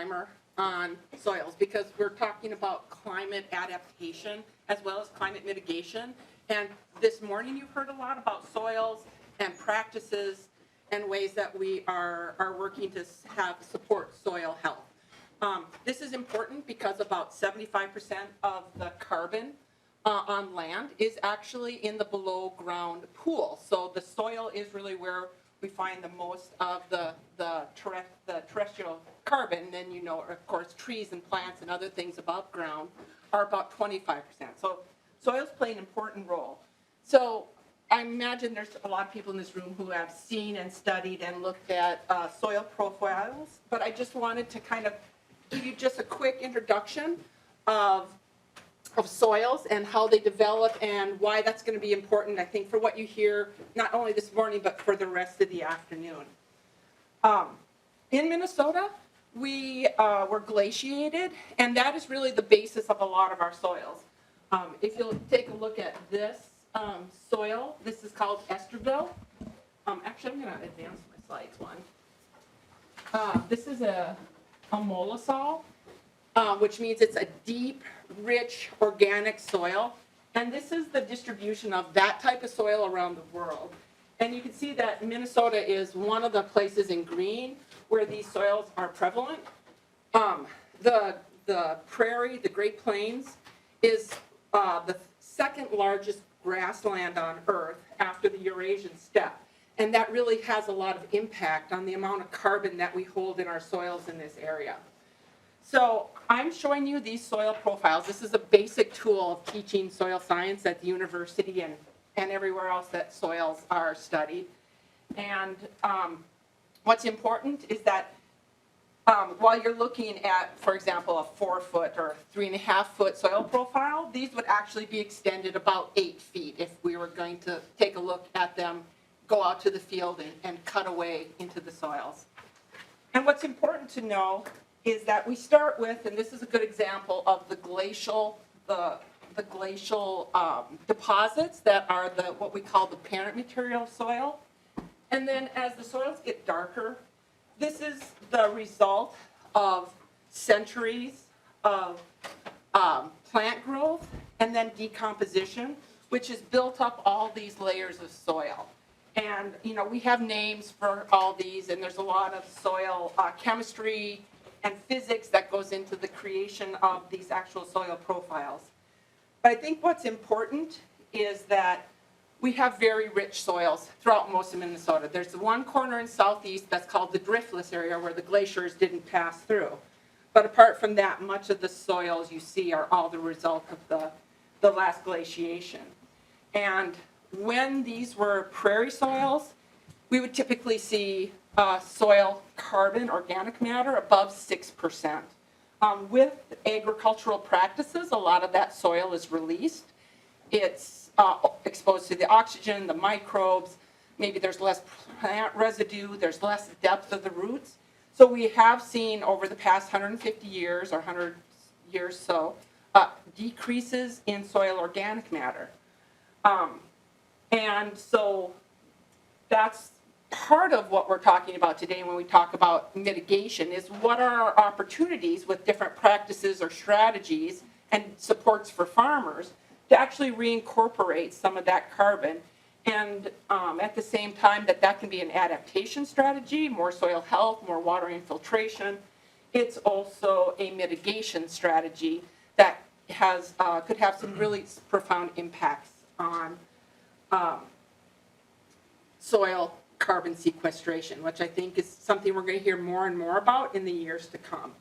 primer on soils because we're talking about climate adaptation as well as climate mitigation. And this morning you heard a lot about soils and practices and ways that we are working to have support soil health. This is important because about 75% of the carbon on land is actually in the below ground pool. So the soil is really where we find the most of the terrestrial carbon. And then, you know, of course, trees and plants and other things above ground are about 25%. So soils play an important role. So I imagine there's a lot of people in this room who have seen and studied and looked at soil profiles, but I just wanted to kind of give you just a quick introduction of soils and how they develop and why that's going to be important, I think, for what you hear, not only this morning, but for the rest of the afternoon. In Minnesota, we were glaciated, and that is really the basis of a lot of our soils. If you'll take a look at this soil, this is called esterville. Actually, I'm going to advance my slides one. This is a mollisol, which means it's a deep, rich, organic soil. And this is the distribution of that type of soil around the world. And you can see that Minnesota is one of the places in green where these soils are prevalent. The prairie, the Great Plains, is the second largest grassland on Earth after the Eurasian steppe. And that really has a lot of impact on the amount of carbon that we hold in our soils in this area. So I'm showing you these soil profiles. This is a basic tool of teaching soil science at the university and everywhere else that soils are studied. And what's important is that while you're looking at, for example, a 4-foot or 3.5-foot soil profile, these would actually be extended about 8 feet if we were going to take a look at them, go out to the field and cut away into the soils. And what's important to know is that we start with, and this is a good example of the glacial deposits that are what we call the parent material of soil. And then as the soils get darker, this is the result of centuries of plant growth and then decomposition, which has built up all these layers of soil. And, you know, we have names for all these, and there's a lot of soil chemistry and physics that goes into the creation of these actual soil profiles. But I think what's important is that we have very rich soils throughout most of Minnesota. There's the one corner in southeast that's called the driftless area where the glaciers didn't pass through. But apart from that, much of the soils you see are all the result of the last glaciation. And when these were prairie soils, we would typically see soil carbon, organic matter, above 6%. With agricultural practices, a lot of that soil is released. It's exposed to the oxygen, the microbes, maybe there's less plant residue, there's less depth of the roots. So we have seen over the past 150 years or 100 years so, decreases in soil organic matter. And so that's part of what we're talking about today when we talk about mitigation is what are our opportunities with different practices or strategies and supports for farmers to actually reincorporate some of that carbon. And at the same time that can be an adaptation strategy, more soil health, more water infiltration. It's also a mitigation strategy that has could have some really profound impacts on soil carbon sequestration, which I think is something we're going to hear more and more about in the years to come.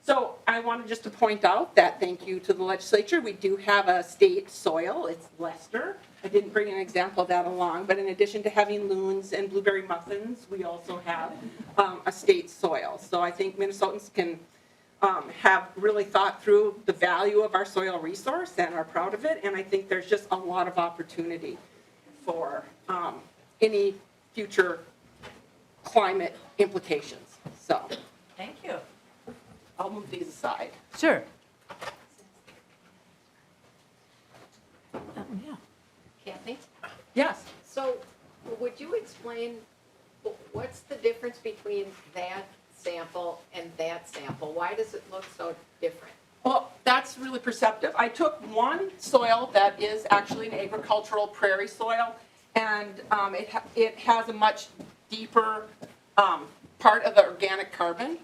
So I wanted just to point out that thank you to the legislature, we do have a state soil, it's Leicester. I didn't bring an example of that along, but in addition to having loons and blueberry muffins, we also have a state soil. So I think Minnesotans can have really thought through the value of our soil resource and are proud of it, and I think there's just a lot of opportunity for any future climate implications. So, thank you. I'll move these aside. Sure. Yeah. Kathy? Yes. So would you explain what's the difference between that sample and that sample? Why does it look so different? Well, that's really perceptive. I took one soil that is actually an agricultural prairie soil, and it has a much deeper part of the organic carbon.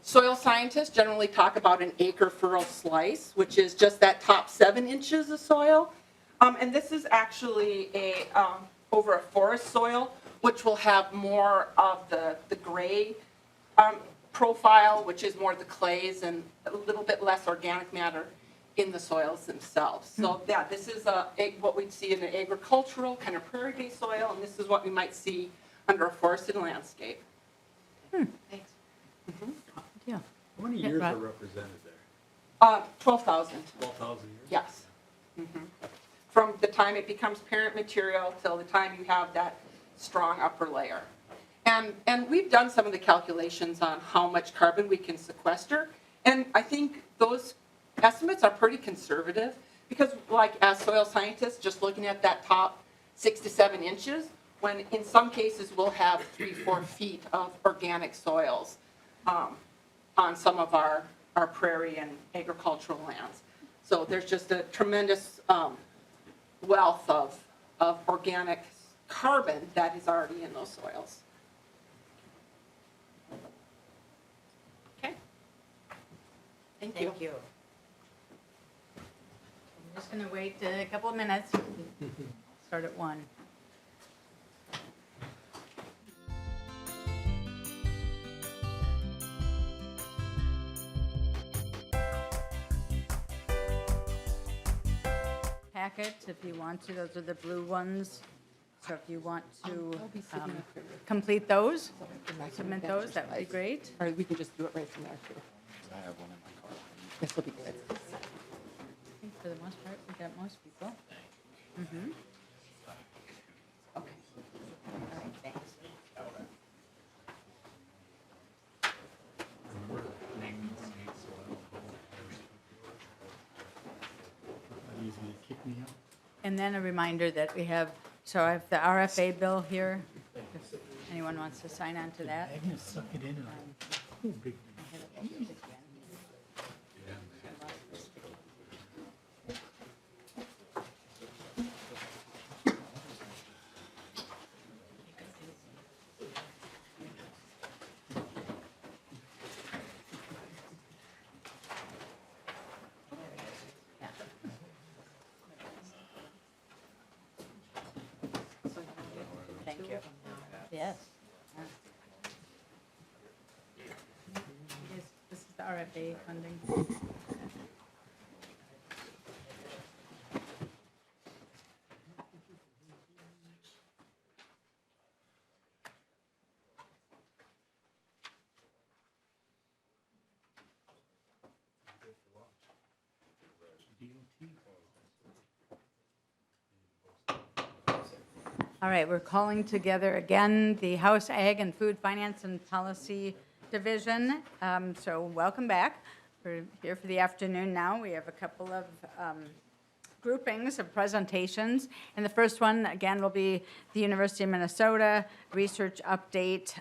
Soil scientists generally talk about an acre furrow slice, which is just that top 7 inches of soil. And this is actually over a forest soil, which will have more of the gray profile, which is more the clays and a little bit less organic matter in the soils themselves. So yeah, this is what we'd see in an agricultural kind of prairie-based soil, and this is what we might see under a forested landscape. Thanks. Yeah. How many years are represented there? 12,000. 12,000 years? Yes. From the time it becomes parent material till the time you have that strong upper layer. And we've done some of the calculations on how much carbon we can sequester, and I think those estimates are pretty conservative because, like, as soil scientists, just looking at that top 6 to 7 inches, when in some cases we'll have 3-4 feet of organic soils on some of our prairie and agricultural lands. So there's just a tremendous wealth of organic carbon that is already in those soils. Okay. Thank you. Thank you. I'm just going to wait a couple of minutes. Start at 1. Packets, if you want to, those are the blue ones. So if you want to complete those, submit those, that would be great. Or we can just do it right from there too. I have one in my car. This will be good. I think for the most part, we got most people. Mhm. Okay. All right, thanks. Easy to kick me out. And then a reminder that we have, so I have the RFA bill here. If anyone wants to sign on to that. I'm gonna suck it in and oh, big. Thank you. Yes. This is the RFA funding. All right, we're calling together again the House Ag and Food Finance and Policy Division. So welcome back. We're here for the afternoon now. We have a couple of groupings of presentations. And the first one, again, will be the University of Minnesota research update.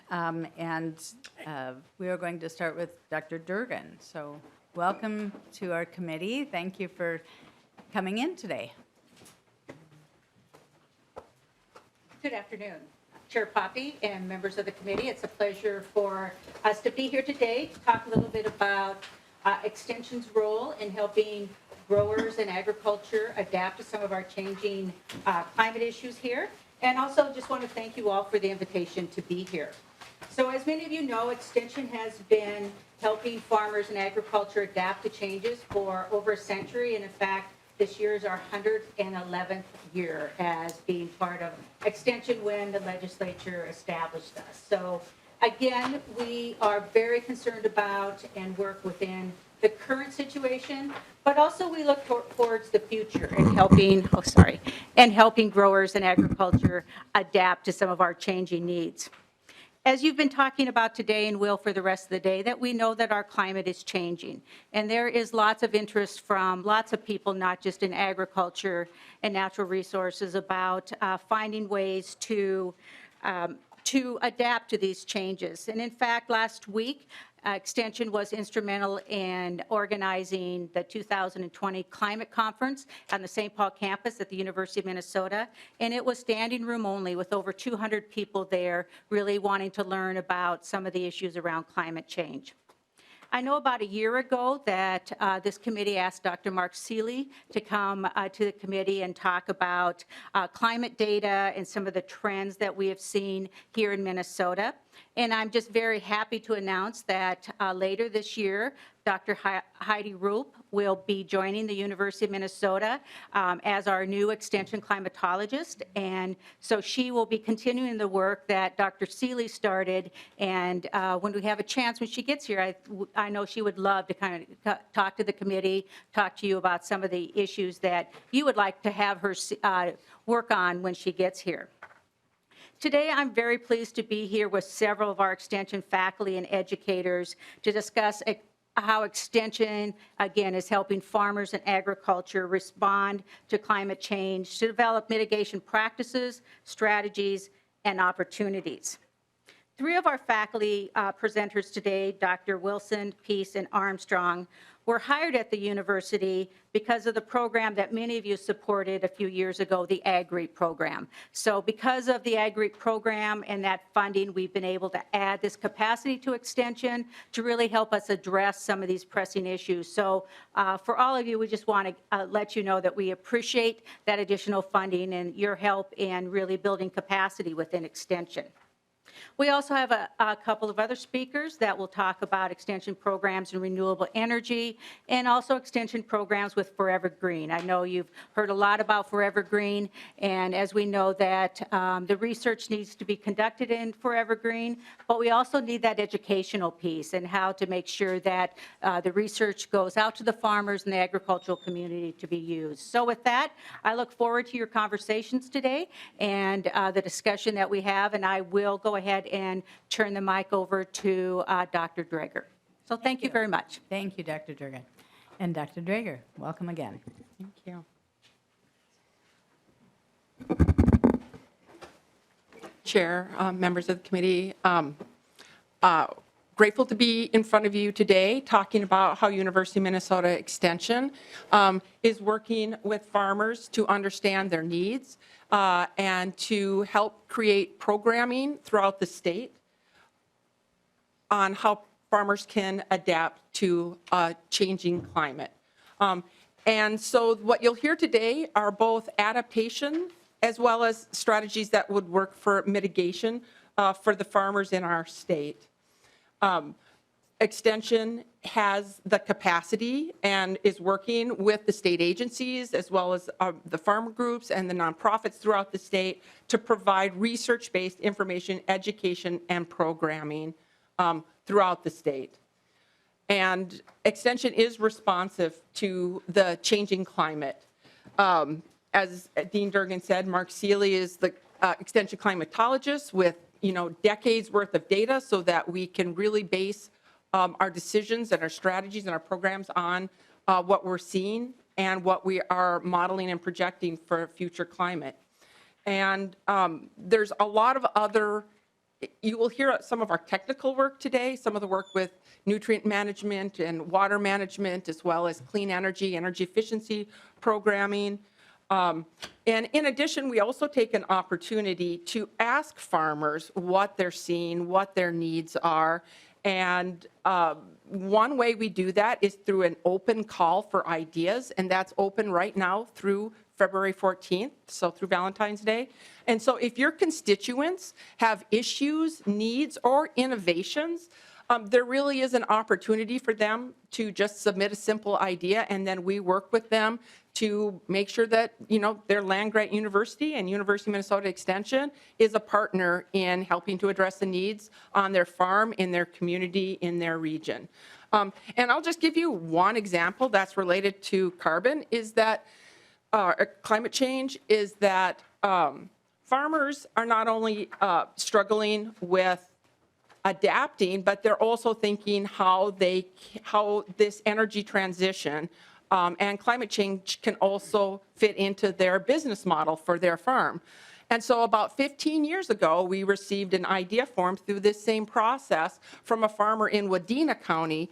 We are going to start with Dr. Durgan. So welcome to our committee. Thank you for coming in today. Good afternoon, Chair Poppy and members of the committee. It's a pleasure for us to be here today to talk a little bit about Extension's role in helping growers and agriculture adapt to some of our changing climate issues here. And also just want to thank you all for the invitation to be here. So as many of you know, Extension has been helping farmers and agriculture adapt to changes for over a century. And in fact, this year is our 111th year as being part of Extension when the legislature established us. So again, we are very concerned about and work within the current situation, but also we look towards the future and helping growers and agriculture adapt to some of our changing needs. As you've been talking about today and will for the rest of the day, that we know that our climate is changing. And there is lots of interest from lots of people, not just in agriculture and natural resources, about finding ways to to adapt to these changes. And in fact, last week, Extension was instrumental in organizing the 2020 Climate Conference on the St. Paul campus at the University of Minnesota. And it was standing room only with over 200 people there really wanting to learn about some of the issues around climate change. I know about a year ago that this committee asked Dr. Mark Seeley to come to the committee and talk about climate data and some of the trends that we have seen here in Minnesota. And I'm just very happy to announce that later this year, Dr. Heidi Roop will be joining the University of Minnesota as our new extension climatologist. And so she will be continuing the work that Dr. Seeley started. And when we have a chance, when she gets here, I know she would love to kind of talk to the committee, talk to you about some of the issues that you would like to have her work on when she gets here. Today, I'm very pleased to be here with several of our Extension faculty and educators to discuss how Extension, again, is helping farmers and agriculture respond to climate change, to develop mitigation practices, strategies, and opportunities. Three of our faculty presenters today, Dr. Wilson, Peace, and Armstrong, were hired at the university because of the program that many of you supported a few years ago, the Ag-REAP program. So because of the Ag-REAP program and that funding, we've been able to add this capacity to Extension to really help us address some of these pressing issues. So for all of you, we just want to let you know that we appreciate that additional funding and your help in really building capacity within Extension. We also have a couple of other speakers that will talk about extension programs in renewable energy and also extension programs with Forever Green. I know you've heard a lot about Forever Green, and as we know that the research needs to be conducted in Forever Green, but we also need that educational piece and how to make sure that the research goes out to the farmers and the agricultural community to be used. So with that, I look forward to your conversations today and the discussion that we have, and I will go ahead and turn the mic over to Dr. Drager. So thank you very much. Thank you, Dr. Drager. And Dr. Drager, welcome again. Thank you. Chair, members of the committee, grateful to be in front of you today talking about how University of Minnesota Extension is working with farmers to understand their needs and to help create programming throughout the state on how farmers can adapt to a changing climate. And so what you'll hear today are both adaptation as well as strategies that would work for mitigation for the farmers in our state. Extension has the capacity and is working with the state agencies as well as the farmer groups and the nonprofits throughout the state to provide research-based information, education, and programming throughout the state. And Extension is responsive to the changing climate. As Dean Durgan said, Mark Seeley is the Extension climatologist with decades worth of data so that we can really base our decisions and our strategies and our programs on what we're seeing and what we are modeling and projecting for future climate. And there's a lot of other, you will hear some of our technical work today, some of the work with nutrient management and water management, as well as clean energy, energy efficiency programming. And in addition, we also take an opportunity to ask farmers what they're seeing, what their needs are. And one way we do that is through an open call for ideas, and that's open right now through February 14th, so through Valentine's Day. And so if your constituents have issues, needs, or innovations, there really is an opportunity for them to just submit a simple idea, and then we work with them to make sure that, their land-grant university and University of Minnesota Extension is a partner in helping to address the needs on their farm, in their community, in their region. And I'll just give you one example that's related to carbon, is that climate change, is that farmers are not only struggling with adapting, but they're also thinking how this energy transition and climate change can also fit into their business model for their farm. And so about 15 years ago, we received an idea form through this same process from a farmer in Wadena County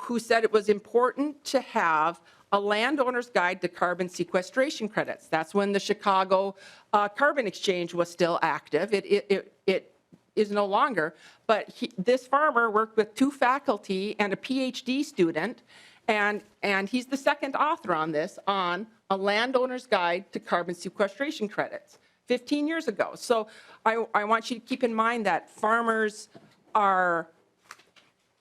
who said it was important to have a landowner's guide to carbon sequestration credits. That's when the Chicago Carbon Exchange was still active. It is no longer, but this farmer worked with 2 faculty and a PhD student, and he's the second author on this, on a landowner's guide to carbon sequestration credits 15 years ago. So I want you to keep in mind that farmers are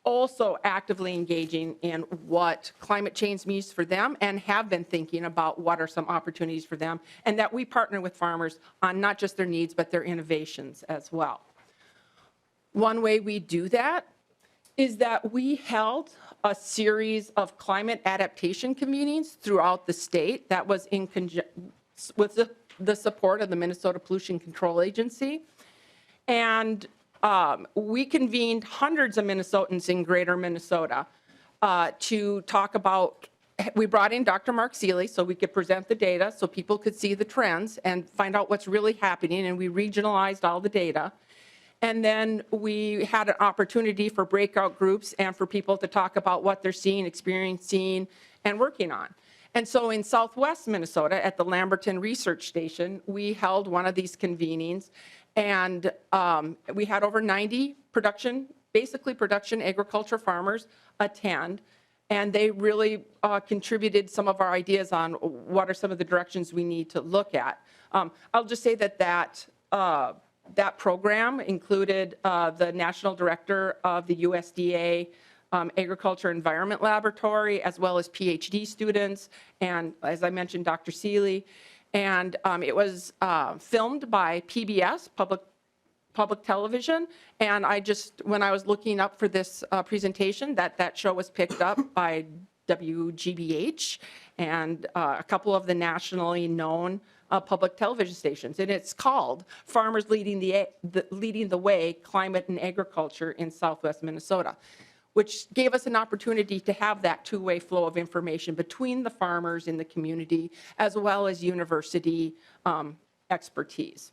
also actively engaging in what climate change means for them and have been thinking about what are some opportunities for them, and that we partner with farmers on not just their needs but their innovations as well. One way we do that is that we held a series of climate adaptation convenings throughout the state that was in with the support of the Minnesota Pollution Control Agency. And we convened hundreds of Minnesotans in greater Minnesota to talk about, we brought in Dr. Mark Seeley so we could present the data so people could see the trends and find out what's really happening, and we regionalized all the data. And then we had an opportunity for breakout groups and for people to talk about what they're seeing, experiencing, and working on. And so in Southwest Minnesota at the Lamberton Research Station, we held one of these convenings, and we had over 90 basically production agriculture farmers attend, and they really contributed some of our ideas on what are some of the directions we need to look at. I'll just say that program included the national director of the USDA Agriculture Environment Laboratory, as well as PhD students, and as I mentioned, Dr. Seeley. And it was filmed by PBS, public television, and when I was looking up for this presentation, that show was picked up by WGBH and a couple of the nationally known public television stations, and it's called Farmers Leading the Way, Climate and Agriculture in Southwest Minnesota, which gave us an opportunity to have that two-way flow of information between the farmers in the community as well as university expertise.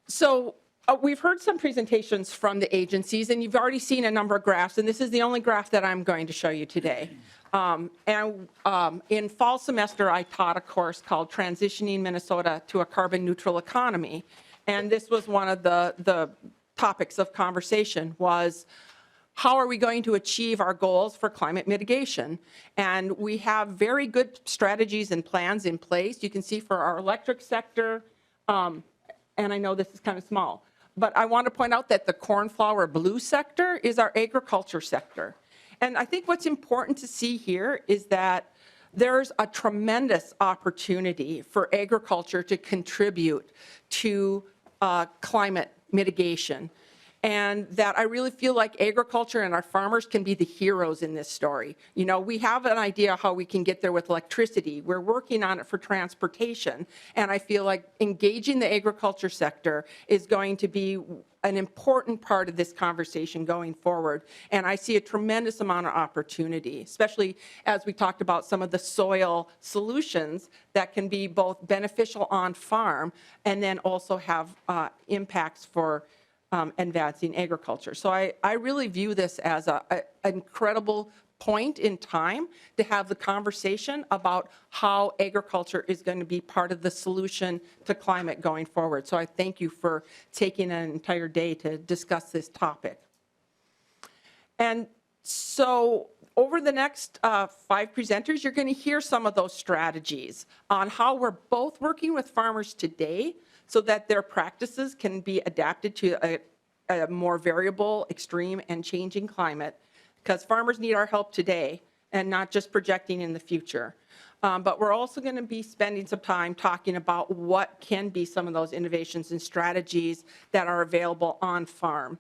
So we've heard some presentations from the agencies, and you've already seen a number of graphs, and this is the only graph that I'm going to show you today. In fall semester, I taught a course called Transitioning Minnesota to a Carbon Neutral Economy, and this was one of the topics of conversation was, how are we going to achieve our goals for climate mitigation? And we have very good strategies and plans in place. You can see for our electric sector, and I know this is kind of small, but I want to point out that the cornflower blue sector is our agriculture sector. And I think what's important to see here is that there's a tremendous opportunity for agriculture to contribute to climate mitigation. And that I really feel like agriculture and our farmers can be the heroes in this story. You know, we have an idea how we can get there with electricity. We're working on it for transportation. And I feel like engaging the agriculture sector is going to be an important part of this conversation going forward. And I see a tremendous amount of opportunity, especially as we talked about some of the soil solutions that can be both beneficial on farm and then also have impacts for advancing agriculture. So I really view this as an incredible point in time to have the conversation about how agriculture is going to be part of the solution to climate going forward. So I thank you for taking an entire day to discuss this topic. And so over the next 5 presenters, you're going to hear some of those strategies on how we're both working with farmers today so that their practices can be adapted to a more variable, extreme, and changing climate, because farmers need our help today and not just projecting in the future. But we're also going to be spending some time talking about what can be some of those innovations and strategies that are available on farm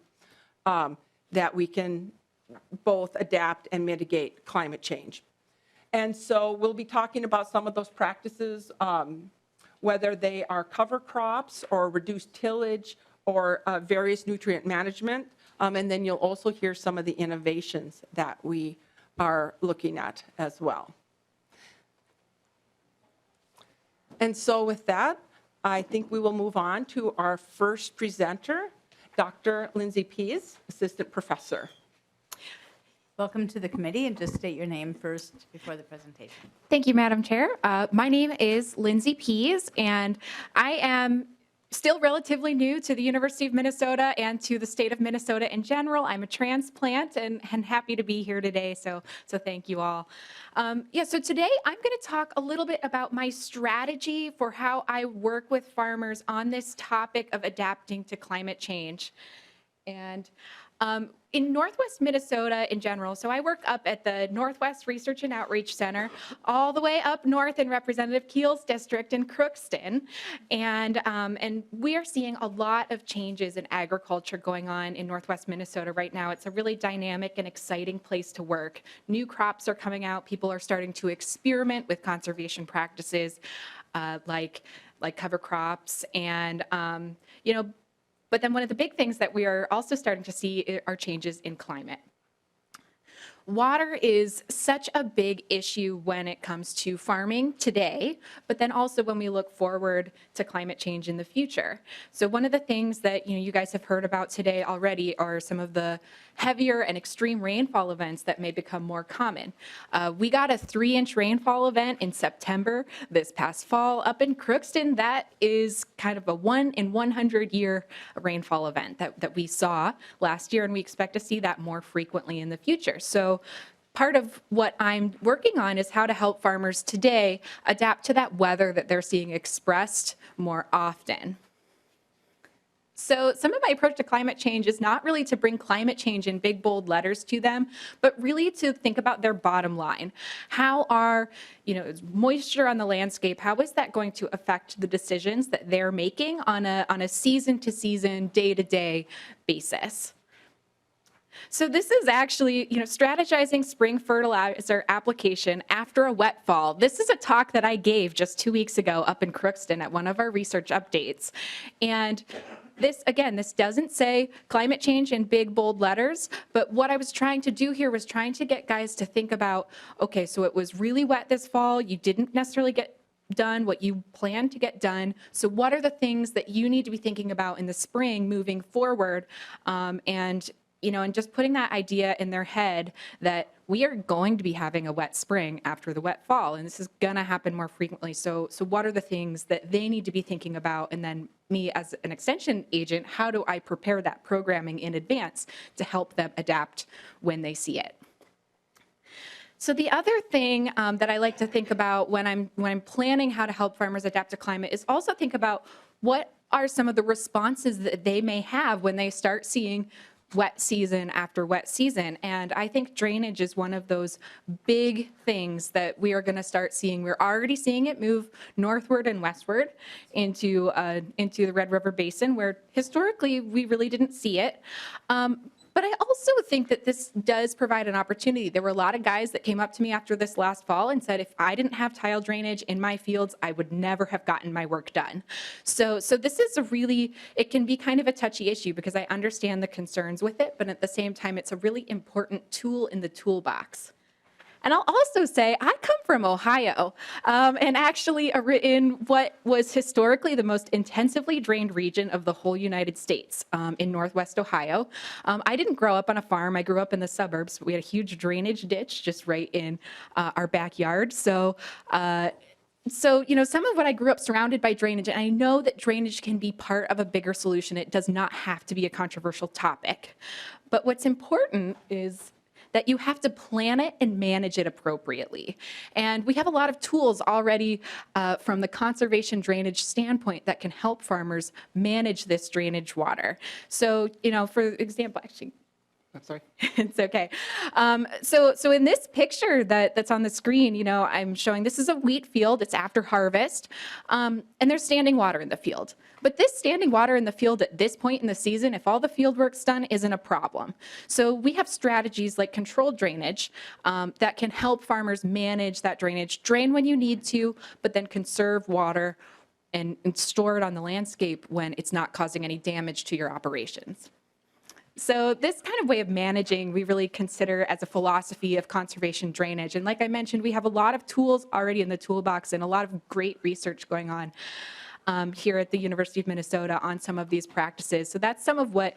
that we can both adapt and mitigate climate change. And so we'll be talking about some of those practices, whether they are cover crops or reduced tillage or various nutrient management. And then you'll also hear some of the innovations that we are looking at as well. And so with that, I think we will move on to our first presenter, Dr. Lindsay Pease, Assistant Professor. Welcome to the committee, and just state your name first before the presentation. Thank you, Madam Chair. My name is Lindsay Pease, and I am still relatively new to the University of Minnesota and to the state of Minnesota in general. I'm a transplant and happy to be here today, so thank you all. So today I'm going to talk a little bit about my strategy for how I work with farmers on this topic of adapting to climate change. And in Northwest Minnesota in general, so I work up at the Northwest Research and Outreach Center, all the way up north in Representative Keel's district in Crookston, and we are seeing a lot of changes in agriculture going on in Northwest Minnesota right now. It's a really dynamic and exciting place to work. New crops are coming out. People are starting to experiment with conservation practices like cover crops, and But then one of the big things that we are also starting to see are changes in climate. Water is such a big issue when it comes to farming today, but then also when we look forward to climate change in the future. So one of the things that you guys have heard about today already are some of the heavier and extreme rainfall events that may become more common. We got a 3-inch rainfall event in September this past fall up in Crookston. That is kind of a 1 in 100 year rainfall event that we saw last year, and we expect to see that more frequently in the future. So part of what I'm working on is how to help farmers today adapt to that weather that they're seeing expressed more often. So some of my approach to climate change is not really to bring climate change in big, bold letters to them, but really to think about their bottom line. How are, moisture on the landscape, how is that going to affect the decisions that they're making on a season-to-season, day-to-day basis? So this is actually, strategizing spring fertilizer application after a wet fall. This is a talk that I gave just 2 weeks ago up in Crookston at one of our research updates. And this doesn't say climate change in big, bold letters, but what I was trying to do here was trying to get guys to think about, okay, so it was really wet this fall. You didn't necessarily get done what you planned to get done. So what are the things that you need to be thinking about in the spring moving forward? And just putting that idea in their head that we are going to be having a wet spring after the wet fall, and this is going to happen more frequently. So what are the things that they need to be thinking about? And then me as an extension agent, how do I prepare that programming in advance to help them adapt when they see it? So the other thing that I like to think about when I'm planning how to help farmers adapt to climate is also think about what are some of the responses that they may have when they start seeing wet season after wet season. And I think drainage is one of those big things that we are going to start seeing. We're already seeing it move northward and westward into the Red River Basin, where historically we really didn't see it. But I also think that this does provide an opportunity. There were a lot of guys that came up to me after this last fall and said, if I didn't have tile drainage in my fields, I would never have gotten my work done. So this is it can be kind of a touchy issue because I understand the concerns with it, but at the same time, it's a really important tool in the toolbox. And I'll also say I come from Ohio, and actually in what was historically the most intensively drained region of the whole United States, in Northwest Ohio. I didn't grow up on a farm. I grew up in the suburbs. We had a huge drainage ditch just right in our backyard. So some of what I grew up surrounded by drainage, and I know that drainage can be part of a bigger solution. It does not have to be a controversial topic. But what's important is that you have to plan it and manage it appropriately. And we have a lot of tools already from the conservation drainage standpoint that can help farmers manage this drainage water. So, for example, actually, I'm sorry, it's okay. So in this picture that's on the screen, I'm showing this is a wheat field. It's after harvest, and there's standing water in the field. But this standing water in the field at this point in the season, if all the field work's done, isn't a problem. So we have strategies like controlled drainage that can help farmers manage that drainage, drain when you need to, but then conserve water and store it on the landscape when it's not causing any damage to your operations. So this kind of way of managing, we really consider as a philosophy of conservation drainage. And like I mentioned, we have a lot of tools already in the toolbox and a lot of great research going on here at the University of Minnesota on some of these practices. So that's some of what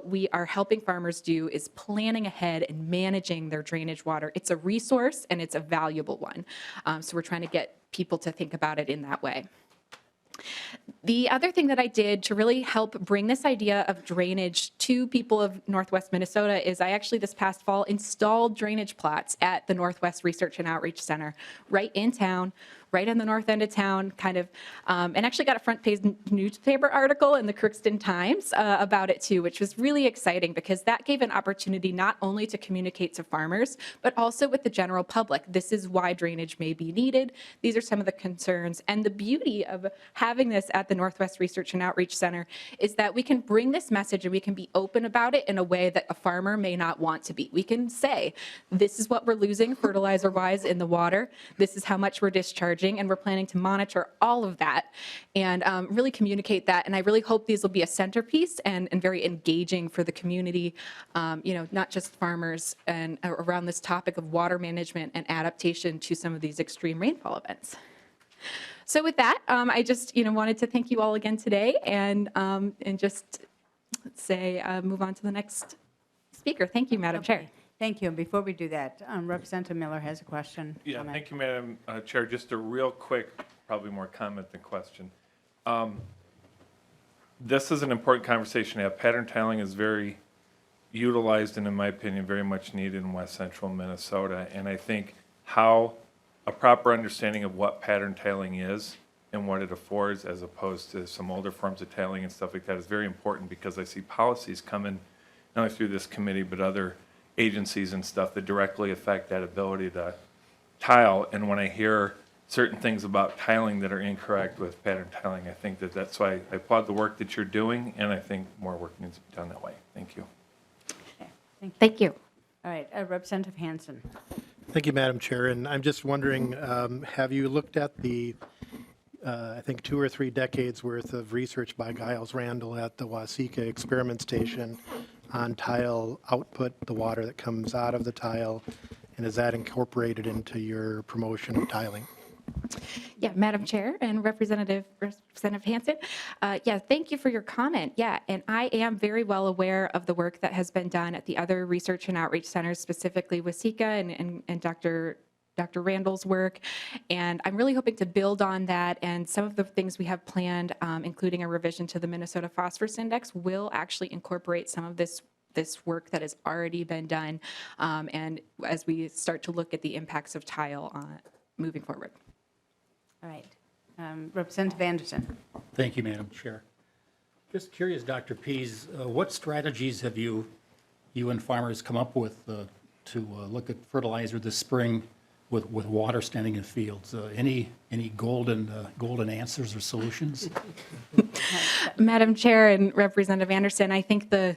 we are helping farmers do is planning ahead and managing their drainage water. It's a resource and it's a valuable one. So we're trying to get people to think about it in that way. The other thing that I did to really help bring this idea of drainage to people of Northwest Minnesota is I actually this past fall installed drainage plots at the Northwest Research and Outreach Center right in town, right in the north end of town, kind of, and actually got a front page newspaper article in the Crookston Times about it too, which was really exciting because that gave an opportunity not only to communicate to farmers, but also with the general public. This is why drainage may be needed. These are some of the concerns. And the beauty of having this at the Northwest Research and Outreach Center is that we can bring this message and we can be open about it in a way that a farmer may not want to be. We can say, this is what we're losing fertilizer-wise in the water. This is how much we're discharging. And we're planning to monitor all of that and really communicate that. And I really hope these will be a centerpiece and very engaging for the community, not just farmers, and around this topic of water management and adaptation to some of these extreme rainfall events. So with that, I just wanted to thank you all again today and just let's say move on to the next speaker. Thank you, Madam Chair. Thank you. And before we do that, Representative Miller has a question. Yeah, comment. thank you, Madam Chair. Just a real quick, probably more comment than question. This is an important conversation to have. Pattern tiling is very utilized and, in my opinion, very much needed in West Central Minnesota. And I think how a proper understanding of what pattern tiling is and what it affords as opposed to some older forms of tiling and stuff like that is very important because I see policies coming not only through this committee but other agencies and stuff that directly affect that ability to tile. And when I hear certain things about tiling that are incorrect with pattern tiling, I think that's why I applaud the work that you're doing, and I think more work needs to be done that way. Thank you. Okay, thank you. Thank you. All right, Representative Hansen. Thank you, Madam Chair. And I'm just wondering, have you looked at the, I think, 2 or 3 decades worth of research by Giles Randall at the Waseca Experiment Station on tile output, the water that comes out of the tile, and is that incorporated into your promotion of tiling? Yeah, Madam Chair and Representative Hansen. Yeah, thank you for your comment. Yeah, and I am very well aware of the work that has been done at the other research and outreach centers, specifically Waseca and Dr. Randall's work, and I'm really hoping to build on that. And some of the things we have planned, including a revision to the Minnesota Phosphorus Index, will actually incorporate some of this work that has already been done, and as we start to look at the impacts of tile moving forward. All right, Representative Anderson. Thank you, Madam Chair. Just curious, Dr. Pease, what strategies have you and farmers come up with to look at fertilizer this spring with water standing in fields? Any golden answers or solutions? Madam Chair and Representative Anderson, I think the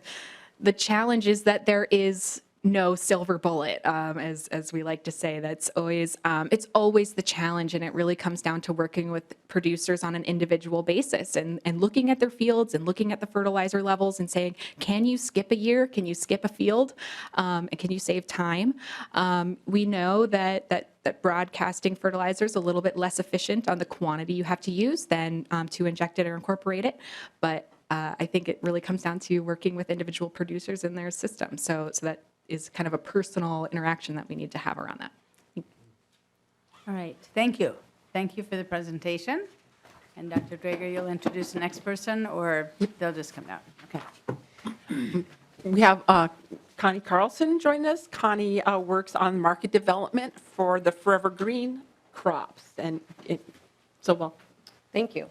challenge is that there is no silver bullet, as we like to say. That's always it's always the challenge, and it really comes down to working with producers on an individual basis and looking at their fields and looking at the fertilizer levels and saying, can you skip a year? Can you skip a field? And can you save time? We know that broadcasting fertilizer is a little bit less efficient on the quantity you have to use than to inject it or incorporate it, but I think it really comes down to working with individual producers in their system. So that is kind of a personal interaction that we need to have around that. All right, thank you. Thank you for the presentation. And Dr. Drager, you'll introduce the next person, or they'll just come down? Okay. We have Connie Carlson join us. Connie works on market development for the Forever Green crops. And Thank you.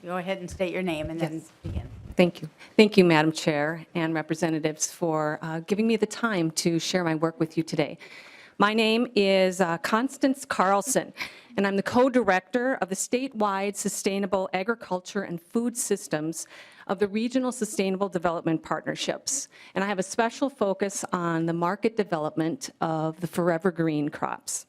Go ahead and state your name and then begin. Thank you. Thank you, Madam Chair and representatives, for giving me the time to share my work with you today. My name is Constance Carlson, and I'm the co-director of the statewide Sustainable Agriculture and Food Systems of the Regional Sustainable Development Partnerships. And I have a special focus on the market development of the Forever Green crops.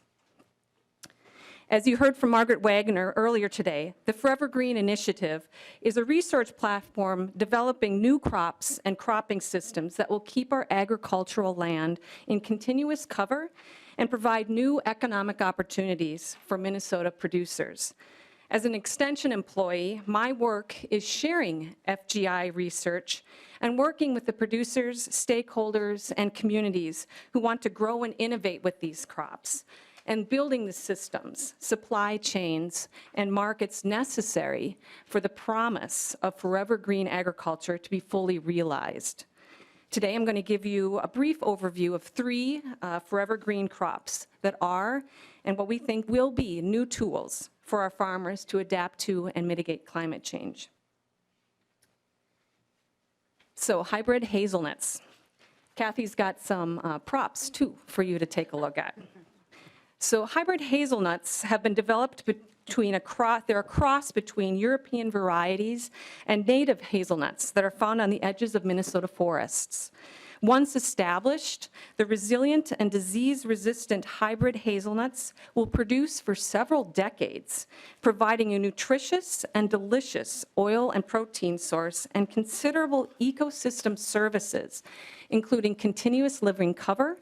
As you heard from Margaret Wagner earlier today, the Forever Green Initiative is a research platform developing new crops and cropping systems that will keep our agricultural land in continuous cover and provide new economic opportunities for Minnesota producers. As an extension employee, my work is sharing FGI research and working with the producers, stakeholders, and communities who want to grow and innovate with these crops, and building the systems, supply chains, and markets necessary for the promise of forever green agriculture to be fully realized. Today, I'm going to give you a brief overview of 3 forever green crops that are, and what we think will be, new tools for our farmers to adapt to and mitigate climate change. So, hybrid hazelnuts. Kathy's got some props, too, for you to take a look at. So hybrid hazelnuts have been developed between they're a cross between European varieties and native hazelnuts that are found on the edges of Minnesota forests. Once established, the resilient and disease-resistant hybrid hazelnuts will produce for several decades, providing a nutritious and delicious oil and protein source and considerable ecosystem services, including continuous living cover,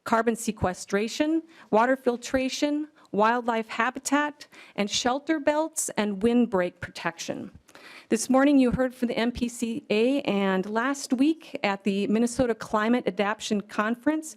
carbon sequestration, water filtration, wildlife habitat, and shelter belts and windbreak protection. This morning you heard from the MPCA, and last week at the Minnesota Climate Adaptation Conference,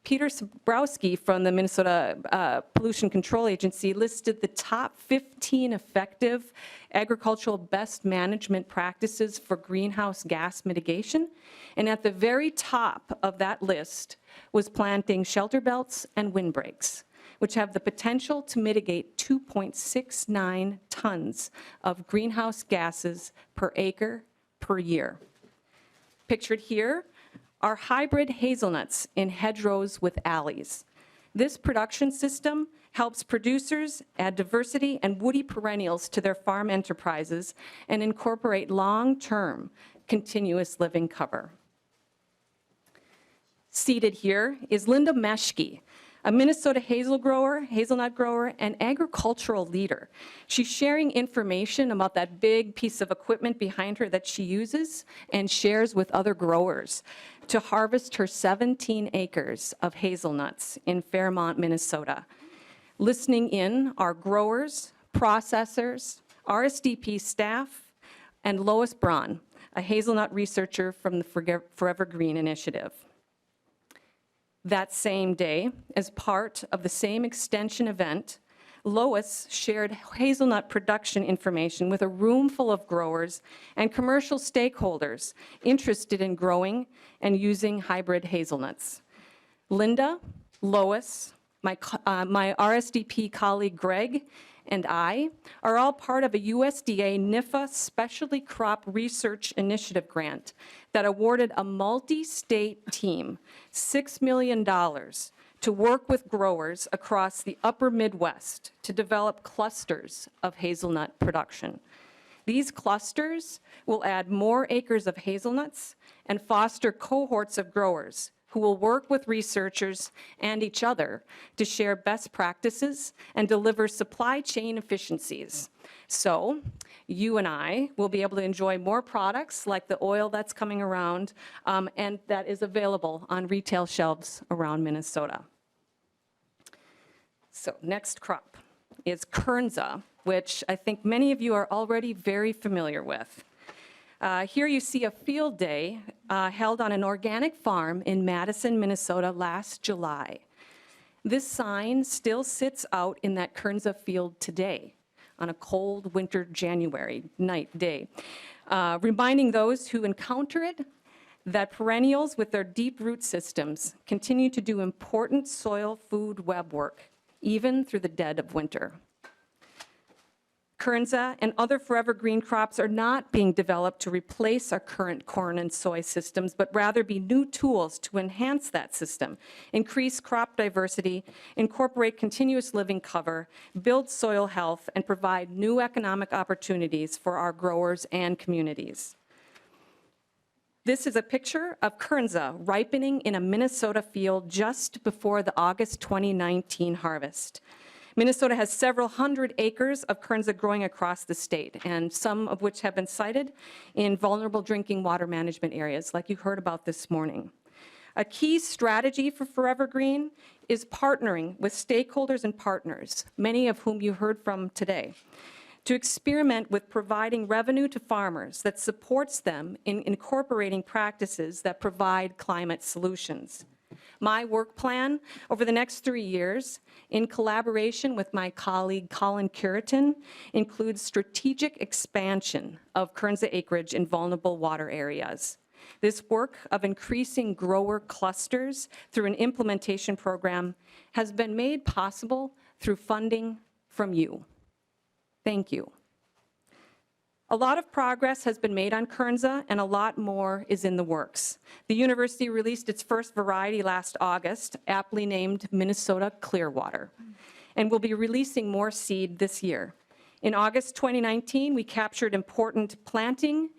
Peter Sabrowski from the Minnesota Pollution Control Agency listed the top 15 effective agricultural best management practices for greenhouse gas mitigation. And at the very top of that list was planting shelter belts and windbreaks, which have the potential to mitigate 2.69 tons of greenhouse gases per acre per year. Pictured here are hybrid hazelnuts in hedgerows with alleys. This production system helps producers add diversity and woody perennials to their farm enterprises and incorporate long-term continuous living cover. Seated here is Linda Meschke, a Minnesota hazelnut grower, and agricultural leader. She's sharing information about that big piece of equipment behind her that she uses and shares with other growers to harvest her 17 acres of hazelnuts in Fairmont, Minnesota. Listening in are growers, processors, RSDP staff, and Lois Braun, a hazelnut researcher from the Forever Green Initiative. That same day, as part of the same extension event, Lois shared hazelnut production information with a room full of growers and commercial stakeholders interested in growing and using hybrid hazelnuts. Linda, Lois, my RSDP colleague Greg, and I are all part of a USDA NIFA Specialty Crop Research Initiative grant that awarded a multi-state team $6 million to work with growers across the upper Midwest to develop clusters of hazelnut production. These clusters will add more acres of hazelnuts and foster cohorts of growers who will work with researchers and each other to share best practices and deliver supply chain efficiencies. So you and I will be able to enjoy more products like the oil that's coming around and that is available on retail shelves around Minnesota. So next crop is Kernza, which I think many of you are already very familiar with. Here you see a field day held on an organic farm in Madison, Minnesota last July. This sign still sits out in that Kernza field today on a cold winter January night day, reminding those who encounter it that perennials with their deep root systems continue to do important soil food web work, even through the dead of winter. Kernza and other forever green crops are not being developed to replace our current corn and soy systems, but rather be new tools to enhance that system, increase crop diversity, incorporate continuous living cover, build soil health, and provide new economic opportunities for our growers and communities. This is a picture of Kernza ripening in a Minnesota field just before the August 2019 harvest. Minnesota has several hundred acres of Kernza growing across the state, and some of which have been cited in vulnerable drinking water management areas, like you heard about this morning. A key strategy for Forever Green is partnering with stakeholders and partners, many of whom you heard from today, to experiment with providing revenue to farmers that supports them in incorporating practices that provide climate solutions. My work plan over the next 3 years, in collaboration with my colleague Colin Curitin, includes strategic expansion of Kernza acreage in vulnerable water areas. This work of increasing grower clusters through an implementation program has been made possible through funding from you. Thank you. A lot of progress has been made on Kernza, and a lot more is in the works. The university released its first variety last August, aptly named Minnesota Clearwater, and will be releasing more seed this year. In August 2019, we captured important planting,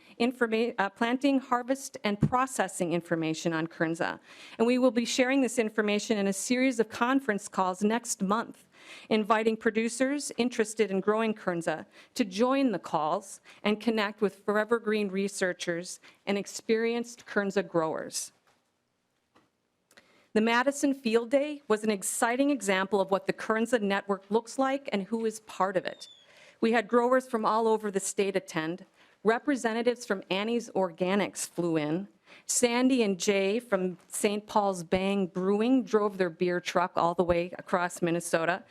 harvest, and processing information on Kernza, and we will be sharing this information in a series of conference calls next month, inviting producers interested in growing Kernza to join the calls and connect with Forever Green researchers and experienced Kernza growers. The Madison Field Day was an exciting example of what the Kernza network looks like and who is part of it. We had growers from all over the state attend. Representatives from Annie's Organics flew in. Sandy and Jay from St. Paul's Bang Brewing drove their beer truck all the way across Minnesota.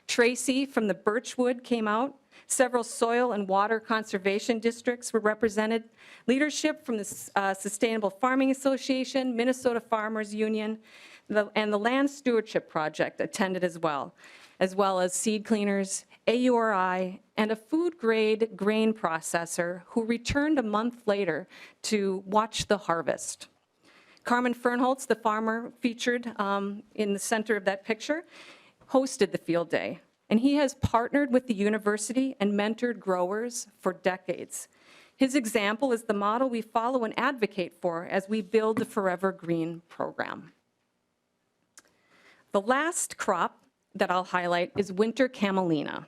Tracy from the Birchwood came out. Several soil and water conservation districts were represented. Leadership from the Sustainable Farming Association, Minnesota Farmers Union, and the Land Stewardship Project attended as well as seed cleaners, AURI, and a food-grade grain processor who returned a month later to watch the harvest. Carmen Fernholz, the farmer featured in the center of that picture, hosted the field day, and he has partnered with the university and mentored growers for decades. His example is the model we follow and advocate for as we build the Forever Green program. The last crop that I'll highlight is winter camelina.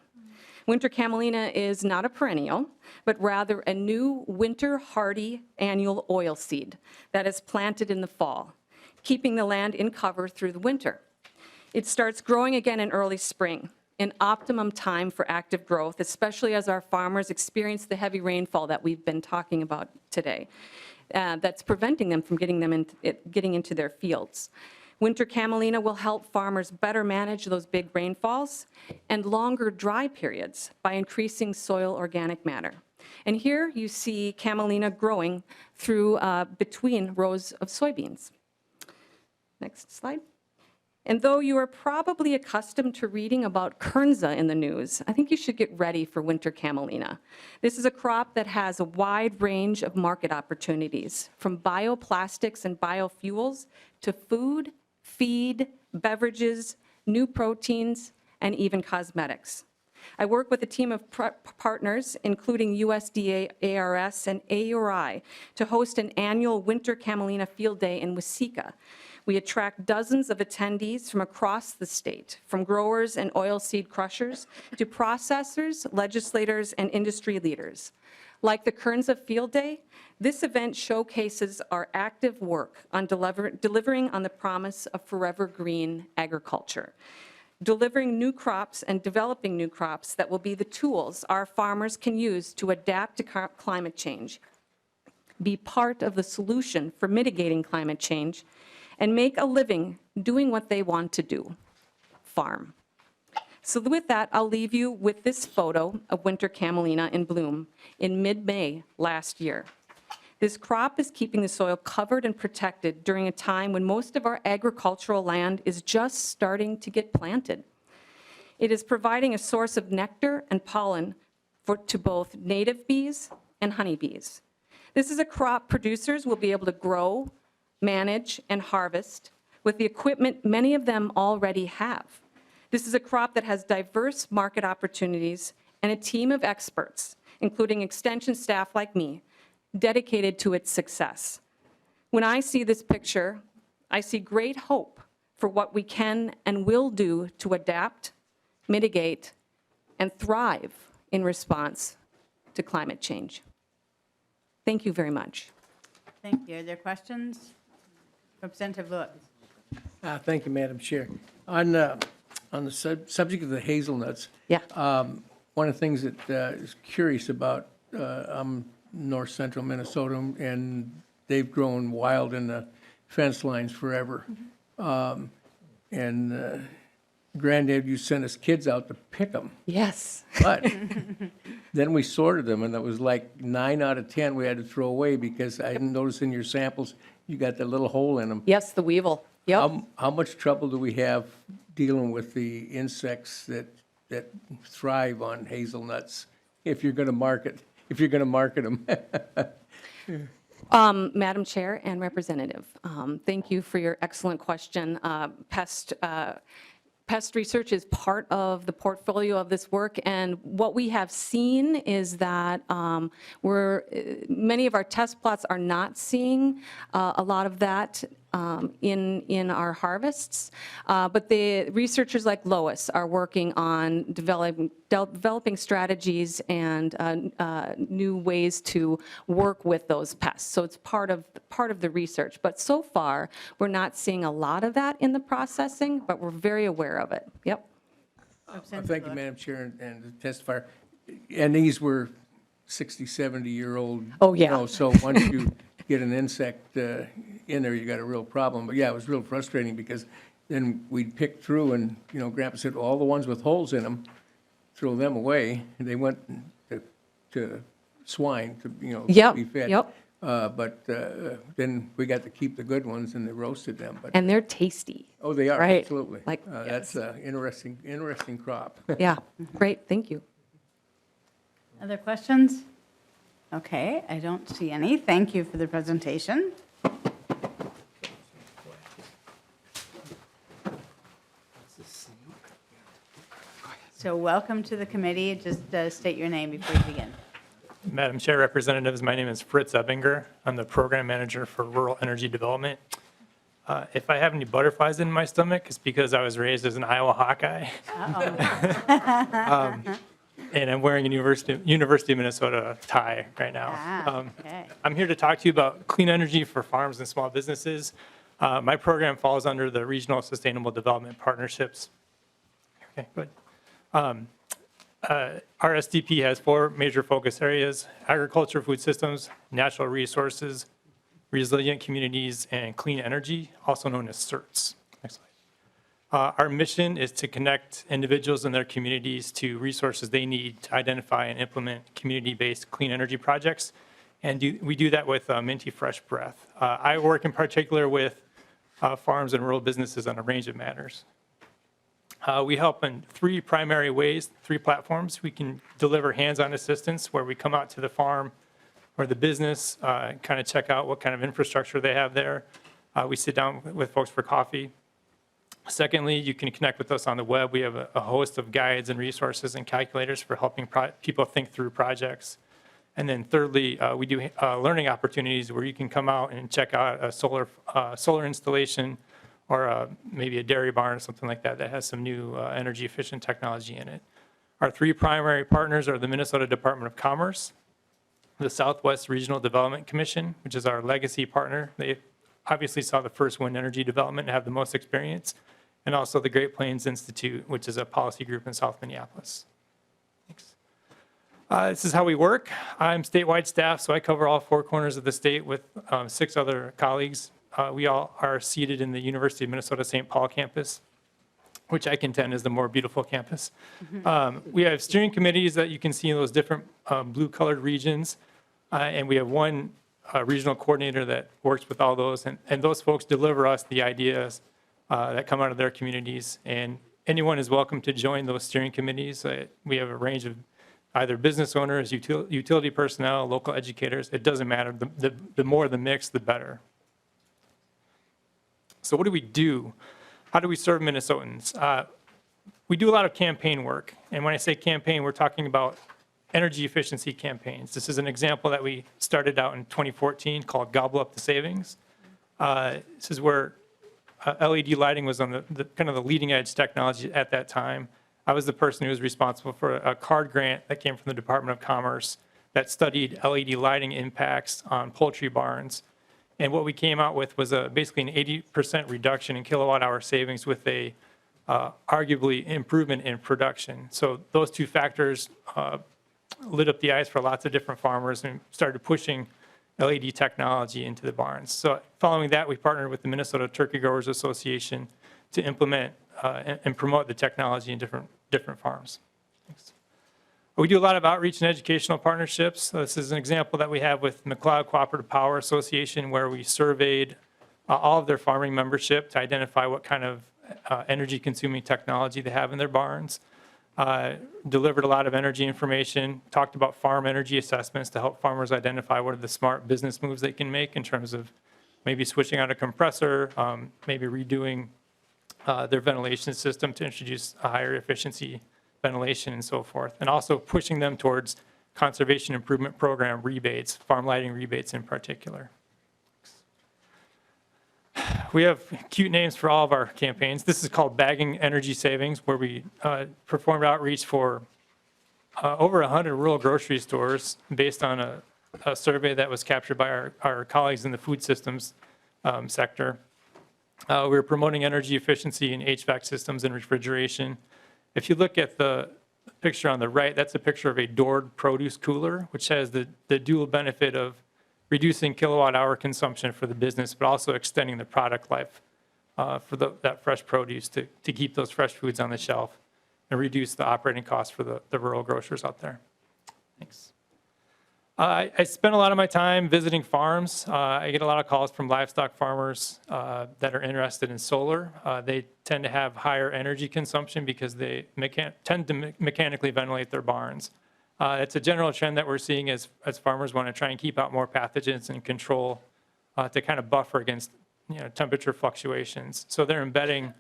Winter camelina is not a perennial, but rather a new winter hardy annual oilseed that is planted in the fall, keeping the land in cover through the winter. It starts growing again in early spring, an optimum time for active growth, especially as our farmers experience the heavy rainfall that we've been talking about today. That's preventing them from getting into their fields. Winter camelina will help farmers better manage those big rainfalls and longer dry periods by increasing soil organic matter. And here you see camelina growing through between rows of soybeans. Next slide. And though you are probably accustomed to reading about Kernza in the news, I think you should get ready for winter camelina. This is a crop that has a wide range of market opportunities, from bioplastics and biofuels to food, feed, beverages, new proteins, and even cosmetics. I work with a team of partners, including USDA, ARS, and AURI, to host an annual winter camelina field day in Waseca. We attract dozens of attendees from across the state, from growers and oilseed crushers to processors, legislators, and industry leaders. Like the Kernza Field Day, this event showcases our active work on delivering on the promise of forever green agriculture, delivering new crops and developing new crops that will be the tools our farmers can use to adapt to climate change, be part of the solution for mitigating climate change, and make a living doing what they want to do, farm. So with that, I'll leave you with this photo of winter camelina in bloom in mid-May last year. This crop is keeping the soil covered and protected during a time when most of our agricultural land is just starting to get planted. It is providing a source of nectar and pollen to both native bees and honeybees. This is a crop producers will be able to grow, manage, and harvest with the equipment many of them already have. This is a crop that has diverse market opportunities and a team of experts, including extension staff like me, dedicated to its success. When I see this picture, I see great hope for what we can and will do to adapt, mitigate, and thrive in response to climate change. Thank you very much. Thank you. Are there questions? Representative Lewis. Thank you, Madam Chair. On the subject of the hazelnuts, Yeah. one of the things that is curious about, I'm north central Minnesota, and they've grown wild in the fence lines forever. And Granddad used to send us kids out to pick them. Yes. But then we sorted them, and it was like 9 out of 10 we had to throw away because I noticed in your samples, you got that little hole in them. Yes, the weevil. Yep. How much trouble do we have dealing with the insects that thrive on hazelnuts if you're going to market them? Madam Chair and Representative, thank you for your excellent question. Pest research is part of the portfolio of this work, and what we have seen is that many of our test plots are not seeing a lot of that in our harvests, but the researchers like Lois are working on developing strategies and new ways to work with those pests. So it's part of the research. But so far, we're not seeing a lot of that in the processing, but we're very aware of it. Yep. Thank you, Madam Chair and the testifier. And these were 60, 70-year-old. Oh, yeah. So once you get an insect in there, you got a real problem. But yeah, it was real frustrating because then we'd pick through and, Grandpa said, all the ones with holes in them, throw them away. And they went to swine to, Yep, be fed. yep. But then we got to keep the good ones and they roasted them. But And they're tasty. oh, they are, right. absolutely. Like, That's an interesting crop. Yeah, great, thank you. Other questions? Okay, I don't see any. Thank you for the presentation. So welcome to the committee. Just state your name before you begin. Madam Chair, Representatives, my name is Fritz Ebinger. I'm the Program Manager for Rural Energy Development. If I have any butterflies in my stomach, it's because I was raised as an Iowa Hawkeye. And I'm wearing a University of Minnesota tie right now. Okay. I'm here to talk to you about clean energy for farms and small businesses. My program falls under the Regional Sustainable Development Partnerships. Okay, good. Our SDP has 4 major focus areas: agriculture, food systems, natural resources, resilient communities, and clean energy, also known as CERTs. Next slide. Our mission is to connect individuals and their communities to resources they need to identify and implement community-based clean energy projects. And we do that with Minty Fresh Breath. I work in particular with farms and rural businesses on a range of matters. We help in 3 primary ways, 3 platforms. We can deliver hands-on assistance where we come out to the farm or the business, kind of check out what kind of infrastructure they have there. We sit down with folks for coffee. Secondly, you can connect with us on the web. We have a host of guides and resources and calculators for helping people think through projects. And then thirdly, we do learning opportunities where you can come out and check out a solar installation or maybe a dairy barn or something like that that has some new energy efficient technology in it. Our 3 primary partners are the Minnesota Department of Commerce, the Southwest Regional Development Commission, which is our legacy partner. They obviously saw the first wind energy development and have the most experience, and also the Great Plains Institute, which is a policy group in South Minneapolis. Thanks. This is how we work. I'm statewide staff, so I cover all 4 corners of the state with 6 other colleagues. We all are seated in the University of Minnesota St. Paul campus, which I contend is the more beautiful campus. We have steering committees that you can see in those different blue-colored regions, and we have one regional coordinator that works with all those, and those folks deliver us the ideas that come out of their communities, and anyone is welcome to join those steering committees. We have a range of either business owners, utility personnel, local educators. It doesn't matter. The more the mix, the better. So what do we do? How do we serve Minnesotans? We do a lot of campaign work. And when I say campaign, we're talking about energy efficiency campaigns. This is an example that we started out in 2014 called Gobble Up the Savings. This is where LED lighting was on the kind of the leading edge technology at that time. I was the person who was responsible for a card grant that came from the Department of Commerce that studied LED lighting impacts on poultry barns. And what we came out with was basically an 80% reduction in kilowatt hour savings with a arguably improvement in production. So those two factors lit up the eyes for lots of different farmers and started pushing LED technology into the barns. So following that, we partnered with the Minnesota Turkey Growers Association to implement and promote the technology in different farms. Thanks. We do a lot of outreach and educational partnerships. This is an example that we have with McLeod Cooperative Power Association, where we surveyed all of their farming membership to identify what kind of energy consuming technology they have in their barns. Delivered a lot of energy information, talked about farm energy assessments to help farmers identify what are the smart business moves they can make in terms of maybe switching out a compressor, maybe redoing their ventilation system to introduce a higher efficiency ventilation and so forth, and also pushing them towards conservation improvement program rebates, farm lighting rebates in particular. We have cute names for all of our campaigns. This is called Bagging Energy Savings, where we performed outreach for over 100 rural grocery stores based on a survey that was captured by our colleagues in the food systems sector. We were promoting energy efficiency in HVAC systems and refrigeration. If you look at the picture on the right, that's a picture of a doored produce cooler, which has the dual benefit of reducing kilowatt hour consumption for the business, but also extending the product life for that fresh produce to keep those fresh foods on the shelf and reduce the operating costs for the rural grocers out there. Thanks. I spend a lot of my time visiting farms. I get a lot of calls from livestock farmers that are interested in solar. They tend to have higher energy consumption because they tend to mechanically ventilate their barns. It's a general trend that we're seeing as farmers want to try and keep out more pathogens and control to kind of buffer against temperature fluctuations. So they're embedding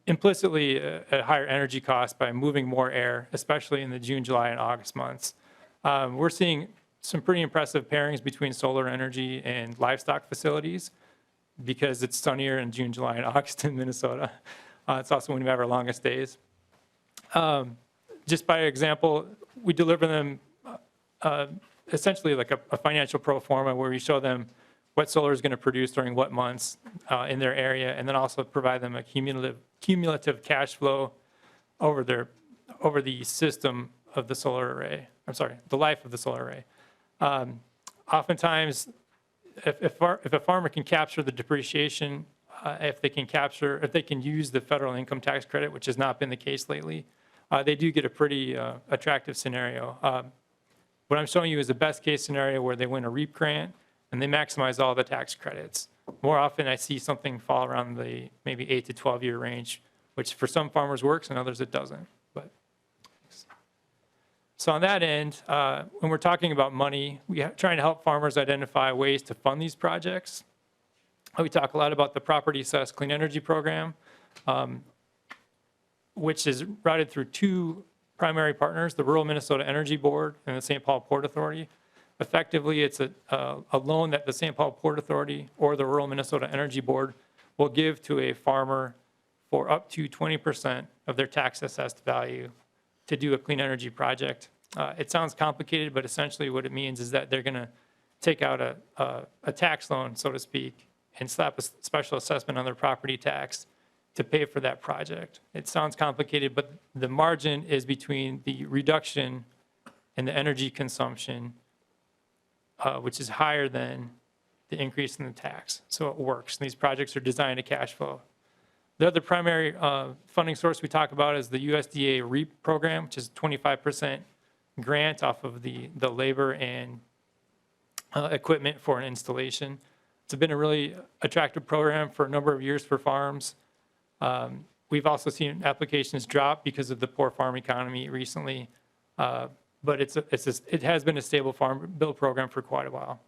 implicitly a higher energy cost by moving more air, especially in the June, July, and August months. We're seeing some pretty impressive pairings between solar energy and livestock facilities because it's sunnier in June, July, and August in Minnesota. It's also when we have our longest days. Just by example, we deliver them essentially like a financial pro forma where we show them what solar is going to produce during what months in their area, and then also provide them a cumulative cash flow over the system of the solar array. I'm sorry, the life of the solar array. Oftentimes, if a farmer can capture the depreciation, if they can use the federal income tax credit, which has not been the case lately, they do get a pretty attractive scenario. What I'm showing you is the best case scenario where they win a REAP grant and they maximize all the tax credits. More often I see something fall around the maybe 8 to 12 year range, which for some farmers works and others it doesn't. So on that end, when we're talking about money, we're trying to help farmers identify ways to fund these projects. We talk a lot about the Property Assessed Clean Energy Program, which is routed through two primary partners, the Rural Minnesota Energy Board and the St. Paul Port Authority. Effectively, it's a loan that the St. Paul Port Authority or the Rural Minnesota Energy Board will give to a farmer for up to 20% of their tax assessed value to do a clean energy project. It sounds complicated, but essentially what it means is that they're going to take out a tax loan, so to speak, and slap a special assessment on their property tax to pay for that project. It sounds complicated, but the margin is between the reduction in the energy consumption, which is higher than the increase in the tax. So it works. These projects are designed to cash flow. The other primary funding source we talk about is the USDA REAP program, which is 25% grant off of the labor and equipment for an installation. It's been a really attractive program for a number of years for farms. We've also seen applications drop because of the poor farm economy recently, but it has been a stable farm bill program for quite a while.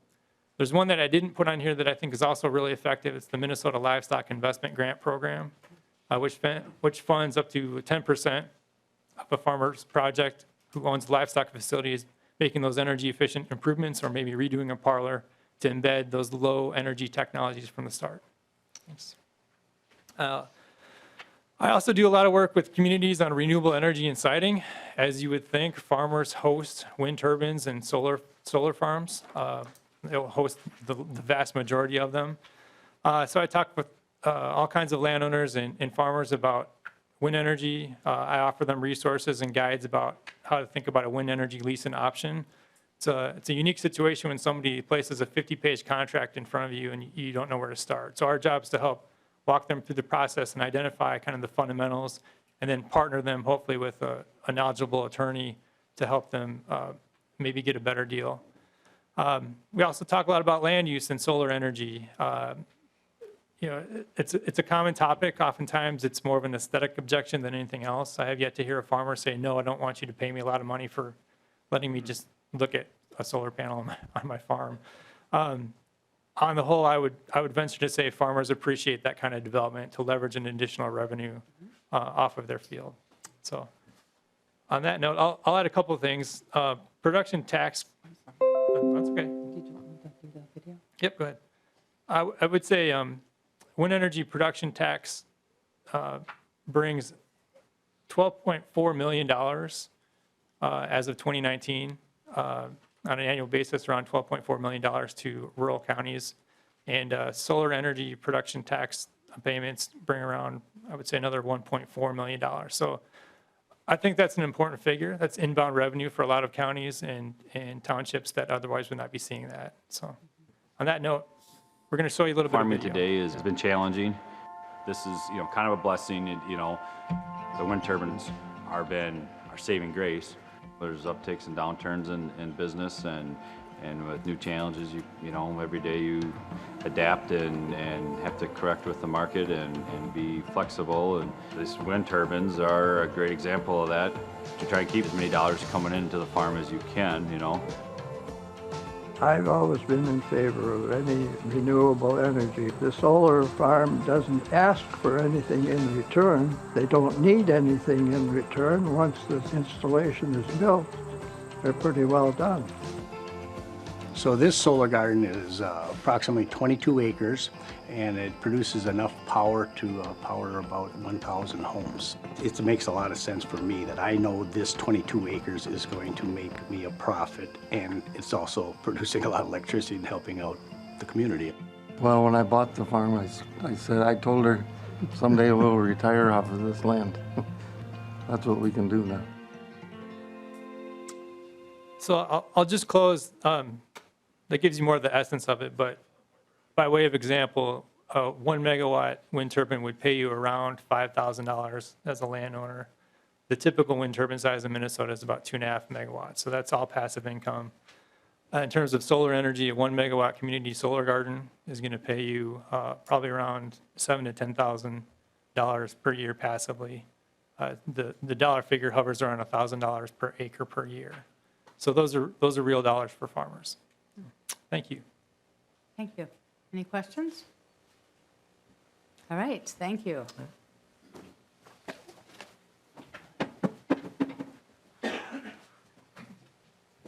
There's one that I didn't put on here that I think is also really effective. It's the Minnesota Livestock Investment Grant Program, which funds up to 10% of a farmer's project who owns livestock facilities, making those energy efficient improvements or maybe redoing a parlor to embed those low energy technologies from the start. Thanks. I also do a lot of work with communities on renewable energy and siting. As you would think, farmers host wind turbines and solar farms. They'll host the vast majority of them. So I talk with all kinds of landowners and farmers about wind energy. I offer them resources and guides about how to think about a wind energy lease and option. It's a unique situation when somebody places a 50-page contract in front of you and you don't know where to start. So our job is to help walk them through the process and identify kind of the fundamentals, and then partner them hopefully with a knowledgeable attorney to help them maybe get a better deal. We also talk a lot about land use and solar energy. It's a common topic. Oftentimes, it's more of an aesthetic objection than anything else. I have yet to hear a farmer say, no, I don't want you to pay me a lot of money for letting me just look at a solar panel on my farm. On the whole, I would venture to say farmers appreciate that kind of development to leverage an additional revenue off of their field. So on that note, I'll add a couple of things. Production tax, that's okay. Did you want me to do the video? Yep, go ahead. I would say wind energy production tax brings $12.4 million as of 2019 on an annual basis, around $12.4 million to rural counties. And solar energy production tax payments bring around, I would say, another $1.4 million. So I think that's an important figure. That's inbound revenue for a lot of counties and townships that otherwise would not be seeing that. So on that note, we're going to show you a little bit of Farming video. today has been challenging. This is, kind of a blessing. The wind turbines are saving grace. There's upticks and downturns in business, and with new challenges, every day you adapt and have to correct with the market and be flexible. And these wind turbines are a great example of that. To try and keep as many dollars coming into the farm as you can. I've always been in favor of any renewable energy. The solar farm doesn't ask for anything in return. They don't need anything in return. Once the installation is built, they're pretty well done. So this solar garden is approximately 22 acres, and it produces enough power to power about 1,000 homes. It makes a lot of sense for me that I know this 22 acres is going to make me a profit, and it's also producing a lot of electricity and helping out the community. Well, when I bought the farm, I told her someday we'll retire off of this land. That's what we can do now. So I'll just close. That gives you more of the essence of it, but by way of example, a 1 megawatt wind turbine would pay you around $5,000 as a landowner. The typical wind turbine size in Minnesota is about 2.5 megawatts, so that's all passive income. In terms of solar energy, a 1 megawatt community solar garden is going to pay you probably around $7,000 to $10,000 per year passively. The dollar figure hovers around $1,000 per acre per year. So those are real dollars for farmers. Thank you. Thank you. Any questions? All right, thank you. All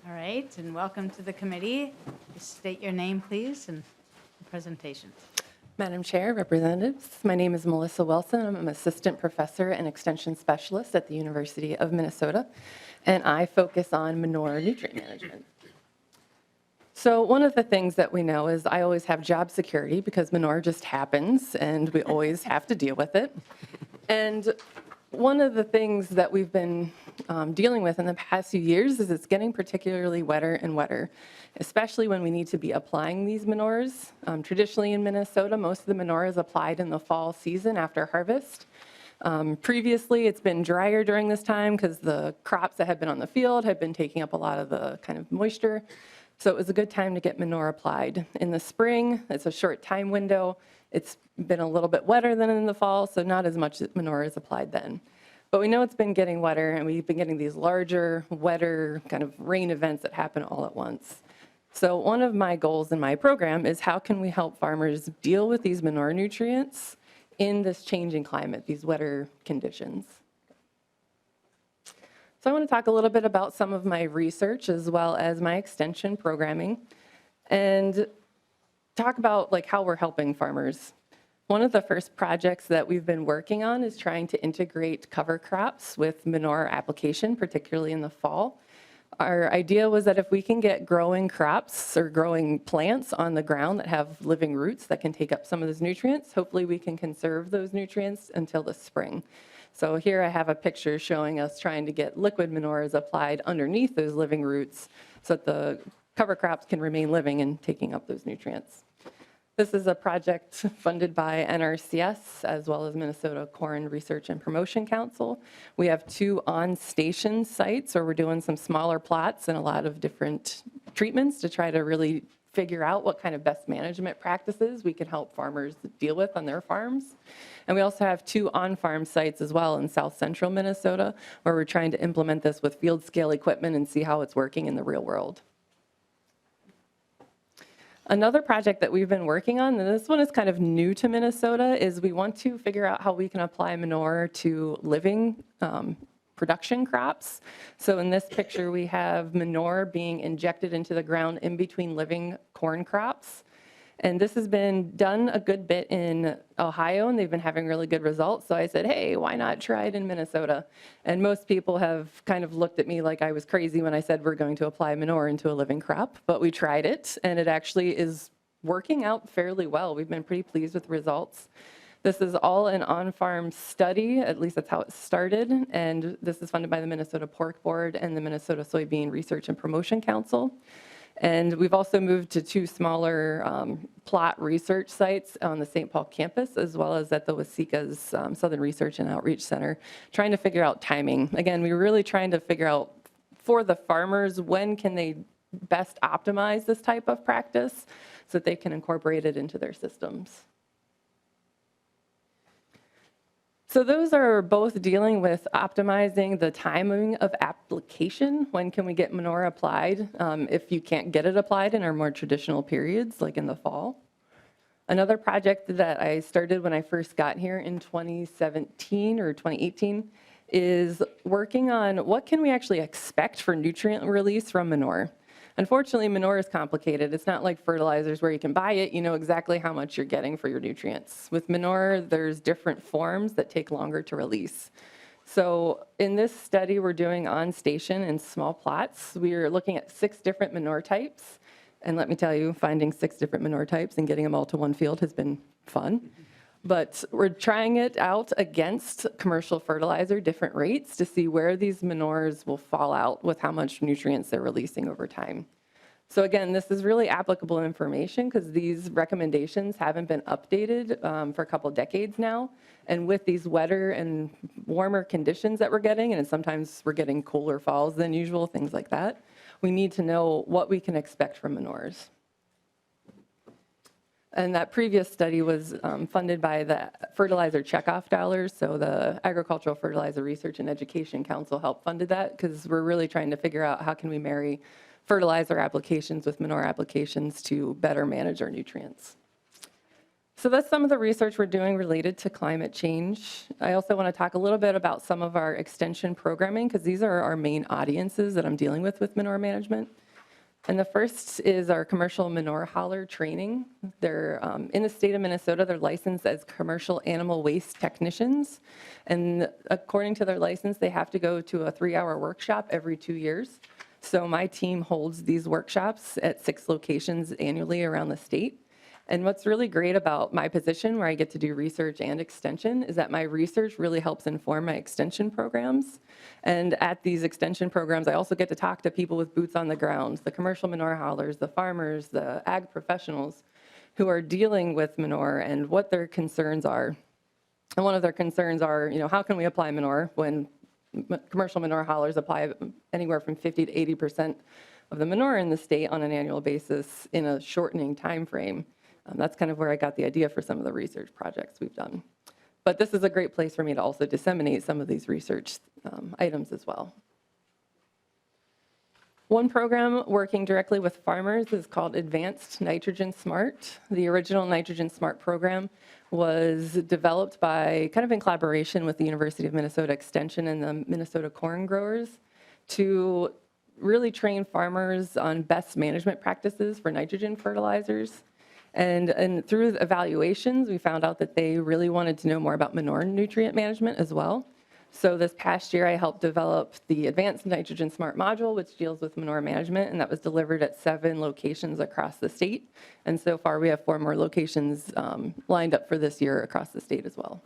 right, and welcome to the committee. Just state your name, please, and the presentation. Madam Chair, representatives, my name is Melissa Wilson. I'm an assistant professor and extension specialist at the University of Minnesota, and I focus on manure nutrient management. So one of the things that we know is I always have job security because manure just happens and we always have to deal with it. And one of the things that we've been dealing with in the past few years is it's getting particularly wetter and wetter, especially when we need to be applying these manures. Traditionally in Minnesota, most of the manure is applied in the fall season after harvest. Previously, it's been drier during this time because the crops that had been on the field had been taking up a lot of the kind of moisture. So it was a good time to get manure applied. In the spring, it's a short time window. It's been a little bit wetter than in the fall, so not as much manure is applied then. But we know it's been getting wetter, and we've been getting these larger, wetter kind of rain events that happen all at once. So one of my goals in my program is how can we help farmers deal with these manure nutrients in this changing climate, these wetter conditions. So I want to talk a little bit about some of my research as well as my extension programming and talk about how we're helping farmers. One of the first projects that we've been working on is trying to integrate cover crops with manure application, particularly in the fall. Our idea was that if we can get growing crops or growing plants on the ground that have living roots that can take up some of those nutrients, hopefully we can conserve those nutrients until the spring. So here I have a picture showing us trying to get liquid manures applied underneath those living roots so that the cover crops can remain living and taking up those nutrients. This is a project funded by NRCS as well as Minnesota Corn Research and Promotion Council. We have 2 on-station sites where we're doing some smaller plots and a lot of different treatments to try to really figure out what kind of best management practices we can help farmers deal with on their farms. And we also have 2 on-farm sites as well in south central Minnesota where we're trying to implement this with field scale equipment and see how it's working in the real world. Another project that we've been working on, and this one is kind of new to Minnesota, is we want to figure out how we can apply manure to living production crops. So in this picture, we have manure being injected into the ground in between living corn crops. And this has been done a good bit in Ohio, and they've been having really good results. So I said, hey, why not try it in Minnesota? And most people have kind of looked at me like I was crazy when I said we're going to apply manure into a living crop. But we tried it, and it actually is working out fairly well. We've been pretty pleased with the results. This is all an on-farm study, at least that's how it started. And this is funded by the Minnesota Pork Board and the Minnesota Soybean Research and Promotion Council. And we've also moved to 2 smaller plot research sites on the St. Paul campus, as well as at the Waseca's Southern Research and Outreach Center, trying to figure out timing. Again, we were really trying to figure out for the farmers, when can they best optimize this type of practice so that they can incorporate it into their systems. So those are both dealing with optimizing the timing of application. When can we get manure applied if you can't get it applied in our more traditional periods, like in the fall? Another project that I started when I first got here in 2017 or 2018 is working on what can we actually expect for nutrient release from manure. Unfortunately, manure is complicated. It's not like fertilizers where you can buy it, you know exactly how much you're getting for your nutrients. With manure, there's different forms that take longer to release. So in this study we're doing on station in small plots, we're looking at 6 different manure types. And let me tell you, finding 6 different manure types and getting them all to one field has been fun. But we're trying it out against commercial fertilizer, different rates, to see where these manures will fall out with how much nutrients they're releasing over time. So again, this is really applicable information because these recommendations haven't been updated for a couple decades now. And with these wetter and warmer conditions that we're getting, and sometimes we're getting cooler falls than usual, things like that, we need to know what we can expect from manures. And that previous study was funded by the fertilizer checkoff dollars. So the Agricultural Fertilizer Research and Education Council helped funded that because we're really trying to figure out how can we marry fertilizer applications with manure applications to better manage our nutrients. So that's some of the research we're doing related to climate change. I also want to talk a little bit about some of our extension programming because these are our main audiences that I'm dealing with manure management. And the first is our commercial manure hauler training. They're in the state of Minnesota, they're licensed as commercial animal waste technicians. And according to their license, they have to go to a 3-hour workshop every 2 years. So my team holds these workshops at 6 locations annually around the state. And what's really great about my position where I get to do research and extension is that my research really helps inform my extension programs. And at these extension programs, I also get to talk to people with boots on the ground, the commercial manure haulers, the farmers, the ag professionals who are dealing with manure and what their concerns are. And one of their concerns are, you know, how can we apply manure when commercial manure haulers apply anywhere from 50 to 80% of the manure in the state on an annual basis in a shortening time frame. That's kind of where I got the idea for some of the research projects we've done. But this is a great place for me to also disseminate some of these research items as well. One program working directly with farmers is called Advanced Nitrogen Smart. The original Nitrogen Smart program was developed by kind of in collaboration with the University of Minnesota Extension and the Minnesota corn growers to really train farmers on best management practices for nitrogen fertilizers. And through the evaluations, we found out that they really wanted to know more about manure nutrient management as well. So this past year, I helped develop the Advanced Nitrogen Smart Module, which deals with manure management, and that was delivered at 7 locations across the state. And so far, we have 4 more locations lined up for this year across the state as well.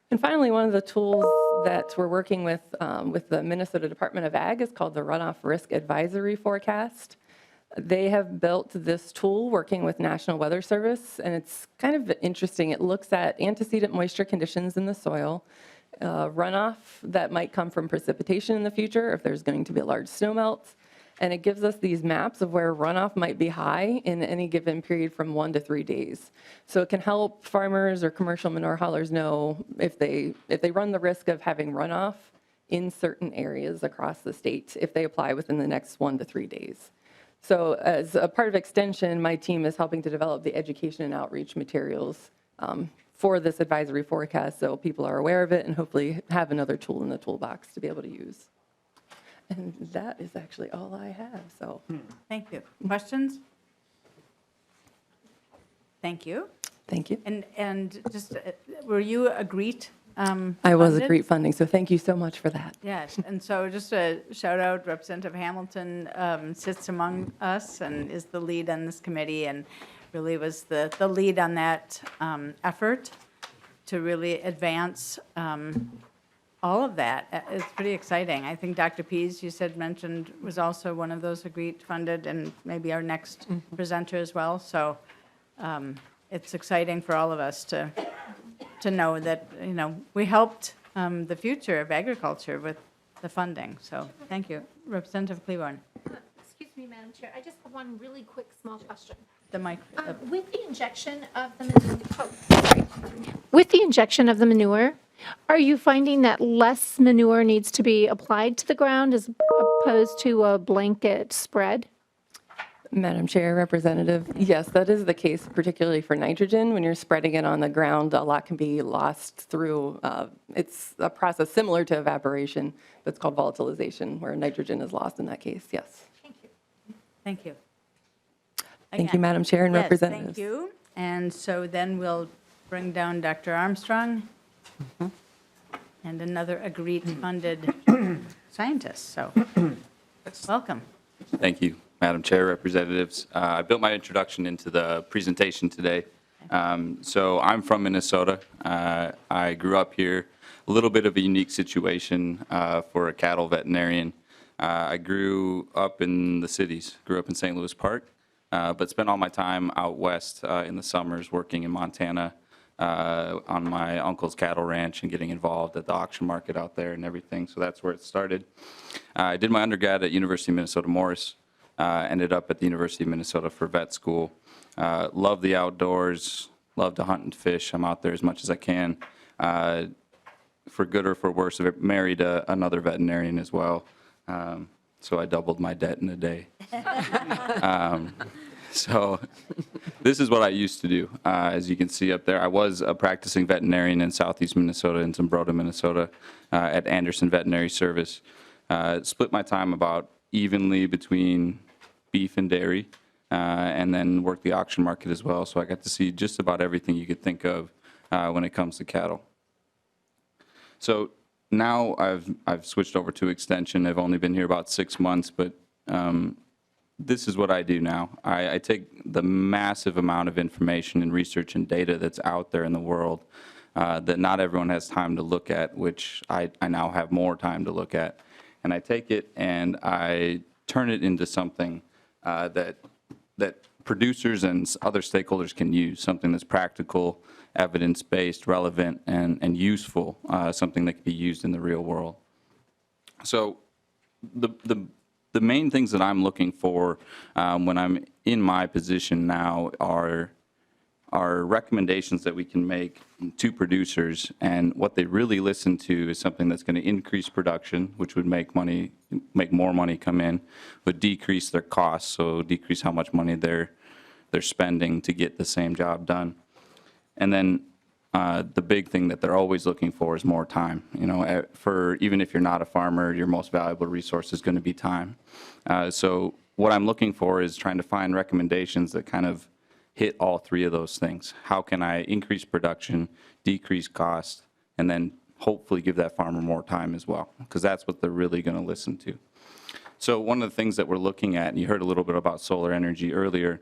And finally, one of the tools that we're working with the Minnesota Department of Ag is called the Runoff Risk Advisory Forecast. They have built this tool working with National Weather Service, and it's kind of interesting. It looks at antecedent moisture conditions in the soil, runoff that might come from precipitation in the future if there's going to be a large snowmelt, and it gives us these maps of where runoff might be high in any given period from 1 to 3 days. So it can help farmers or commercial manure haulers know if they run the risk of having runoff in certain areas across the state if they apply within the next 1 to 3 days. So as a part of Extension, my team is helping to develop the education and outreach materials for this advisory forecast so people are aware of it and hopefully have another tool in the toolbox to be able to use. And that is actually all I have, so. Thank you. Questions? Thank you. Thank you. And just, were you a GREET? I was a funded? GREET funding, so thank you so much for that. Yes, and so just a shout out, Representative Hamilton sits among us and is the lead on this committee and really was the lead on that effort to really advance all of that. It's pretty exciting. I think Dr. Pease, you said, mentioned, was also one of those GREET funded and maybe our next presenter as well. So it's exciting for all of us to know that, you know, we helped the future of agriculture with the funding. So thank you. Representative Cleburne. Excuse me, Madam Chair. I just have one really quick small question. The mic. With the injection of the manure, are you finding that less manure needs to be applied to the ground as opposed to a blanket spread? Madam Chair, Representative, yes, that is the case, particularly for nitrogen. When you're spreading it on the ground, a lot can be lost through, it's a process similar to evaporation that's called volatilization, where nitrogen is lost in that case, yes. Thank you. Thank you. Thank you, Again. Madam Chair and Yes, Representatives. thank you. And so then we'll bring down Dr. Armstrong and another GREET-funded scientist. So welcome. Thank you, Madam Chair, Representatives. I built my introduction into the presentation today. So I'm from Minnesota. I grew up here. A little bit of a unique situation for a cattle veterinarian. I grew up in the cities, grew up in St. Louis Park, but spent all my time out west in the summers working in Montana on my uncle's cattle ranch and getting involved at the auction market out there and everything. So that's where it started. I did my undergrad at University of Minnesota Morris. Ended up at the University of Minnesota for vet school. Love the outdoors, love to hunt and fish. I'm out there as much as I can. For good or for worse, I married another veterinarian as well. So I doubled my debt in a day. So this is what I used to do. As you can see up there, I was a practicing veterinarian in southeast Minnesota, in Zumbrota, Minnesota, at Anderson Veterinary Service. Split my time about evenly between beef and dairy, and then worked the auction market as well. So I got to see just about everything you could think of when it comes to cattle. So now I've switched over to Extension. I've only been here about 6 months, but this is what I do now. I take the massive amount of information and research and data that's out there in the world that not everyone has time to look at, which I now have more time to look at. And I take it and I turn it into something that producers and other stakeholders can use, something that's practical, evidence-based, relevant, and useful, something that can be used in the real world. So the main things that I'm looking for when I'm in my position now are recommendations that we can make to producers, and what they really listen to is something that's going to increase production, which would make more money come in, would decrease their costs, so decrease how much money they're spending to get the same job done. And then the big thing that they're always looking for is more time. You know, for even if you're not a farmer, your most valuable resource is going to be time. So what I'm looking for is trying to find recommendations that kind of hit all three of those things. How can I increase production, decrease cost, and then hopefully give that farmer more time as well, because that's what they're really going to listen to. So one of the things that we're looking at, and you heard a little bit about solar energy earlier,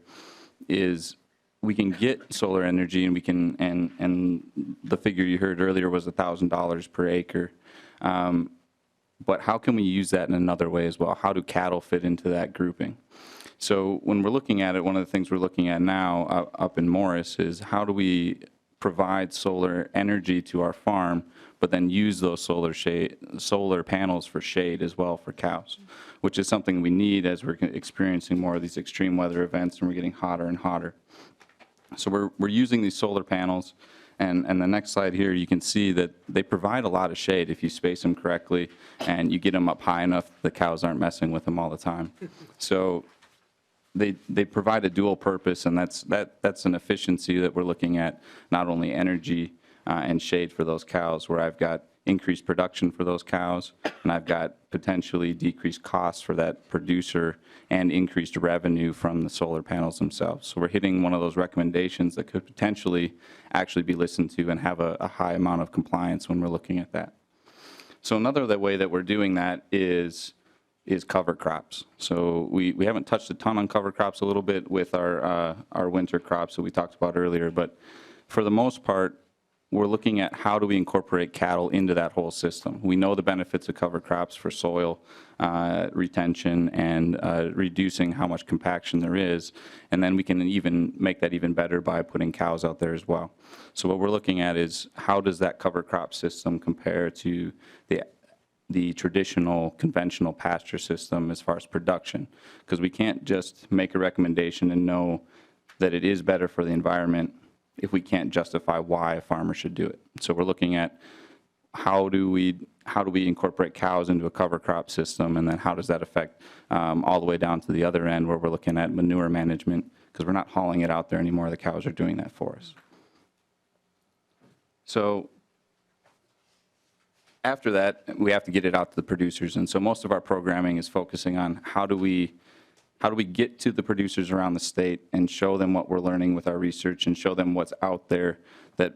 is we can get solar energy, and we can, and the figure you heard earlier was $1,000 per acre. But how can we use that in another way as well? How do cattle fit into that grouping? So when we're looking at it, one of the things we're looking at now up in Morris is how do we provide solar energy to our farm, but then use those solar panels for shade as well for cows, which is something we need as we're experiencing more of these extreme weather events and we're getting hotter and hotter. So we're using these solar panels, and the next slide here, you can see that they provide a lot of shade if you space them correctly and you get them up high enough the cows aren't messing with them all the time. So they provide a dual purpose, and that's an efficiency that we're looking at, not only energy and shade for those cows, where I've got increased production for those cows, and I've got potentially decreased costs for that producer and increased revenue from the solar panels themselves. So we're hitting one of those recommendations that could potentially actually be listened to and have a high amount of compliance when we're looking at that. So another way that we're doing that is cover crops. So we haven't touched a ton on cover crops, a little bit with our winter crops that we talked about earlier, but for the most part, we're looking at how do we incorporate cattle into that whole system. We know the benefits of cover crops for soil retention and reducing how much compaction there is, and then we can even make that even better by putting cows out there as well. So what we're looking at is how does that cover crop system compare to the traditional conventional pasture system as far as production, because we can't just make a recommendation and know that it is better for the environment if we can't justify why a farmer should do it. So we're looking at how do we incorporate cows into a cover crop system, and then how does that affect all the way down to the other end where we're looking at manure management, because we're not hauling it out there anymore. The cows are doing that for us. So after that, we have to get it out to the producers, and so most of our programming is focusing on how do we get to the producers around the state and show them what we're learning with our research and show them what's out there that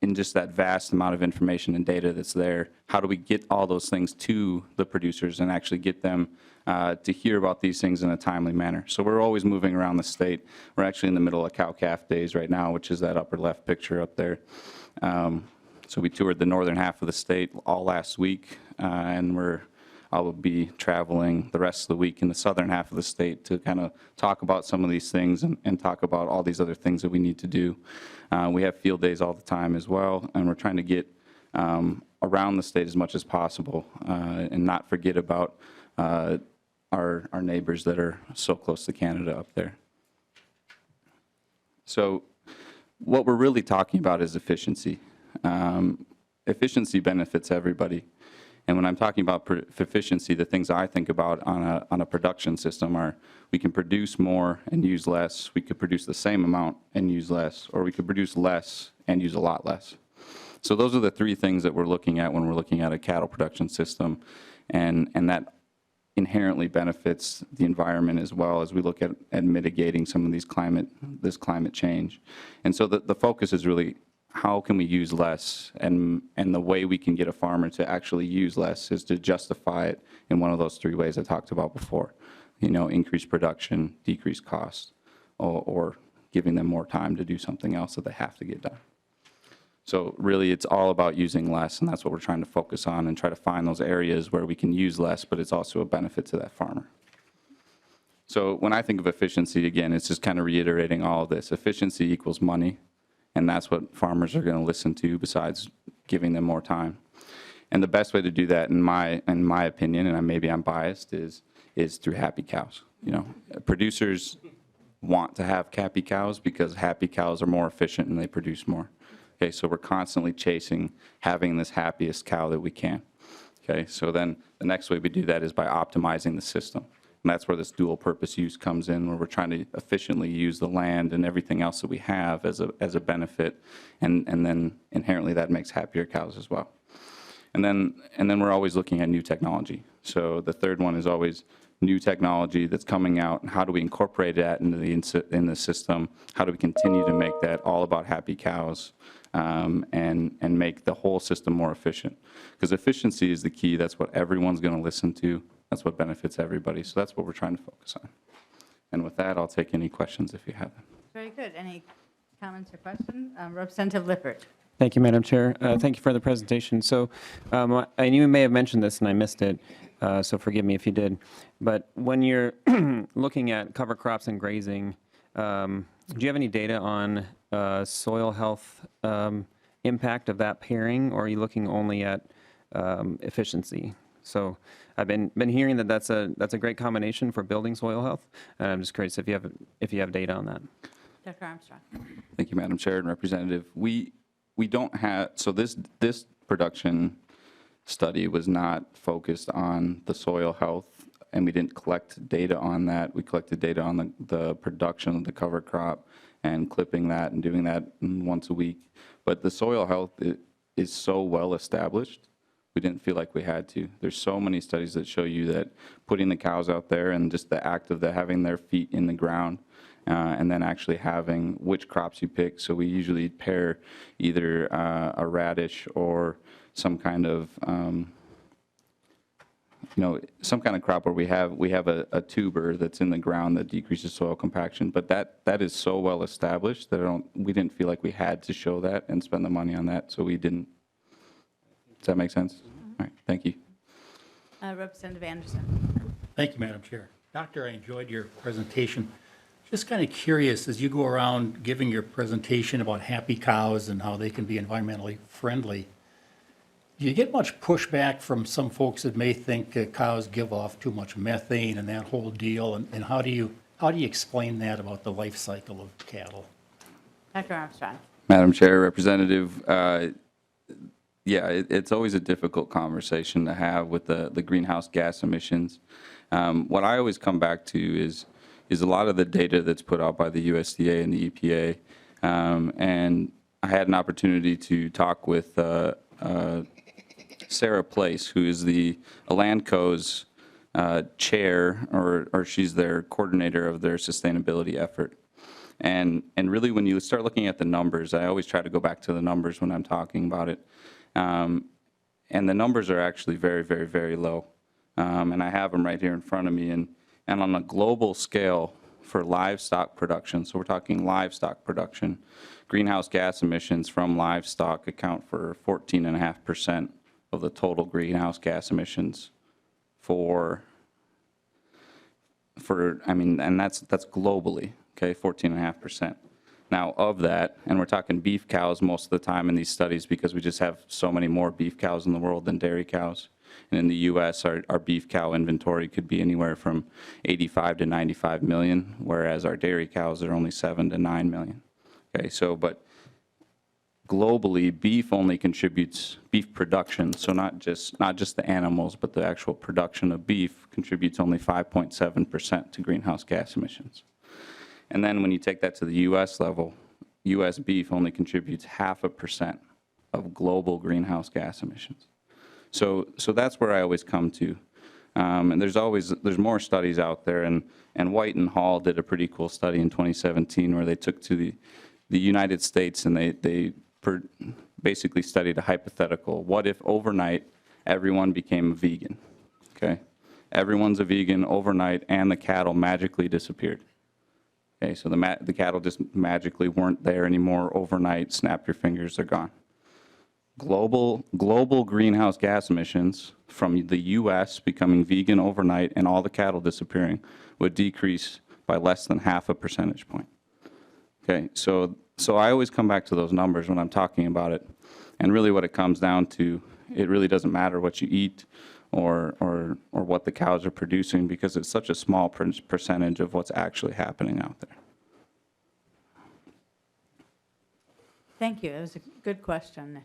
in just that vast amount of information and data that's there, how do we get all those things to the producers and actually get them to hear about these things in a timely manner. So we're always moving around the state. We're actually in the middle of cow-calf days right now, which is that upper left picture up there. So we toured the northern half of the state all last week, and I will be traveling the rest of the week in the southern half of the state to kind of talk about some of these things and talk about all these other things that we need to do. We have field days all the time as well, and we're trying to get around the state as much as possible and not forget about our neighbors that are so close to Canada up there. So what we're really talking about is efficiency. Efficiency benefits everybody. And when I'm talking about efficiency, the things I think about on a production system are we can produce more and use less, we could produce the same amount and use less, or we could produce less and use a lot less. So those are the three things that we're looking at when we're looking at a cattle production system, and that inherently benefits the environment as well as we look at mitigating some of this climate change. And so the focus is really how can we use less, and the way we can get a farmer to actually use less is to justify it in one of those three ways I talked about before. Increase production, decrease cost, or giving them more time to do something else that they have to get done. So really it's all about using less, and that's what we're trying to focus on and try to find those areas where we can use less, but it's also a benefit to that farmer. So when I think of efficiency, again, it's just kind of reiterating all of this. Efficiency equals money. And that's what farmers are going to listen to besides giving them more time. And the best way to do that, in my opinion, and maybe I'm biased, is through happy cows. Producers want to have happy cows because happy cows are more efficient and they produce more. Okay, so we're constantly chasing having this happiest cow that we can. Okay, so then the next way we do that is by optimizing the system. And that's where this dual purpose use comes in, where we're trying to efficiently use the land and everything else that we have as a benefit, and then inherently that makes happier cows as well. And then we're always looking at new technology. So the third one is always new technology that's coming out, and how do we incorporate that into in the system? How do we continue to make that all about happy cows, and make the whole system more efficient? Because efficiency is the key. That's what everyone's going to listen to. That's what benefits everybody. So that's what we're trying to focus on. And with that, I'll take any questions if you have them. Very good. Any comments or questions? Representative Lippert. Thank you, Madam Chair. Thank you for the presentation. So, and you may have mentioned this and I missed it, so forgive me if you did. But when you're looking at cover crops and grazing, do you have any data on soil health impact of that pairing, or are you looking only at efficiency? So I've been hearing that that's a great combination for building soil health, and I'm just curious if you have data on that. Dr. Armstrong. Thank you, Madam Chair and Representative. We don't have, so this production study was not focused on the soil health, and we didn't collect data on that. We collected data on the production of the cover crop and clipping that and doing that once a week. But the soil health is so well established, we didn't feel like we had to. There's so many studies that show you that putting the cows out there and just the act of having their feet in the ground, and then actually having which crops you pick. So we usually pair either a radish or some kind of, some kind of crop where we have a tuber that's in the ground that decreases soil compaction. But that is so well established that we didn't feel like we had to show that and spend the money on that, so we didn't. Does that make sense? All right, thank you. Representative Anderson. Thank you, Madam Chair. Doctor, I enjoyed your presentation. Just kind of curious, as you go around giving your presentation about happy cows and how they can be environmentally friendly, do you get much pushback from some folks that may think cows give off too much methane and that whole deal? And how do you explain that about the life cycle of cattle? Dr. Armstrong. Madam Chair, Representative, it's always a difficult conversation to have with the greenhouse gas emissions. What I always come back to is a lot of the data that's put out by the USDA and the EPA. And I had an opportunity to talk with Sarah Place, who is the Alandco's chair, or she's their coordinator of their sustainability effort. And really, when you start looking at the numbers, I always try to go back to the numbers when I'm talking about it. And the numbers are actually very, very, very low. And I have them right here in front of me. And on a global scale for livestock production, so we're talking livestock production, greenhouse gas emissions from livestock account for 14.5% of the total greenhouse gas emissions and that's globally, okay, 14.5%. Now, of that, and we're talking beef cows most of the time in these studies because we just have so many more beef cows in the world than dairy cows. And in the U.S., our beef cow inventory could be anywhere from 85 to 95 million, whereas our dairy cows are only 7 to 9 million. Okay, but globally, beef production, so not just the animals, but the actual production of beef contributes only 5.7% to greenhouse gas emissions. And then when you take that to the U.S. level, U.S. beef only contributes 0.5% of global greenhouse gas emissions. So that's where I always come to. And there's more studies out there, and White and Hall did a pretty cool study in 2017 where they took to the United States and they basically studied a hypothetical. What if overnight everyone became a vegan? Okay, everyone's a vegan overnight and the cattle magically disappeared. Okay, so the cattle just magically weren't there anymore overnight. Snap your fingers, they're gone. Global greenhouse gas emissions from the U.S. becoming vegan overnight and all the cattle disappearing would decrease by less than 0.5 percentage point. Okay, so I always come back to those numbers when I'm talking about it, and really what it comes down to, it really doesn't matter what you eat or what the cows are producing because it's such a small percentage of what's actually happening out there. Thank you. That was a good question.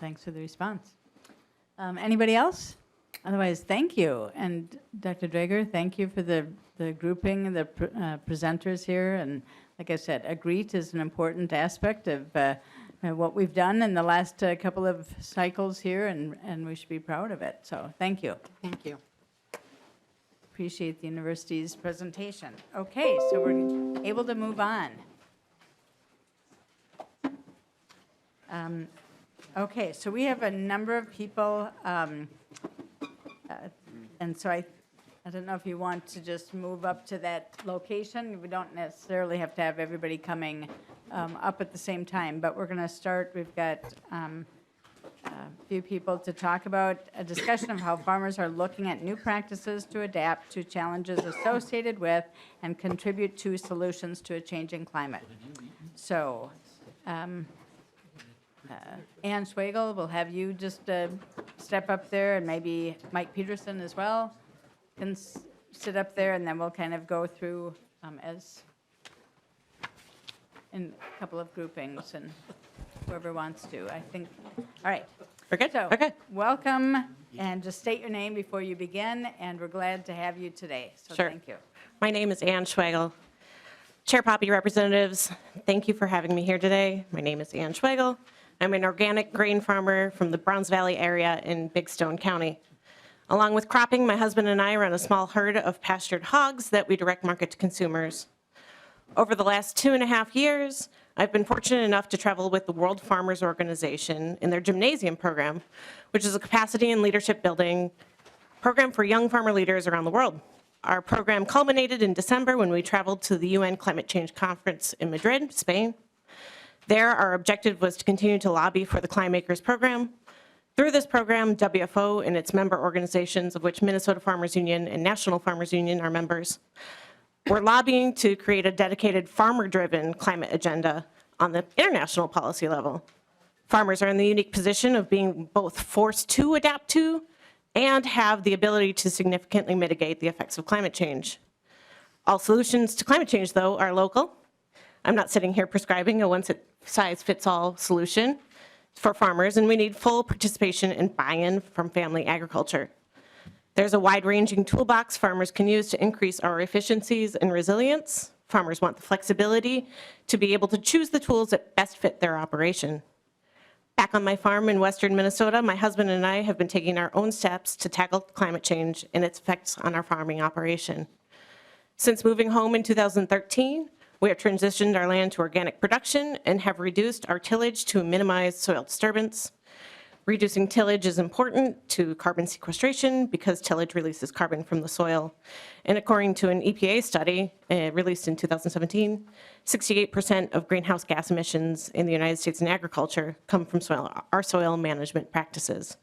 Thanks for the response. Anybody else? Otherwise, thank you. And Dr. Drager, thank you for the grouping, the presenters here. And like I said, AGREET is an important aspect of what we've done in the last couple of cycles here, and we should be proud of it. So thank you. Thank you. appreciate the university's presentation. Okay, so we're able to move on. Okay, so we have a number of people, and so I don't know if you want to just move up to that location. We don't necessarily have to have everybody coming up at the same time, but we're going to start. We've got a few people to talk about a discussion of how farmers are looking at new practices to adapt to challenges associated with and contribute to solutions to a changing climate. So, Ann Schwagel, we'll have you just step up there, and maybe Mike Peterson as well can sit up there, and then we'll kind of go through as in a couple of groupings, and whoever wants to, I think. All right. We're good? So, Okay. welcome, and just state your name before you begin, and we're glad to have you today. So Sure. thank you. My name is Ann Schwagel. Chair Poppy representatives, thank you for having me here today. My name is Ann Schwagel. I'm an organic grain farmer from the Browns Valley area in Big Stone County. Along with cropping, my husband and I run a small herd of pastured hogs that we direct market to consumers. Over the last 2.5 years, I've been fortunate enough to travel with the World Farmers Organization in their gymnasium program, which is a capacity and leadership building program for young farmer leaders around the world. Our program culminated in December when we traveled to the UN Climate Change Conference in Madrid, Spain. There, our objective was to continue to lobby for the Climakers program. Through this program, WFO and its member organizations, of which Minnesota Farmers Union and National Farmers Union are members, we're lobbying to create a dedicated farmer-driven climate agenda on the international policy level. Farmers are in the unique position of being both forced to adapt to and have the ability to significantly mitigate the effects of climate change. All solutions to climate change, though, are local. I'm not sitting here prescribing a one-size-fits-all solution for farmers, and we need full participation and buy-in from family agriculture. There's a wide-ranging toolbox farmers can use to increase our efficiencies and resilience. Farmers want the flexibility to be able to choose the tools that best fit their operation. Back on my farm in western Minnesota, my husband and I have been taking our own steps to tackle climate change and its effects on our farming operation. Since moving home in 2013, we have transitioned our land to organic production and have reduced our tillage to minimize soil disturbance. Reducing tillage is important to carbon sequestration because tillage releases carbon from the soil. And according to an EPA study released in 2017, 68% of greenhouse gas emissions in the United States in agriculture come from our soil management practices.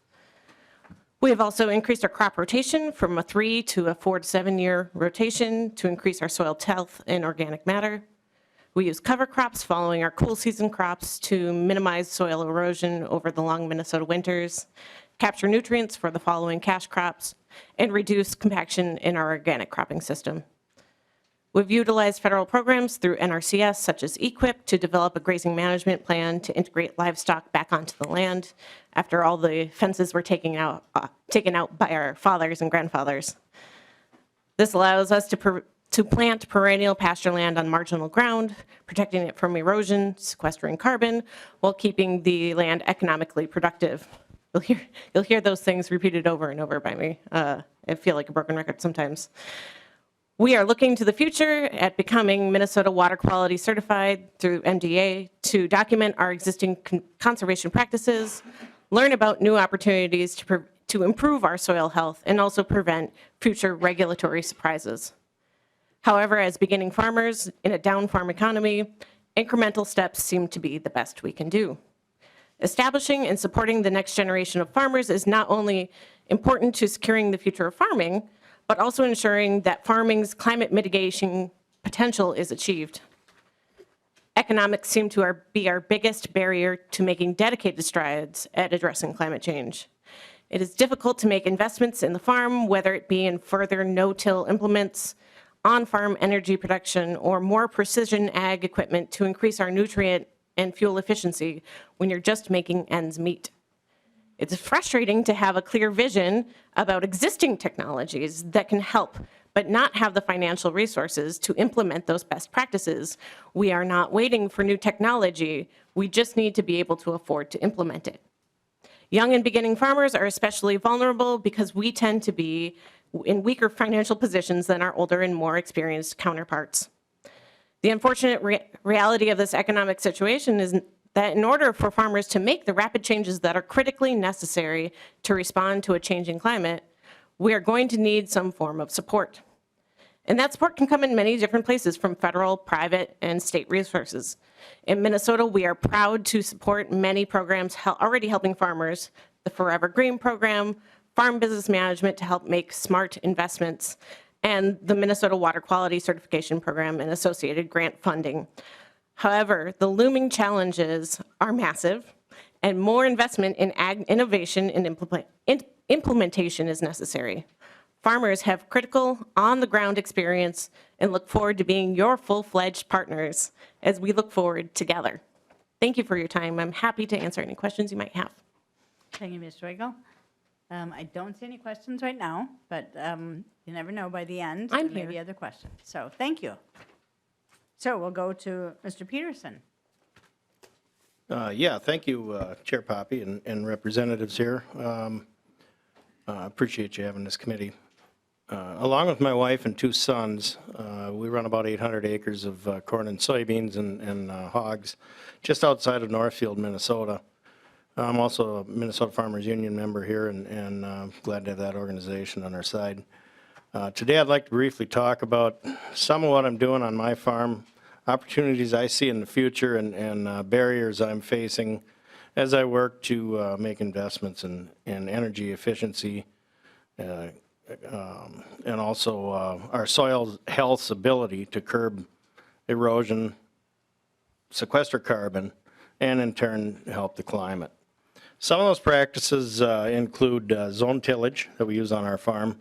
We have also increased our crop rotation from a 3 to a 4 to 7 year rotation to increase our soil health and organic matter. We use cover crops following our cool season crops to minimize soil erosion over the long Minnesota winters, capture nutrients for the following cash crops, and reduce compaction in our organic cropping system. We've utilized federal programs through NRCS such as EQIP to develop a grazing management plan to integrate livestock back onto the land after all the fences were taken out by our fathers and grandfathers. This allows us to plant perennial pasture land on marginal ground, protecting it from erosion, sequestering carbon, while keeping the land economically productive. You'll hear those things repeated over and over by me. I feel like a broken record sometimes. We are looking to the future at becoming Minnesota Water Quality Certified through MDA to document our existing conservation practices, learn about new opportunities to improve our soil health, and also prevent future regulatory surprises. However, as beginning farmers in a down farm economy, incremental steps seem to be the best we can do. Establishing and supporting the next generation of farmers is not only important to securing the future of farming, but also ensuring that farming's climate mitigation potential is achieved. Economics seem to be our biggest barrier to making dedicated strides at addressing climate change. It is difficult to make investments in the farm, whether it be in further no-till implements, on-farm energy production, or more precision ag equipment to increase our nutrient and fuel efficiency when you're just making ends meet. It's frustrating to have a clear vision about existing technologies that can help, but not have the financial resources to implement those best practices. We are not waiting for new technology. We just need to be able to afford to implement it. Young and beginning farmers are especially vulnerable because we tend to be in weaker financial positions than our older and more experienced counterparts. The unfortunate reality of this economic situation is that in order for farmers to make the rapid changes that are critically necessary to respond to a changing climate, we are going to need some form of support. And that support can come in many different places, from federal, private, and state resources. In Minnesota, we are proud to support many programs already helping farmers: the Forever Green program, farm business management to help make smart investments, and the Minnesota Water Quality Certification Program and associated grant funding. However, the looming challenges are massive, and more investment in ag innovation and implementation is necessary. Farmers have critical on-the-ground experience and look forward to being your full-fledged partners as we look forward together. Thank you for your time. I'm happy to answer any questions you might have. Thank you, Ms. Schwegel. I don't see any questions right now, but you never know, by the end, I'm there may here. be other questions. So thank you. So we'll go to Mr. Peterson. Yeah, thank you, Chair Poppy and representatives here. I appreciate you having this committee. Along with my wife and 2 sons, we run about 800 acres of corn and soybeans and hogs just outside of Northfield, Minnesota. I'm also a Minnesota Farmers Union member here and glad to have that organization on our side. Today I'd like to briefly talk about some of what I'm doing on my farm, opportunities I see in the future, and barriers I'm facing as I work to make investments in energy efficiency, and also our soil health's ability to curb erosion, sequester carbon, and in turn help the climate. Some of those practices include zone tillage that we use on our farm.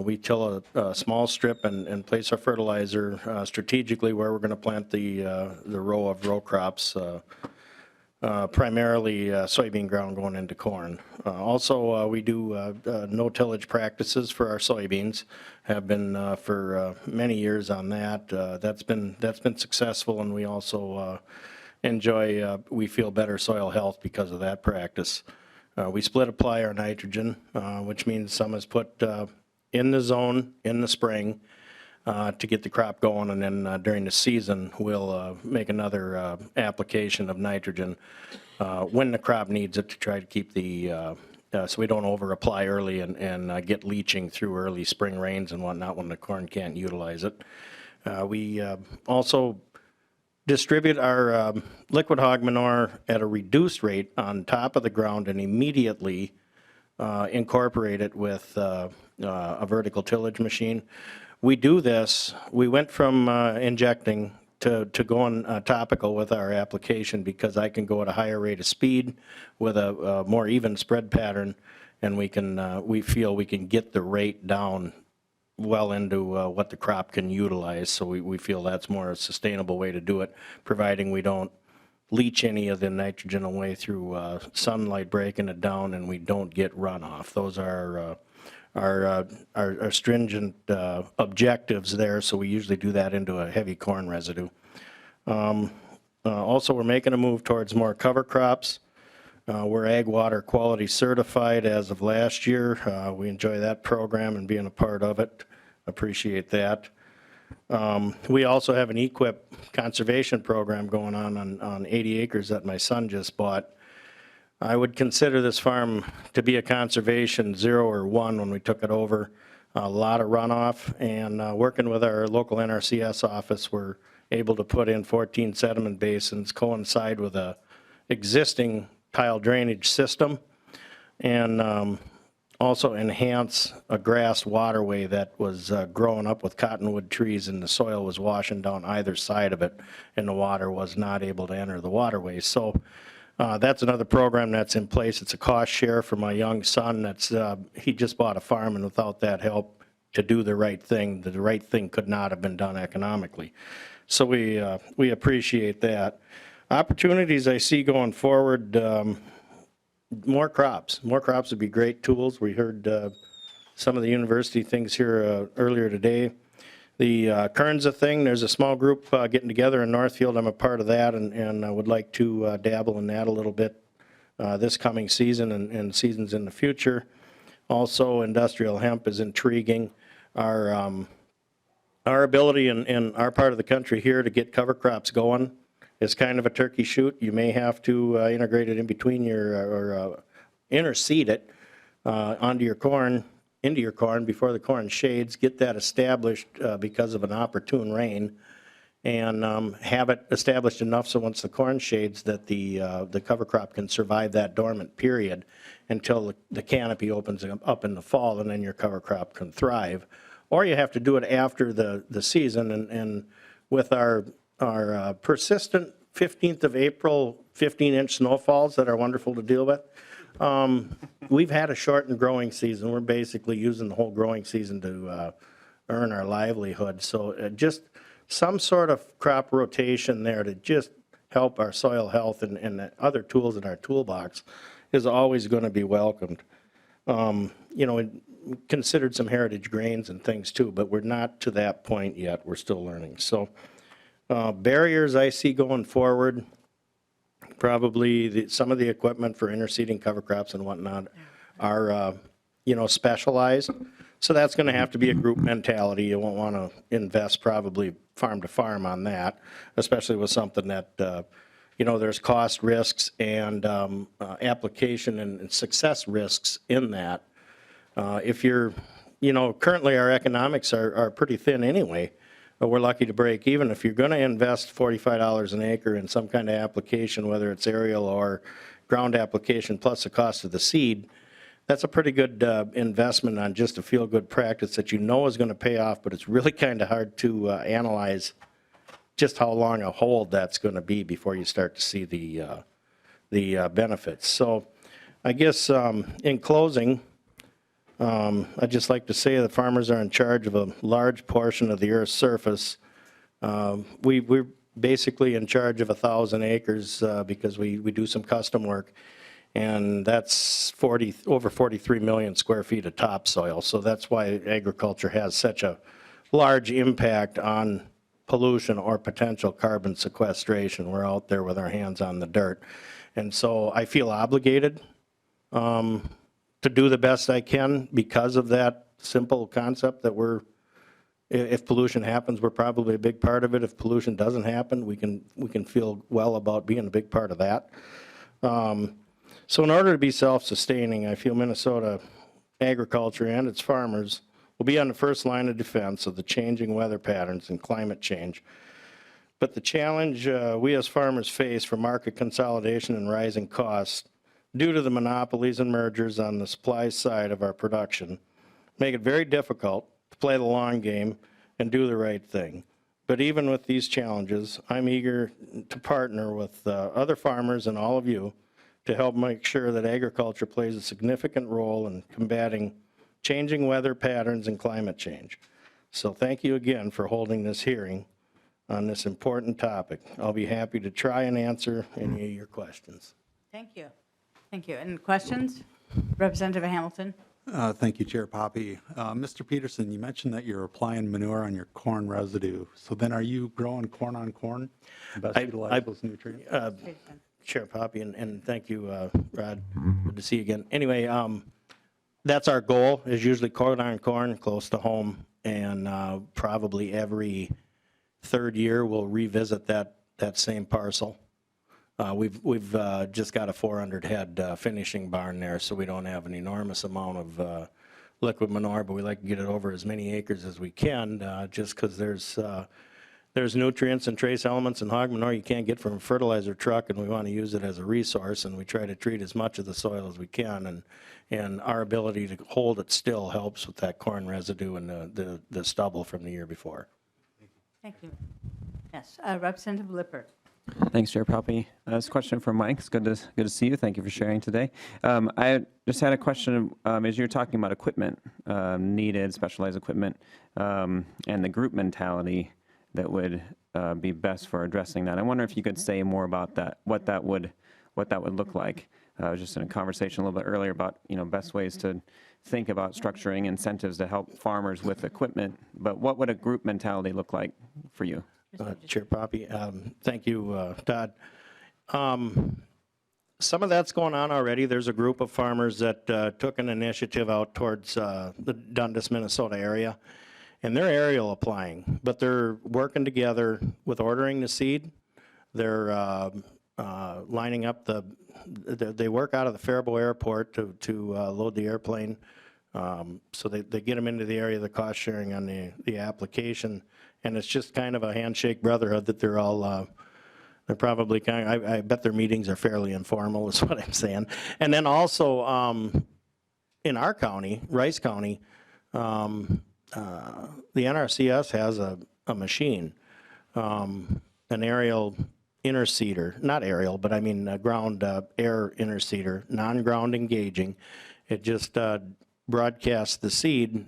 We till a small strip and place our fertilizer strategically where we're going to plant the row of row crops, primarily soybean ground going into corn. Also, we do no tillage practices for our soybeans. Have been for many years on that. That's been successful, and we also enjoy. We feel better soil health because of that practice. We split apply our nitrogen, which means some is put in the zone in the spring to get the crop going, and then during the season we'll make another application of nitrogen when the crop needs it, to try to keep the so we don't over apply early and get leaching through early spring rains and whatnot when the corn can't utilize it. We also distribute our liquid hog manure at a reduced rate on top of the ground and immediately incorporate it with a vertical tillage machine. We do this, we went from injecting to going topical with our application because I can go at a higher rate of speed with a more even spread pattern, and we feel we can get the rate down well into what the crop can utilize. So we feel that's more a sustainable way to do it, providing we don't leach any of the nitrogen away through sunlight breaking it down, and we don't get runoff. Those are our stringent objectives there, so we usually do that into a heavy corn residue. Also, we're making a move towards more cover crops. We're Ag Water Quality certified as of last year. We enjoy that program and being a part of it. Appreciate that. We also have an EQIP conservation program going on 80 acres that my son just bought. I would consider this farm to be a conservation 0 or 1 when we took it over. A lot of runoff, and working with our local NRCS office, we're able to put in 14 sediment basins, coincide with a existing tile drainage system, and also enhance a grass waterway that was growing up with cottonwood trees, and the soil was washing down either side of it, and the water was not able to enter the waterways. So that's another program that's in place. It's a cost share for my young son. That's he just bought a farm, and without that help to do the right thing could not have been done economically. So we appreciate that. Opportunities I see going forward, more crops. More crops would be great tools. We heard some of the university things here earlier today. The Kernza thing, there's a small group getting together in Northfield. I'm a part of that, and I would like to dabble in that a little bit this coming season and seasons in the future. Also, industrial hemp is intriguing. Our ability in our part of the country here to get cover crops going is kind of a turkey shoot. You may have to integrate it in between your, or interseed it onto your corn, into your corn before the corn shades, get that established because of an opportune rain, and have it established enough so once the corn shades that the cover crop can survive that dormant period until the canopy opens up in the fall, and then your cover crop can thrive. Or you have to do it after the season, and with our persistent 15th of April 15-inch snowfalls that are wonderful to deal with, we've had a shortened growing season. We're basically using the whole growing season to earn our livelihood. So just some sort of crop rotation there to just help our soil health and the other tools in our toolbox is always going to be welcomed. You know, we considered some heritage grains and things too, but we're not to that point yet. We're still learning. So barriers I see going forward, probably some of the equipment for interseeding cover crops and whatnot are, you know, specialized. So that's going to have to be a group mentality. You won't want to invest probably farm to farm on that, especially with something that, you know, there's cost risks and application and success risks in that. If you're, you know, currently our economics are pretty thin anyway, but we're lucky to break even. If you're going to invest $45 an acre in some kind of application, whether it's aerial or ground application plus the cost of the seed, that's a pretty good investment on just a feel-good practice that you know is going to pay off, but it's really kind of hard to analyze just how long a hold that's going to be before you start to see the benefits. So I guess in closing, I'd just like to say that farmers are in charge of a large portion of the Earth's surface. We're basically in charge of 1,000 acres because we do some custom work, and that's over 43 million square feet of topsoil. So that's why agriculture has such a large impact on pollution or potential carbon sequestration. We're out there with our hands on the dirt. And so I feel obligated to do the best I can because of that simple concept that if pollution happens, we're probably a big part of it. If pollution doesn't happen, we can feel well about being a big part of that. So in order to be self-sustaining, I feel Minnesota agriculture and its farmers will be on the first line of defense of the changing weather patterns and climate change. But the challenge we as farmers face for market consolidation and rising costs due to the monopolies and mergers on the supply side of our production make it very difficult to play the long game and do the right thing. But even with these challenges, I'm eager to partner with other farmers and all of you to help make sure that agriculture plays a significant role in combating changing weather patterns and climate change. So thank you again for holding this hearing on this important topic. I'll be happy to try and answer any of your questions. Thank you. Thank you. And questions? Representative Hamilton? Thank you, Chair Poppy. Mr. Peterson, you mentioned that you're applying manure on your corn residue. So then are you growing corn on corn to best utilize those nutrients? Chair Poppy, and thank you, Rod. Good to see you again. Anyway, that's our goal, is usually corn on corn close to home, and probably every third year we'll revisit that same parcel. We've just got a 400 head finishing barn there, so we don't have an enormous amount of liquid manure, but we like to get it over as many acres as we can, just because there's nutrients and trace elements in hog manure you can't get from a fertilizer truck, and we want to use it as a resource, and we try to treat as much of the soil as we can, and our ability to hold it still helps with that corn residue and the stubble from the year before. Thank you. Yes, Representative Lippert. Thanks, Chair Poppy. This is a question from Mike. It's good to see you. Thank you for sharing today. I just had a question as you're talking about equipment needed, specialized equipment, and the group mentality that would be best for addressing that. I wonder if you could say more about that, what that would look like. I was just in a conversation a little bit earlier about best ways to think about structuring incentives to help farmers with equipment, but what would a group mentality look like for you? Chair Poppy, thank you, Todd. Some of that's going on already. There's a group of farmers that took an initiative out towards the Dundas, Minnesota area, and they're aerial applying, but they're working together with ordering the seed. They're lining up they work out of the Faribault Airport to load the airplane. So they get them into the area of the cost sharing on the application, and it's just kind of a handshake brotherhood that they're all they're probably I bet their meetings are fairly informal, is what I'm saying. And then also in our county, Rice County, the NRCS has a machine, an aerial interseeder, not aerial, but I mean ground air interseeder, non-ground engaging. It just broadcasts the seed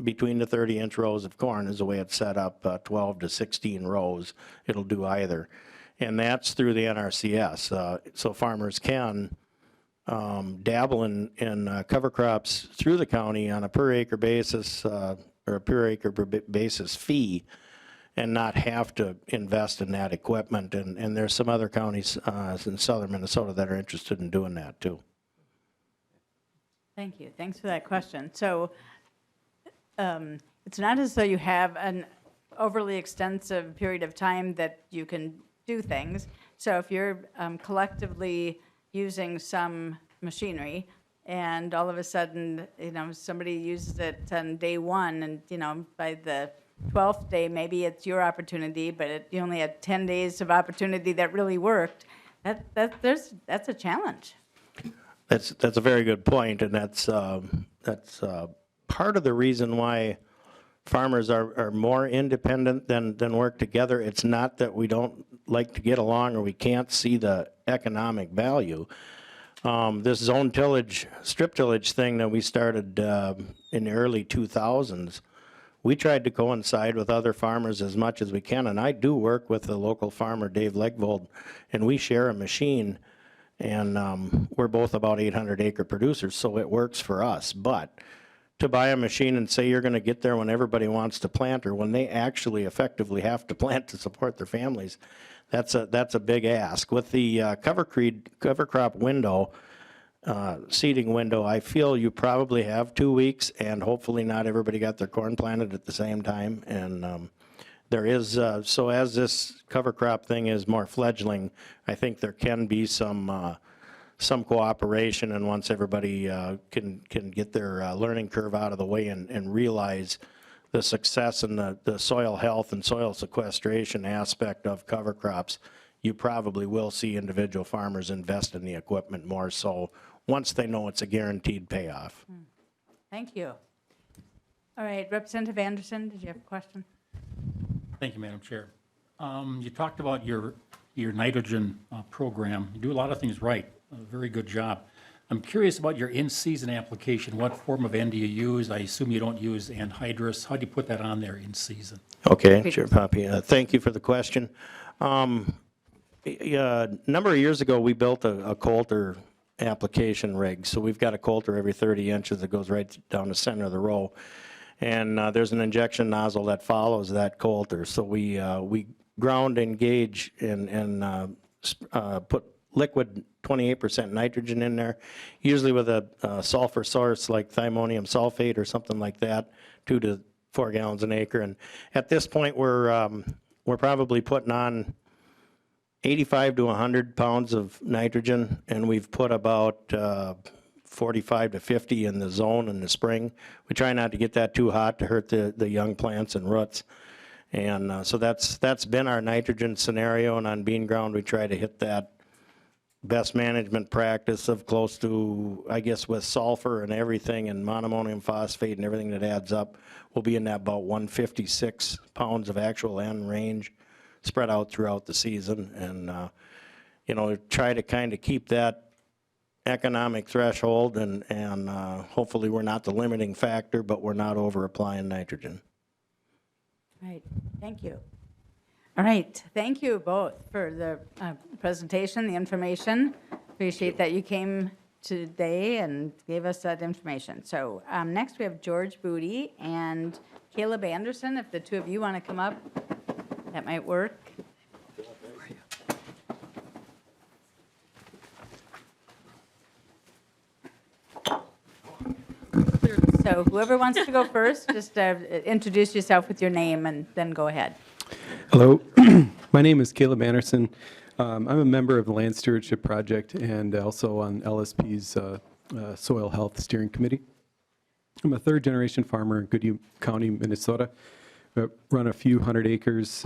between the 30-inch rows of corn is the way it's set up, 12 to 16 rows. It'll do either. And that's through the NRCS. So farmers can dabble in cover crops through the county on a per acre basis or a per acre basis fee and not have to invest in that equipment. And there's some other counties in southern Minnesota that are interested in doing that too. Thank you. Thanks for that question. So it's not as though you have an overly extensive period of time that you can do things. So if you're collectively using some machinery and all of a sudden, somebody uses it on day one and, by the 12th day, maybe it's your opportunity, but you only had 10 days of opportunity that really worked, that's a challenge. That's a very good point, and that's part of the reason why farmers are more independent than work together. It's not that we don't like to get along or we can't see the economic value. This zone tillage, strip tillage thing that we started in the early 2000s, we tried to coincide with other farmers as much as we can, and I do work with the local farmer, Dave Legvold, and we share a machine, and we're both about 800-acre producers, so it works for us. But to buy a machine and say you're going to get there when everybody wants to plant or when they actually effectively have to plant to support their families, that's a big ask. With the cover crop window, seeding window, I feel you probably have 2 weeks, and hopefully not everybody got their corn planted at the same time. And there is, so as this cover crop thing is more fledgling, I think there can be some cooperation, and once everybody can get their learning curve out of the way and realize the success and the soil health and soil sequestration aspect of cover crops, you probably will see individual farmers invest in the equipment more so once they know it's a guaranteed payoff. Thank you. All right, Representative Anderson, did you have a question? Thank you, Madam Chair. You talked about your nitrogen program. You do a lot of things right. A very good job. I'm curious about your in-season application. What form of N do you use? I assume you don't use anhydrous. How do you put that on there in season? Okay, Chair Poppy. Thank you for the question. A number of years ago, we built a coulter application rig. So we've got a coulter every 30 inches that goes right down the center of the row. And there's an injection nozzle that follows that coulter. So we ground, engage, and put liquid 28% nitrogen in there, usually with a sulfur source like thiammonium sulfate or something like that, 2 to 4 gallons an acre. And at this point, we're probably putting on 85 to 100 pounds of nitrogen, and we've put about 45 to 50 in the zone in the spring. We try not to get that too hot to hurt the young plants and roots. And so that's been our nitrogen scenario, and on bean ground we try to hit that best management practice of close to, I guess with sulfur and everything and monoammonium phosphate and everything that adds up, we'll be in that about 156 pounds of actual N range spread out throughout the season. And, try to kind of keep that economic threshold, and hopefully we're not the limiting factor, but we're not over applying nitrogen. Right, thank you. All right, thank you both for the presentation, the information. Appreciate that you came today and gave us that information. So next we have George Booty and Caleb Anderson. If the two of you want to come up, that might work. So whoever wants to go first, just introduce yourself with your name and then go ahead. Hello, my name is Caleb Anderson. I'm a member of the Land Stewardship Project and also on LSP's Soil Health Steering Committee. I'm a third-generation farmer in Goodhue County, Minnesota. I run a few hundred acres,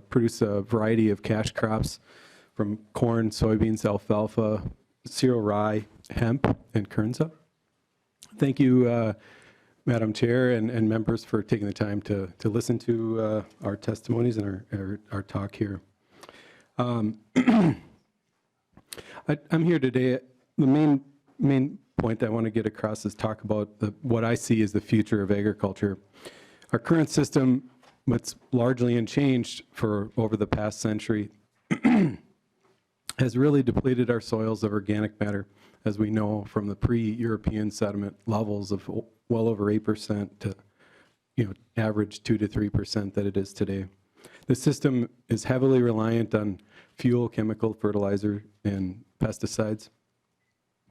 produce a variety of cash crops from corn, soybeans, alfalfa, cereal rye, hemp, and kernza. Thank you, Madam Chair and members for taking the time to listen to our testimonies and our talk here. I'm here today. The main point I want to get across is talk about what I see as the future of agriculture. Our current system, what's largely unchanged for over the past century, has really depleted our soils of organic matter, as we know from the pre-European sediment levels of well over 8% to average 2 to 3% that it is today. The system is heavily reliant on fuel, chemical, fertilizer, and pesticides.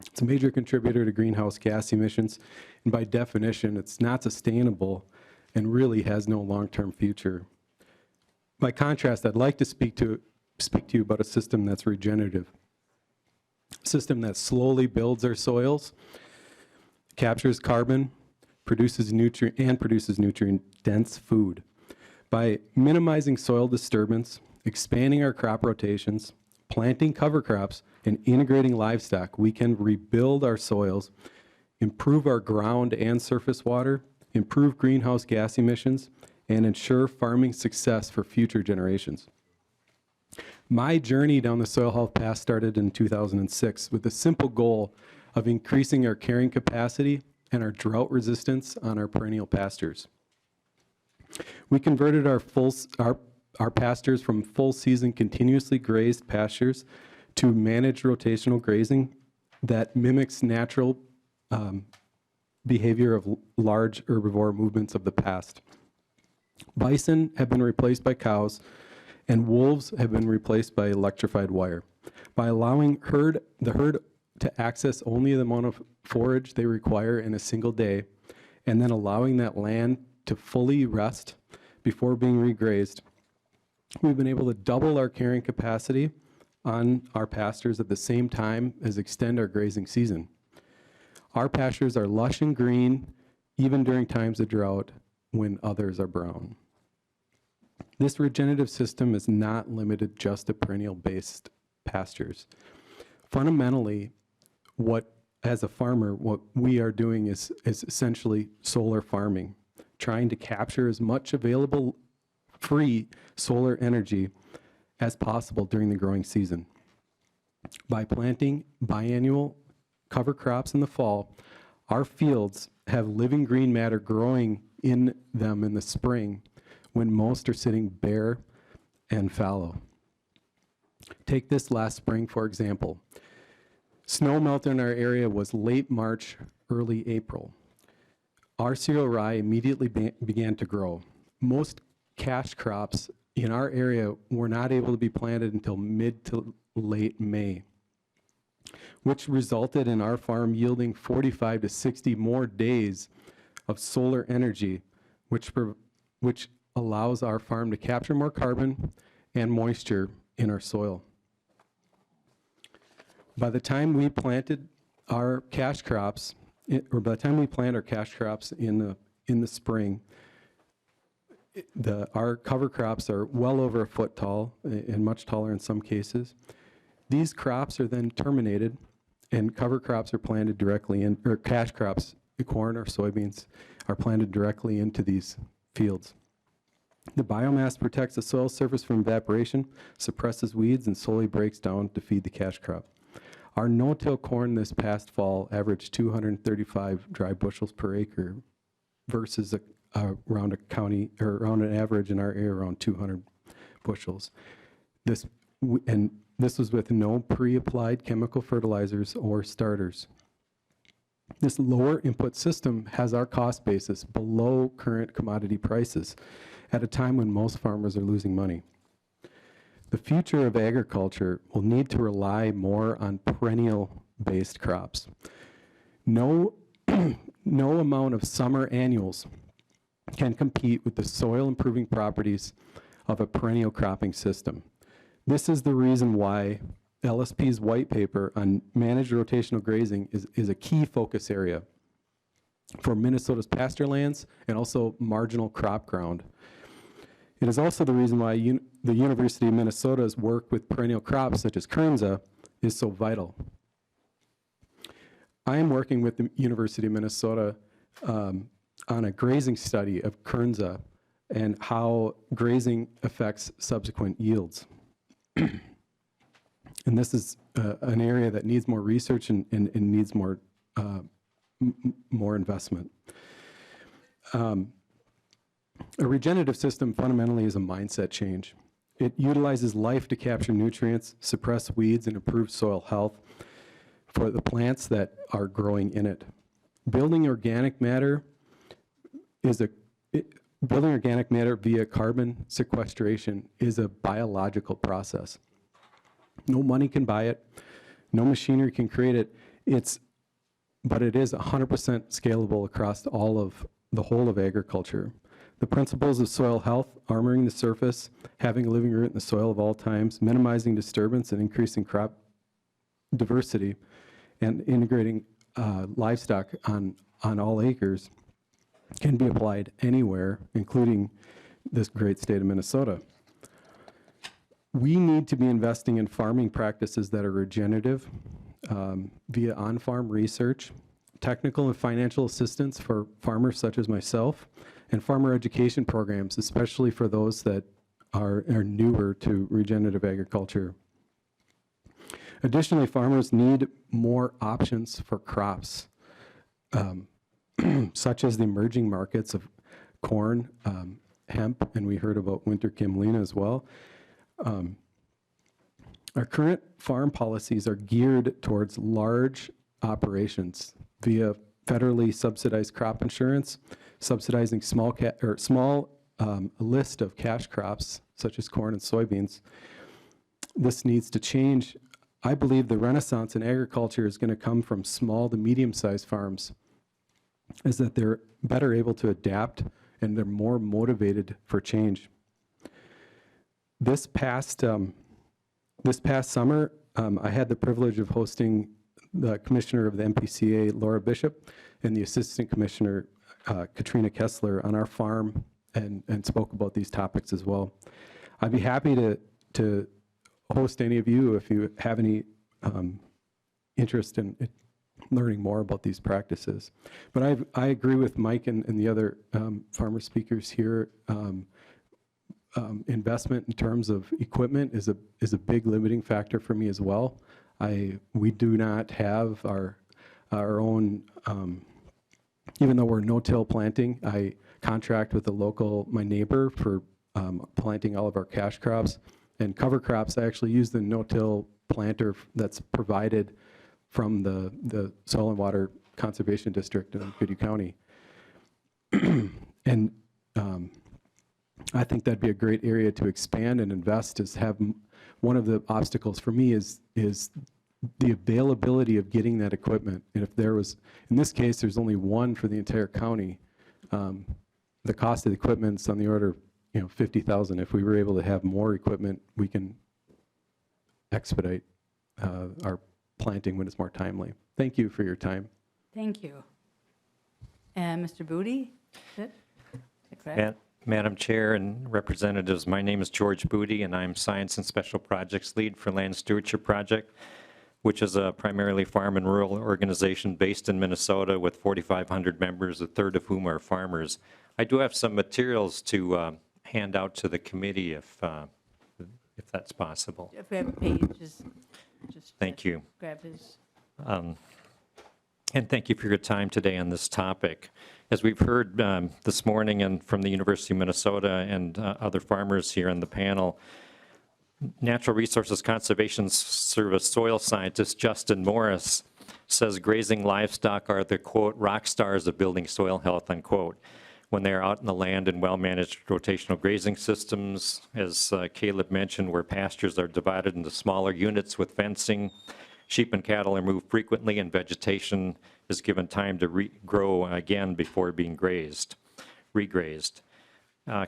It's a major contributor to greenhouse gas emissions, and by definition, it's not sustainable and really has no long-term future. By contrast, I'd like to speak to you about a system that's regenerative, a system that slowly builds our soils, captures carbon, produces nutrient-dense food. By minimizing soil disturbance, expanding our crop rotations, planting cover crops, and integrating livestock, we can rebuild our soils, improve our ground and surface water, improve greenhouse gas emissions, and ensure farming success for future generations. My journey down the soil health path started in 2006 with the simple goal of increasing our carrying capacity and our drought resistance on our perennial pastures. We converted our pastures from full season continuously grazed pastures to managed rotational grazing that mimics natural behavior of large herbivore movements of the past. Bison have been replaced by cows, and wolves have been replaced by electrified wire. By allowing the herd to access only the amount of forage they require in a single day, and then allowing that land to fully rest before being regrazed, we've been able to double our carrying capacity on our pastures at the same time as extend our grazing season. Our pastures are lush and green, even during times of drought when others are brown. This regenerative system is not limited just to perennial-based pastures. Fundamentally, as a farmer, what we are doing is essentially solar farming, trying to capture as much available free solar energy as possible during the growing season. By planting biannual cover crops in the fall, our fields have living green matter growing in them in the spring when most are sitting bare and fallow. Take this last spring, for example. Snow melt in our area was late March, early April. Our cereal rye immediately began to grow. Most cash crops in our area were not able to be planted until mid to late May, which resulted in our farm yielding 45 to 60 more days of solar energy, which allows our farm to capture more carbon and moisture in our soil. By the time we planted our cash crops, or by the time we plant our cash crops in the spring, our cover crops are well over a foot tall and much taller in some cases. These crops are then terminated, and cover crops are planted directly in, or cash crops, corn or soybeans, are planted directly into these fields. The biomass protects the soil surface from evaporation, suppresses weeds, and slowly breaks down to feed the cash crop. Our no-till corn this past fall averaged 235 dry bushels per acre versus around an average in our area around 200 bushels. This was with no pre-applied chemical fertilizers or starters. This lower input system has our cost basis below current commodity prices at a time when most farmers are losing money. The future of agriculture will need to rely more on perennial-based crops. No No amount of summer annuals can compete with the soil improving properties of a perennial cropping system. This is the reason why LSP's white paper on managed rotational grazing is a key focus area for Minnesota's pasture lands and also marginal crop ground. It is also the reason why the University of Minnesota's work with perennial crops such as Kernza is so vital. I am working with the University of Minnesota on a grazing study of Kernza and how grazing affects subsequent yields. And this is an area that needs more research and needs more investment. A regenerative system fundamentally is a mindset change. It utilizes life to capture nutrients, suppress weeds, and improve soil health for the plants that are growing in it. Building organic matter via carbon sequestration is a biological process. No money can buy it, no machinery can create it. But it is 100% scalable across the whole of agriculture. The principles of soil health, armoring the surface, having a living root in the soil of all times, minimizing disturbance and increasing crop diversity, and integrating livestock on all acres can be applied anywhere, including this great state of Minnesota. We need to be investing in farming practices that are regenerative via on-farm research, technical and financial assistance for farmers such as myself, and farmer education programs, especially for those that are newer to regenerative agriculture. Additionally, farmers need more options for crops, such as the emerging markets of corn, hemp, and we heard about winter camelina as well. Our current farm policies are geared towards large operations via federally subsidized crop insurance, subsidizing small list of cash crops such as corn and soybeans. This needs to change. I believe the renaissance in agriculture is going to come from small to medium-sized farms, is that they're better able to adapt and they're more motivated for change. This past summer, I had the privilege of hosting the commissioner of the MPCA, Laura Bishop, and the assistant commissioner, Katrina Kessler, on our farm and spoke about these topics as well. I'd be happy to host any of you if you have any interest in learning more about these practices. But I agree with Mike and the other farmer speakers here. Investment in terms of equipment is a big limiting factor for me as well. We do not have our own, even though we're no-till planting, I contract with my neighbor for planting all of our cash crops. And cover crops, I actually use the no-till planter that's provided from the Soil and Water Conservation District in Goodhue County. And I think that'd be a great area to expand and invest. One of the obstacles for me is the availability of getting that equipment. And if there was, in this case, there's only one for the entire county. The cost of the equipment's on the order of $50,000. If we were able to have more equipment, we can expedite our planting when it's more timely. Thank you for your time. Thank you. And Mr. Booty? Is that correct? Madam Chair and representatives, my name is George Booty, and I'm Science and Special Projects Lead for Land Stewardship Project, which is a primarily farm and rural organization based in Minnesota with 4,500 members, a third of whom are farmers. I do have some materials to hand out to the committee if that's possible. If we have a page, just Thank you. grab his. And thank you for your time today on this topic. As we've heard this morning and from the University of Minnesota and other farmers here on the panel, Natural Resources Conservation Service soil scientist Justin Morris says grazing livestock are the, quote, rock stars of building soil health, unquote. When they're out in the land in well-managed rotational grazing systems, as Caleb mentioned, where pastures are divided into smaller units with fencing, Sheep and cattle are moved frequently, and vegetation is given time to grow again before being regrazed.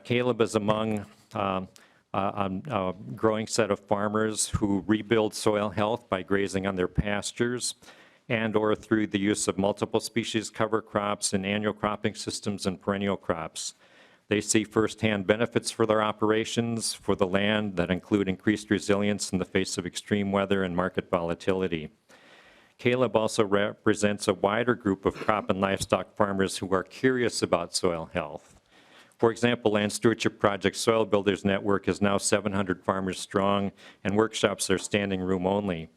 Caleb is among a growing set of farmers who rebuild soil health by grazing on their pastures and/or through the use of multiple species cover crops and annual cropping systems and perennial crops. They see firsthand benefits for their operations, for the land, that include increased resilience in the face of extreme weather and market volatility. Caleb also represents a wider group of crop and livestock farmers who are curious about soil health. For example, Land Stewardship Project Soil Builders Network is now 700 farmers strong, and workshops are standing room only.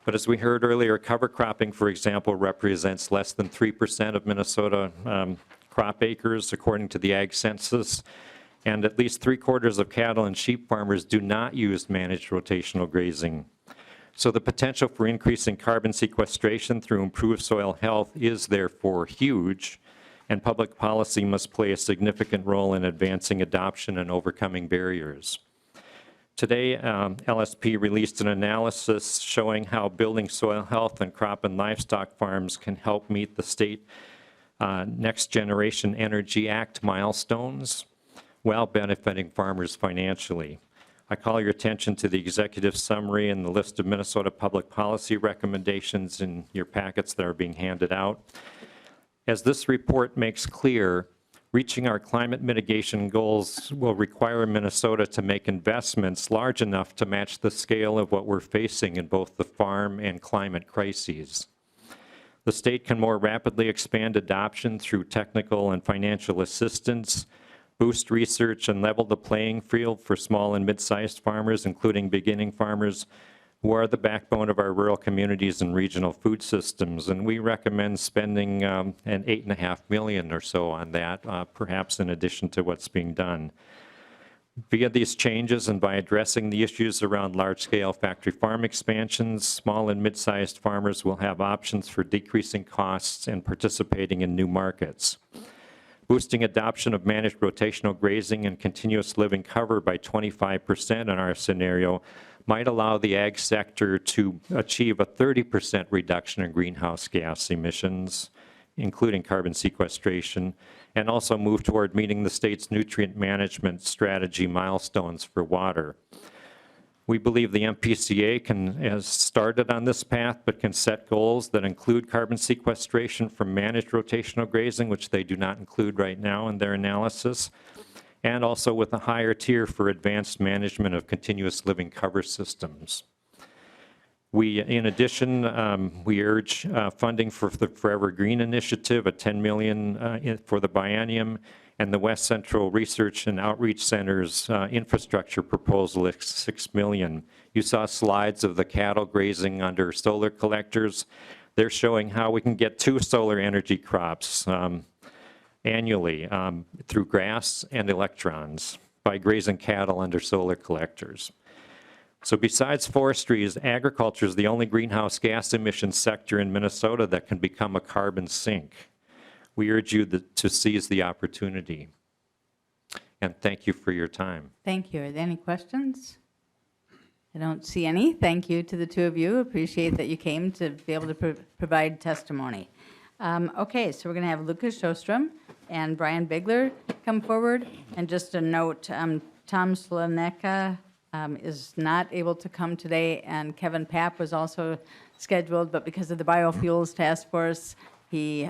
But as we heard earlier, cover cropping, for example, represents less than 3% of Minnesota crop acres, according to the Ag Census, and at least 3/4 of cattle and sheep farmers do not use managed rotational grazing. So the potential for increasing carbon sequestration through improved soil health is therefore huge, and public policy must play a significant role in advancing adoption and overcoming barriers. Today, LSP released an analysis showing how building soil health and crop and livestock farms can help meet the state Next Generation Energy Act milestones while benefiting farmers financially. I call your attention to the executive summary and the list of Minnesota public policy recommendations in your packets that are being handed out. As this report makes clear, reaching our climate mitigation goals will require Minnesota to make investments large enough to match the scale of what we're facing in both the farm and climate crises. The state can more rapidly expand adoption through technical and financial assistance, boost research, and level the playing field for small and mid-sized farmers, including beginning farmers, who are the backbone of our rural communities and regional food systems. And we recommend spending an $8.5 million or so on that, perhaps in addition to what's being done. Via these changes and by addressing the issues around large-scale factory farm expansions, small and mid-sized farmers will have options for decreasing costs and participating in new markets. Boosting adoption of managed rotational grazing and continuous living cover by 25% in our scenario might allow the ag sector to achieve a 30% reduction in greenhouse gas emissions, including carbon sequestration, and also move toward meeting the state's nutrient management strategy milestones for water. We believe the MPCA has started on this path, but can set goals that include carbon sequestration from managed rotational grazing, which they do not include right now in their analysis, and also with a higher tier for advanced management of continuous living cover systems. In addition, we urge funding for the Forever Green Initiative, a $10 million for the biennium, and the West Central Research and Outreach Center's infrastructure proposal is $6 million. You saw slides of the cattle grazing under solar collectors. They're showing how we can get 2 solar energy crops annually through grass and electrons by grazing cattle under solar collectors. So besides forestry, agriculture is the only greenhouse gas emission sector in Minnesota that can become a carbon sink. We urge you to seize the opportunity. And thank you for your time. Thank you. Are there any questions? I don't see any. Thank you to the two of you. Appreciate that you came to be able to provide testimony. Okay, so we're going to have Lucas Sjostrom and Brian Bigler come forward. And just a note, Tom Slaneka is not able to come today, and Kevin Papp was scheduled, but because of the Biofuels Task Force, he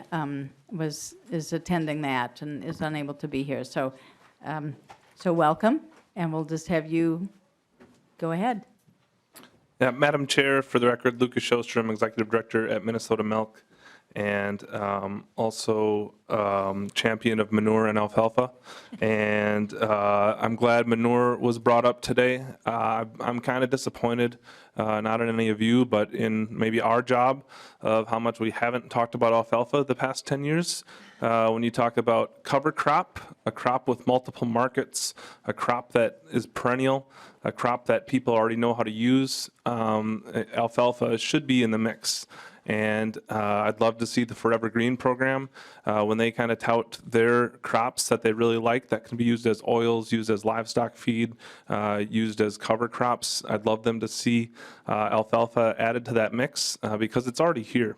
is attending that and is unable to be here. So, so welcome, and we'll just have you go ahead. Yeah, Madam Chair, for the record, Lucas Sjostrom, Executive Director at Minnesota Milk, and also champion of manure and alfalfa. And I'm glad manure was brought up today. I'm kind of disappointed, not in any of you, but in maybe our job of how much we haven't talked about alfalfa the past 10 years. When you talk about cover crop, a crop with multiple markets, a crop that is perennial, a crop that people already know how to use, alfalfa should be in the mix. And I'd love to see the Forever Green program when they kind of tout their crops that they really like that can be used as oils, used as livestock feed, used as cover crops. I'd love them to see alfalfa added to that mix because it's already here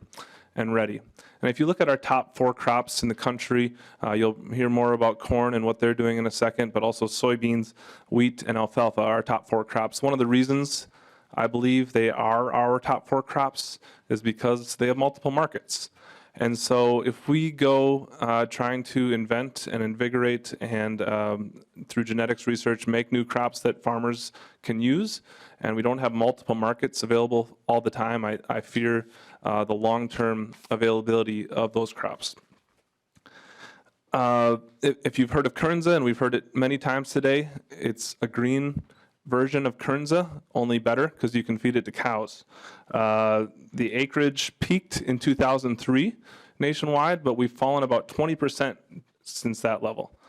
and ready. And if you look at our top 4 crops in the country, you'll hear more about corn and what they're doing in a second, but also soybeans, wheat, and alfalfa are our top 4 crops. One of the reasons I believe they are our top 4 crops is because they have multiple markets. And so if we go trying to invent and invigorate and through genetics research make new crops that farmers can use, and we don't have multiple markets available all the time, I fear the long-term availability of those crops. If you've heard of Kernza, and we've heard it many times today, it's a green version of Kernza, only better because you can feed it to cows. The acreage peaked in 2003 nationwide, but we've fallen about 20% since that level.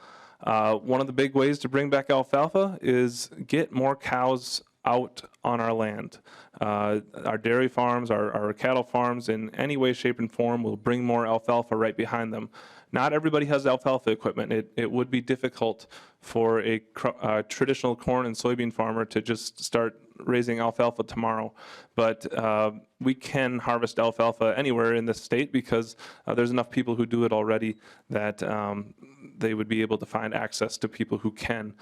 One of the big ways to bring back alfalfa is get more cows out on our land. Our dairy farms, our cattle farms, in any way, shape, and form will bring more alfalfa right behind them. Not everybody has alfalfa equipment. It would be difficult for a traditional corn and soybean farmer to just start raising alfalfa tomorrow. But we can harvest alfalfa anywhere in the state because there's enough people who do it already that they would be able to find access to people who can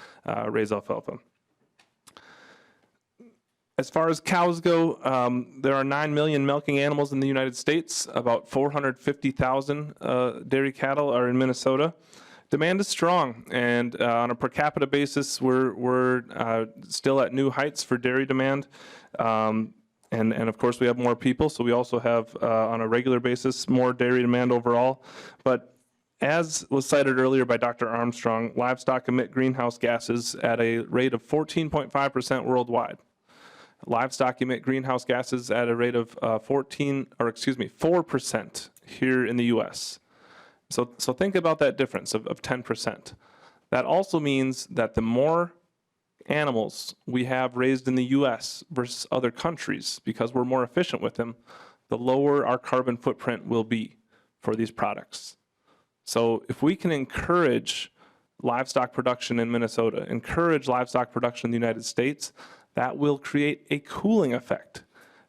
raise alfalfa. As far as cows go, there are 9 million milking animals in the United States. About 450,000 dairy cattle are in Minnesota. Demand is strong, and on a per capita basis, we're still at new heights for dairy demand. And of course, we have more people, so we also have, on a regular basis, more dairy demand overall. But as was cited earlier by Dr. Armstrong, livestock emit greenhouse gases at a rate of 14.5% worldwide. Livestock emit greenhouse gases at a rate of 4% here in the U.S. So think about that difference of 10%. That also means that the more animals we have raised in the U.S. versus other countries, because we're more efficient with them, the lower our carbon footprint will be for these products. So if we can encourage livestock production in Minnesota, encourage livestock production in the United States, that will create a cooling effect.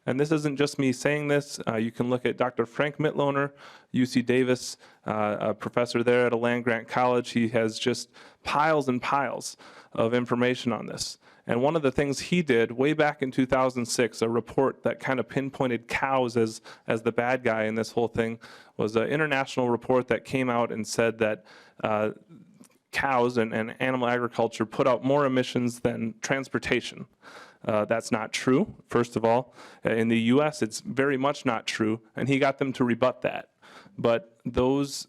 And this isn't just me saying this. You can look at Dr. Frank Mitloehner, UC Davis, a professor there at a land-grant college. He has just piles and piles of information on this. And one of the things he did way back in 2006, a report that kind of pinpointed cows as the bad guy in this whole thing, was an international report that came out and said that cows and animal agriculture put out more emissions than transportation. That's not true, first of all. In the U.S., it's very much not true, and he got them to rebut that. But those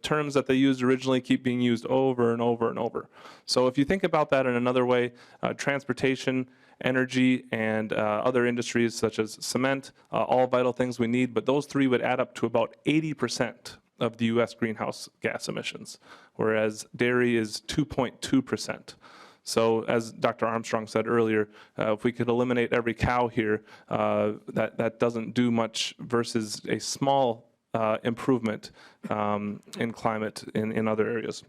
terms that they used originally keep being used over and over and over. So if you think about that in another way, transportation, energy, and other industries such as cement, all vital things we need, but those three would add up to about 80% of the U.S. greenhouse gas emissions, whereas dairy is 2.2%. So as Dr. Armstrong said earlier, if we could eliminate every cow here, that doesn't do much versus a small improvement in climate in other areas.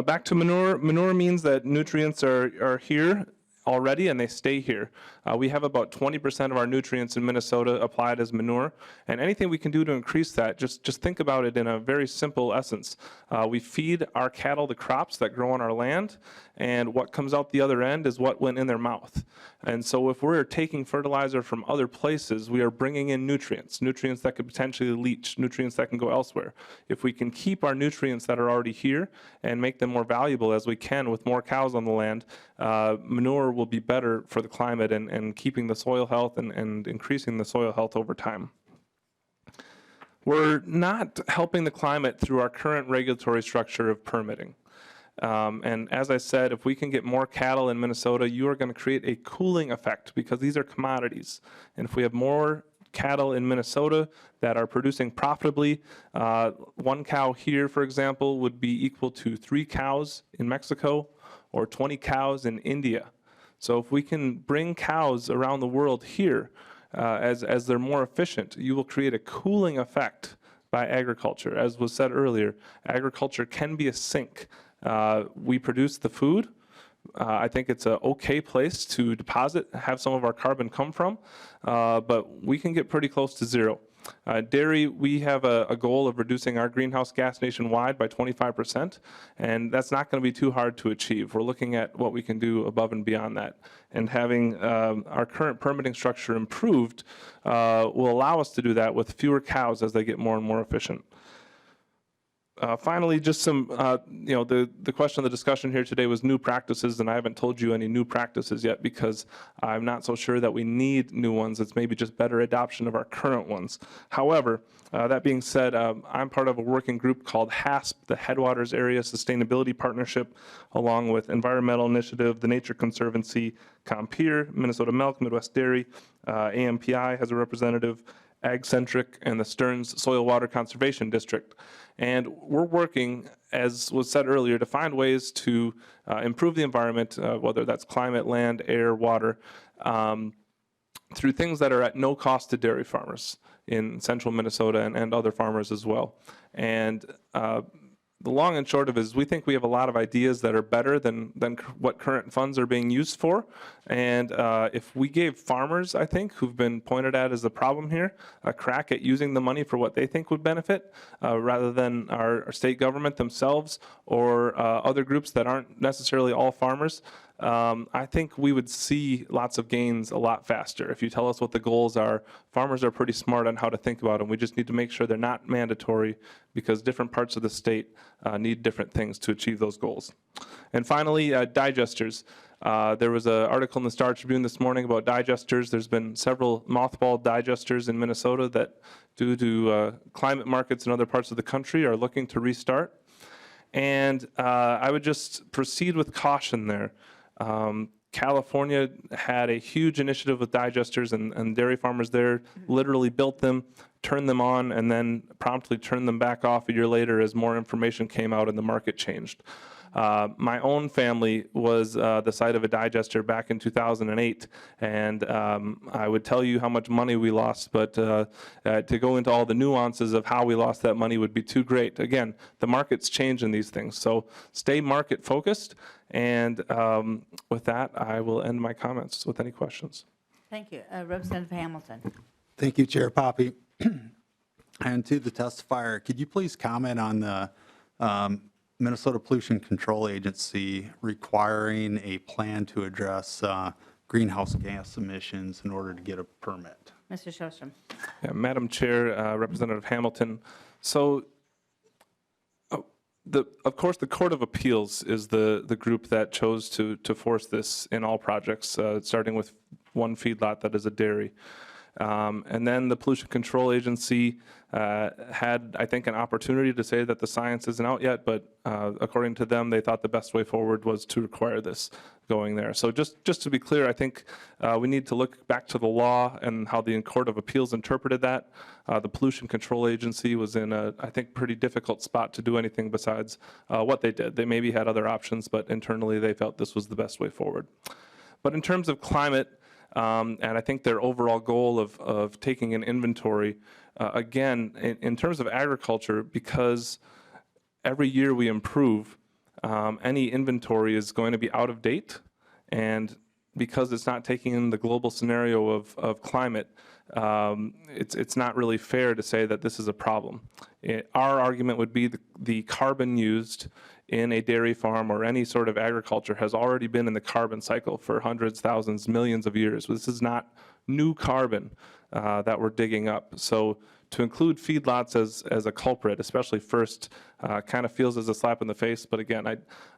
Back to manure. Manure means that nutrients are here already and they stay here. We have about 20% of our nutrients in Minnesota applied as manure, and anything we can do to increase that, just think about it in a very simple essence. We feed our cattle the crops that grow on our land, and what comes out the other end is what went in their mouth. And so if we're taking fertilizer from other places, we are bringing in nutrients that could potentially leach, nutrients that can go elsewhere. If we can keep our nutrients that are already here and make them more valuable as we can with more cows on the land, manure will be better for the climate and keeping the soil health and increasing the soil health over time. We're not helping the climate through our current regulatory structure of permitting. And as I said, if we can get more cattle in Minnesota, you are going to create a cooling effect because these are commodities. And if we have more cattle in Minnesota that are producing profitably, 1 cow here, for example, would be equal to 3 cows in Mexico or 20 cows in India. So if we can bring cows around the world here, as they're more efficient, you will create a cooling effect by agriculture. As was said earlier, agriculture can be a sink. We produce the food. I think it's an okay place to deposit, have some of our carbon come from, but we can get pretty close to zero. Dairy, we have a goal of reducing our greenhouse gas nationwide by 25%, and that's not going to be too hard to achieve. We're looking at what we can do above and beyond that. And having our current permitting structure improved will allow us to do that with fewer cows as they get more and more efficient. Finally, just some, the question of the discussion here today was new practices, and I haven't told you any new practices yet because I'm not so sure that we need new ones. It's maybe just better adoption of our current ones. However, that being said, I'm part of a working group called HASP, the Headwaters Area Sustainability Partnership, along with Environmental Initiative, the Nature Conservancy, Compeer, Minnesota Milk, Midwest Dairy, AMPI has a representative, Ag-Centric, and the Stearns Soil Water Conservation District. And we're working, as was said earlier, to find ways to improve the environment, whether that's climate, land, air, water, through things that are at no cost to dairy farmers in central Minnesota and other farmers as well. And the long and short of it is we think we have a lot of ideas that are better than what current funds are being used for. And if we gave farmers, I think, who've been pointed at as the problem here, a crack at using the money for what they think would benefit, rather than our state government themselves or other groups that aren't necessarily all farmers, I think we would see lots of gains a lot faster. If you tell us what the goals are, farmers are pretty smart on how to think about them. We just need to make sure they're not mandatory because different parts of the state need different things to achieve those goals. And finally, digesters. There was an article in the Star Tribune this morning about digesters. There's been several mothballed digesters in Minnesota that, due to climate markets in other parts of the country, are looking to restart. And I would just proceed with caution there. California had a huge initiative with digesters, and dairy farmers there literally built them, turned them on, and then promptly turned them back off a year later as more information came out and the market changed. My own family was the site of a digester back in 2008, and I would tell you how much money we lost, but to go into all the nuances of how we lost that money would be too great. Again, the markets change in these things, so stay market focused, and with that, I will end my comments with any questions. Thank you. Representative Hamilton. Thank you, Chair Poppy. And to the testifier, could you please comment on the Minnesota Pollution Control Agency requiring a plan to address greenhouse gas emissions in order to get a permit? Mr. Sjostrom. Yeah, Madam Chair, Representative Hamilton. So, of course, the Court of Appeals is the group that chose to force this in all projects, starting with one feedlot that is a dairy. And then the Pollution Control Agency had, I think, an opportunity to say that the science isn't out yet, but according to them, they thought the best way forward was to require this going there. So just to be clear, I think we need to look back to the law and how the Court of Appeals interpreted that. The Pollution Control Agency was in a, I think, pretty difficult spot to do anything besides what they did. They maybe had other options, but internally they felt this was the best way forward. But in terms of climate, and I think their overall goal of taking an inventory, again, in terms of agriculture, because every year we improve, any inventory is going to be out of date, and because it's not taking in the global scenario of climate, it's not really fair to say that this is a problem. Our argument would be the carbon used in a dairy farm or any sort of agriculture has already been in the carbon cycle for hundreds, thousands, millions of years. This is not new carbon that we're digging up. So to include feedlots as a culprit, especially first, kind of feels as a slap in the face. But again,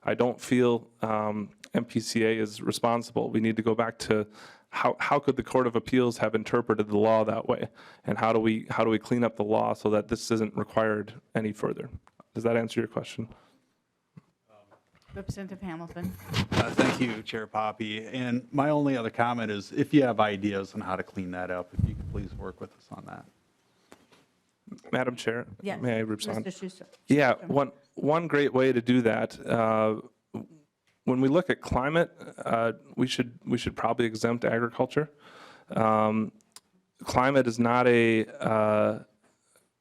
I don't feel MPCA is responsible. We need to go back to how could the Court of Appeals have interpreted the law that way, and how do we clean up the law so that this isn't required any further? Does that answer your question? Representative Hamilton. Thank you, Chair Poppy. And my only other comment is if you have ideas on how to clean that up, if you could please work with us on that. Madam Chair, Yes. may I respond? Mr. Schuster. Yeah, one great way to do that, when we look at climate, we should probably exempt agriculture. climate is not a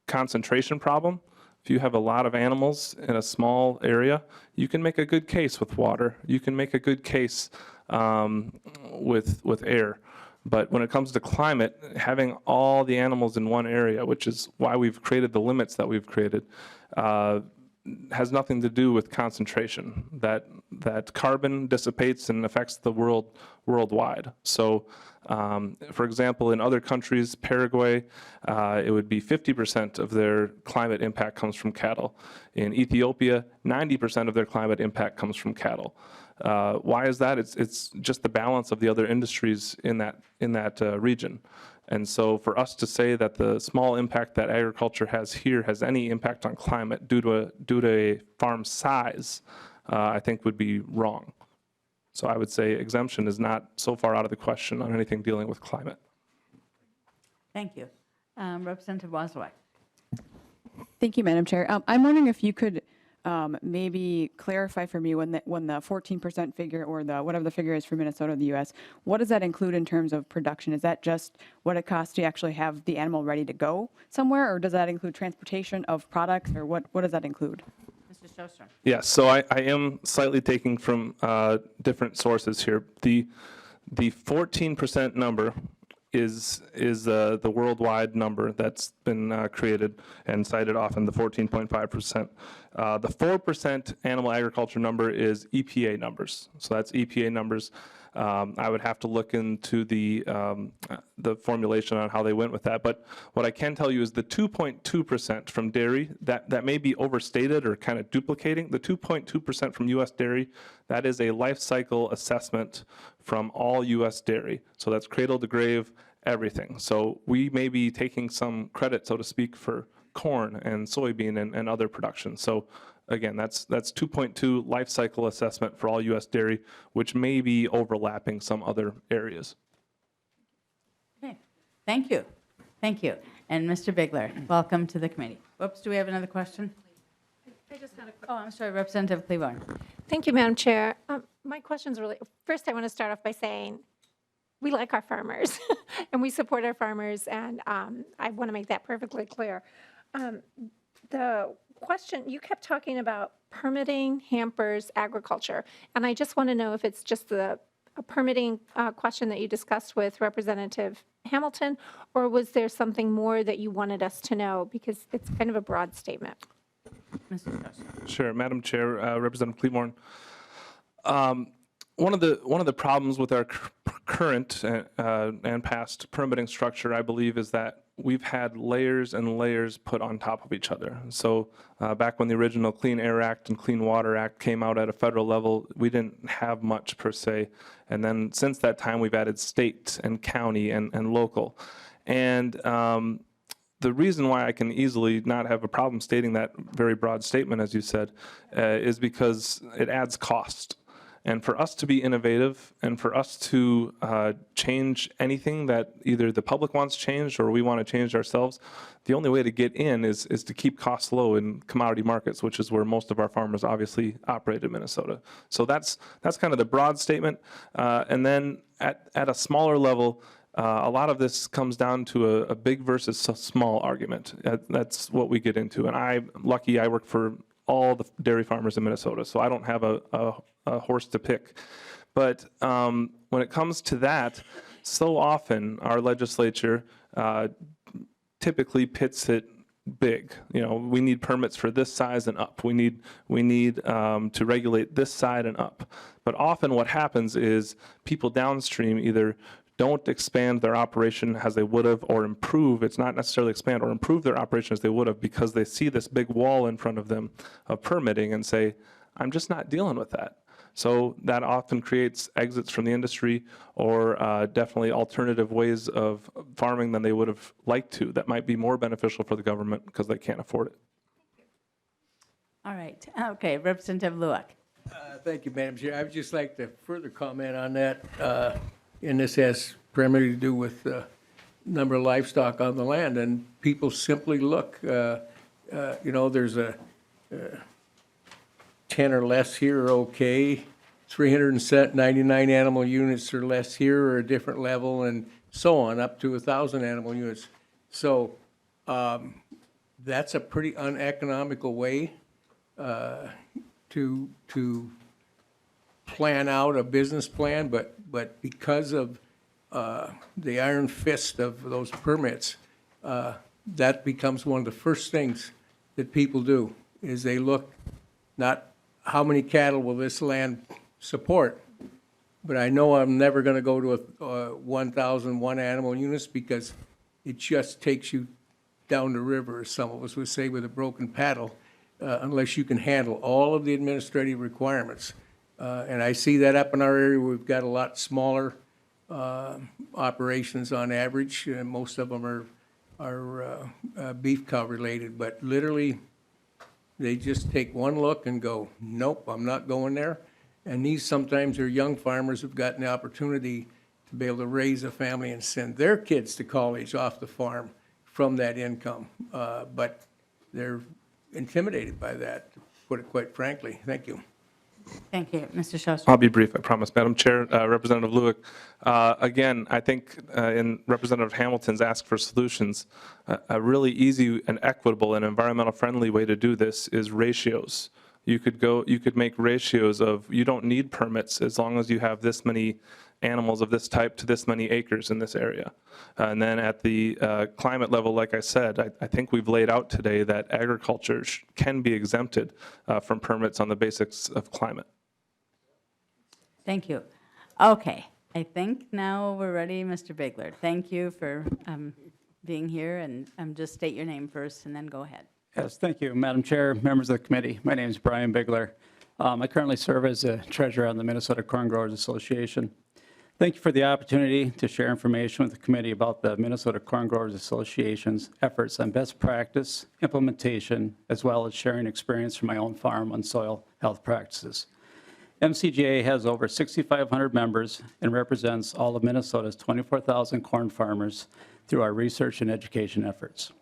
concentration problem. If you have a lot of animals in a small area, you can make a good case with water. You can make a good case with air. But when it comes to climate, having all the animals in one area, which is why we've created the limits that we've created, has nothing to do with concentration. That carbon dissipates and affects the world worldwide. So, for example, in other countries, Paraguay, it would be 50% of their climate impact comes from cattle. In Ethiopia, 90% of their climate impact comes from cattle. Why is that? It's just the balance of the other industries in that region. And so for us to say that the small impact that agriculture has here has any impact on climate due to a farm size, I think would be wrong. So I would say exemption is not so far out of the question on anything dealing with climate. Thank you. Representative Wozniak. Thank you, Madam Chair. I'm wondering if you could maybe clarify for me when the 14% figure, or whatever the figure is for Minnesota or the U.S., what does that include in terms of production? Is that just what it costs to actually have the animal ready to go somewhere, or does that include transportation of products, or what does that include? Mr. Sjostrom. Yes, so I am slightly taking from different sources here. The 14% number is the worldwide number that's been created and cited often, the 14.5%. The 4% animal agriculture number is EPA numbers. So that's EPA numbers. I would have to look into the formulation on how they went with that. But what I can tell you is the 2.2% from dairy, that may be overstated or kind of duplicating. The 2.2% from U.S. dairy, that is a life cycle assessment from all U.S. dairy. So that's cradle to grave, everything. So we may be taking some credit, so to speak, for corn and soybean and other production. So again, that's 2.2 life cycle assessment for all U.S. dairy, which may be overlapping some other areas. Okay. Thank you. Thank you. And Mr. Bigler, welcome to the committee. Whoops, do we have another question? I just had a quick. Oh, I'm sorry, Representative Cleaver. Thank you, Madam Chair. My question's really, first I want to start off by saying we like our farmers and we support our farmers, and I want to make that perfectly clear. The question, you kept talking about permitting hampers agriculture, and I just want to know if it's just a permitting question that you discussed with Representative Hamilton, or was there something more that you wanted us to know, because it's kind of a broad statement. Sure, Madam Chair, Representative Cleavorn. One of the problems with our current and past permitting structure, I believe, is that we've had layers and layers put on top of each other. So back when the original Clean Air Act and Clean Water Act came out at a federal level, we didn't have much per se. And then since that time, we've added state and county and local. And the reason why I can easily not have a problem stating that very broad statement, as you said, is because it adds cost. And for us to be innovative and for us to change anything that either the public wants changed or we want to change ourselves, the only way to get in is to keep costs low in commodity markets, which is where most of our farmers obviously operate in Minnesota. So that's kind of the broad statement. And then at a smaller level, a lot of this comes down to a big versus small argument. That's what we get into. And I'm lucky I work for all the dairy farmers in Minnesota, so I don't have a horse to pick. But when it comes to that, so often our legislature typically pits it big. You know, we need permits for this size and up. We need to regulate this side and up. But often what happens is people downstream either don't expand their operation as they would have, or improve. It's not necessarily expand or improve their operation as they would have, because they see this big wall in front of them of permitting and say, I'm just not dealing with that. So that often creates exits from the industry, or definitely alternative ways of farming than they would have liked to, that might be more beneficial for the government because they can't afford it. All right. Okay, Representative Luak. Thank you, Madam Chair. I would just like to further comment on that. And this has primarily to do with the number of livestock on the land, and people simply look, you know, there's a 10 or less here are okay, 399 animal units or less here are a different level, and so on, up to 1,000 animal units. So that's a pretty uneconomical way to plan out a business plan, but because of the iron fist of those permits, that becomes one of the first things that people do, is they look not how many cattle will this land support, but I know I'm never going to go to 1,001 animal units because it just takes you down the river, as some of us would say, with a broken paddle, unless you can handle all of the administrative requirements. And I see that up in our area. We've got a lot smaller operations on average. Most of them are beef cow related, but literally they just take one look and go, nope, I'm not going there. And these sometimes are young farmers who've gotten the opportunity to be able to raise a family and send their kids to college off the farm from that income. But they're intimidated by that, to put it quite frankly. Thank you. Thank you. Mr. Schuster. I'll be brief, I promise. Madam Chair, Representative Lewick, again, I think in Representative Hamilton's Ask for Solutions, a really easy and equitable and environmental friendly way to do this is ratios. You could make ratios of, you don't need permits as long as you have this many animals of this type to this many acres in this area. And then at the climate level, like I said, I think we've laid out today that agriculture can be exempted from permits on the basics of climate. Thank you. Okay, I think now we're ready, Mr. Bigler. Thank you for being here, and just state your name first and then go ahead. Yes, thank you, Madam Chair, members of the committee. My name is Brian Bigler. I currently serve as a treasurer on the Minnesota Corn Growers Association. Thank you for the opportunity to share information with the committee about the Minnesota Corn Growers Association's efforts on best practice, implementation, as well as sharing experience from my own farm on soil health practices. MCGA has over 6,500 members and represents all of Minnesota's 24,000 corn farmers through our research and education efforts.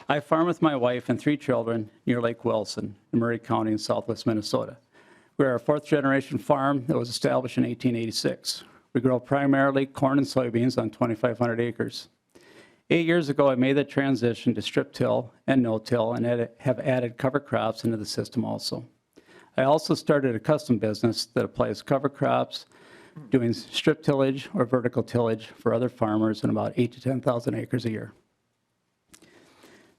I farm with my wife and 3 children near Lake Wilson in Murray County in southwest Minnesota. We are a 4th-generation farm that was established in 1886. We grow primarily corn and soybeans on 2,500 acres. 8 years ago, I made the transition to strip till and no-till and have added cover crops into the system also. I also started a custom business that applies cover crops, doing strip tillage or vertical tillage for other farmers in about 8,000 to 10,000 acres a year.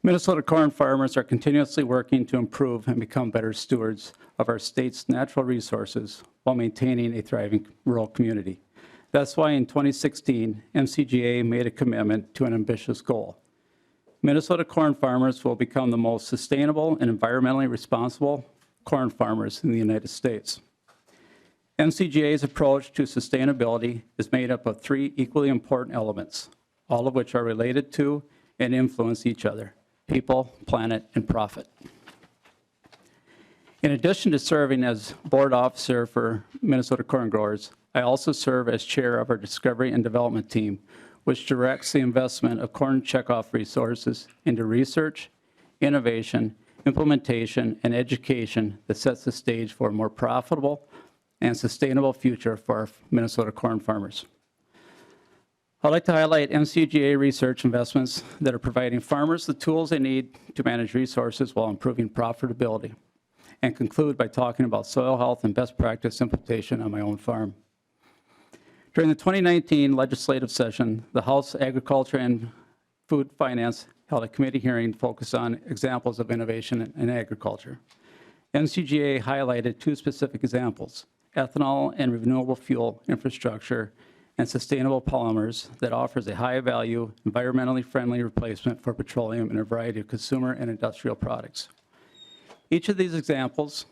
Minnesota corn farmers are continuously working to improve and become better stewards of our state's natural resources while maintaining a thriving rural community. That's why in 2016, MCGA made a commitment to an ambitious goal. Minnesota corn farmers will become the most sustainable and environmentally responsible corn farmers in the United States. MCGA's approach to sustainability is made up of 3 equally important elements, all of which are related to and influence each other: people, planet, and profit. In addition to serving as board officer for Minnesota Corn Growers, I also serve as chair of our discovery and development team, which directs the investment of corn checkoff resources into research, innovation, implementation, and education that sets the stage for a more profitable and sustainable future for our Minnesota corn farmers. I'd like to highlight MCGA research investments that are providing farmers the tools they need to manage resources while improving profitability, and conclude by talking about soil health and best practice implementation on my own farm. During the 2019 legislative session, the House Agriculture and Food Finance held a committee hearing focused on examples of innovation in agriculture. MCGA highlighted 2 specific examples: ethanol and renewable fuel infrastructure and sustainable polymers that offers a high-value, environmentally friendly replacement for petroleum in a variety of consumer and industrial products. Each of these examples,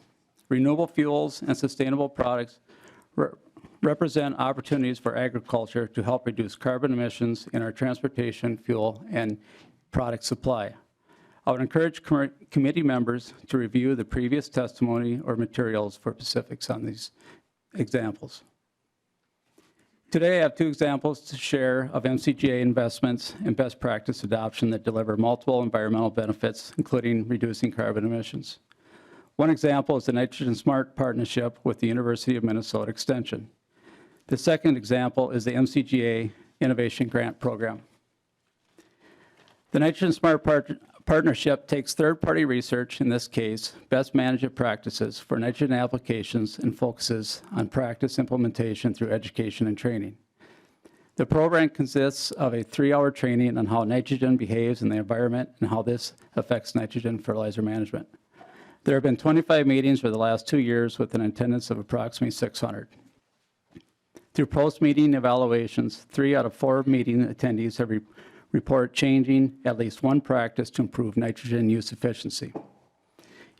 renewable fuels and sustainable products, represent opportunities for agriculture to help reduce carbon emissions in our transportation, fuel, and product supply. I would encourage committee members to review the previous testimony or materials for specifics on these examples. Today, I have 2 examples to share of MCGA investments and best practice adoption that deliver multiple environmental benefits, including reducing carbon emissions. One example is the Nitrogen Smart partnership with the University of Minnesota Extension. The second example is the MCGA Innovation Grant Program. The Nitrogen Smart Partnership takes third-party research, in this case, best management practices for nitrogen applications, and focuses on practice implementation through education and training. The program consists of a 3-hour training on how nitrogen behaves in the environment and how this affects nitrogen fertilizer management. There have been 25 meetings for the last 2 years with an attendance of approximately 600. Through post-meeting evaluations, 3 out of 4 meeting attendees have report changing at least one practice to improve nitrogen use efficiency.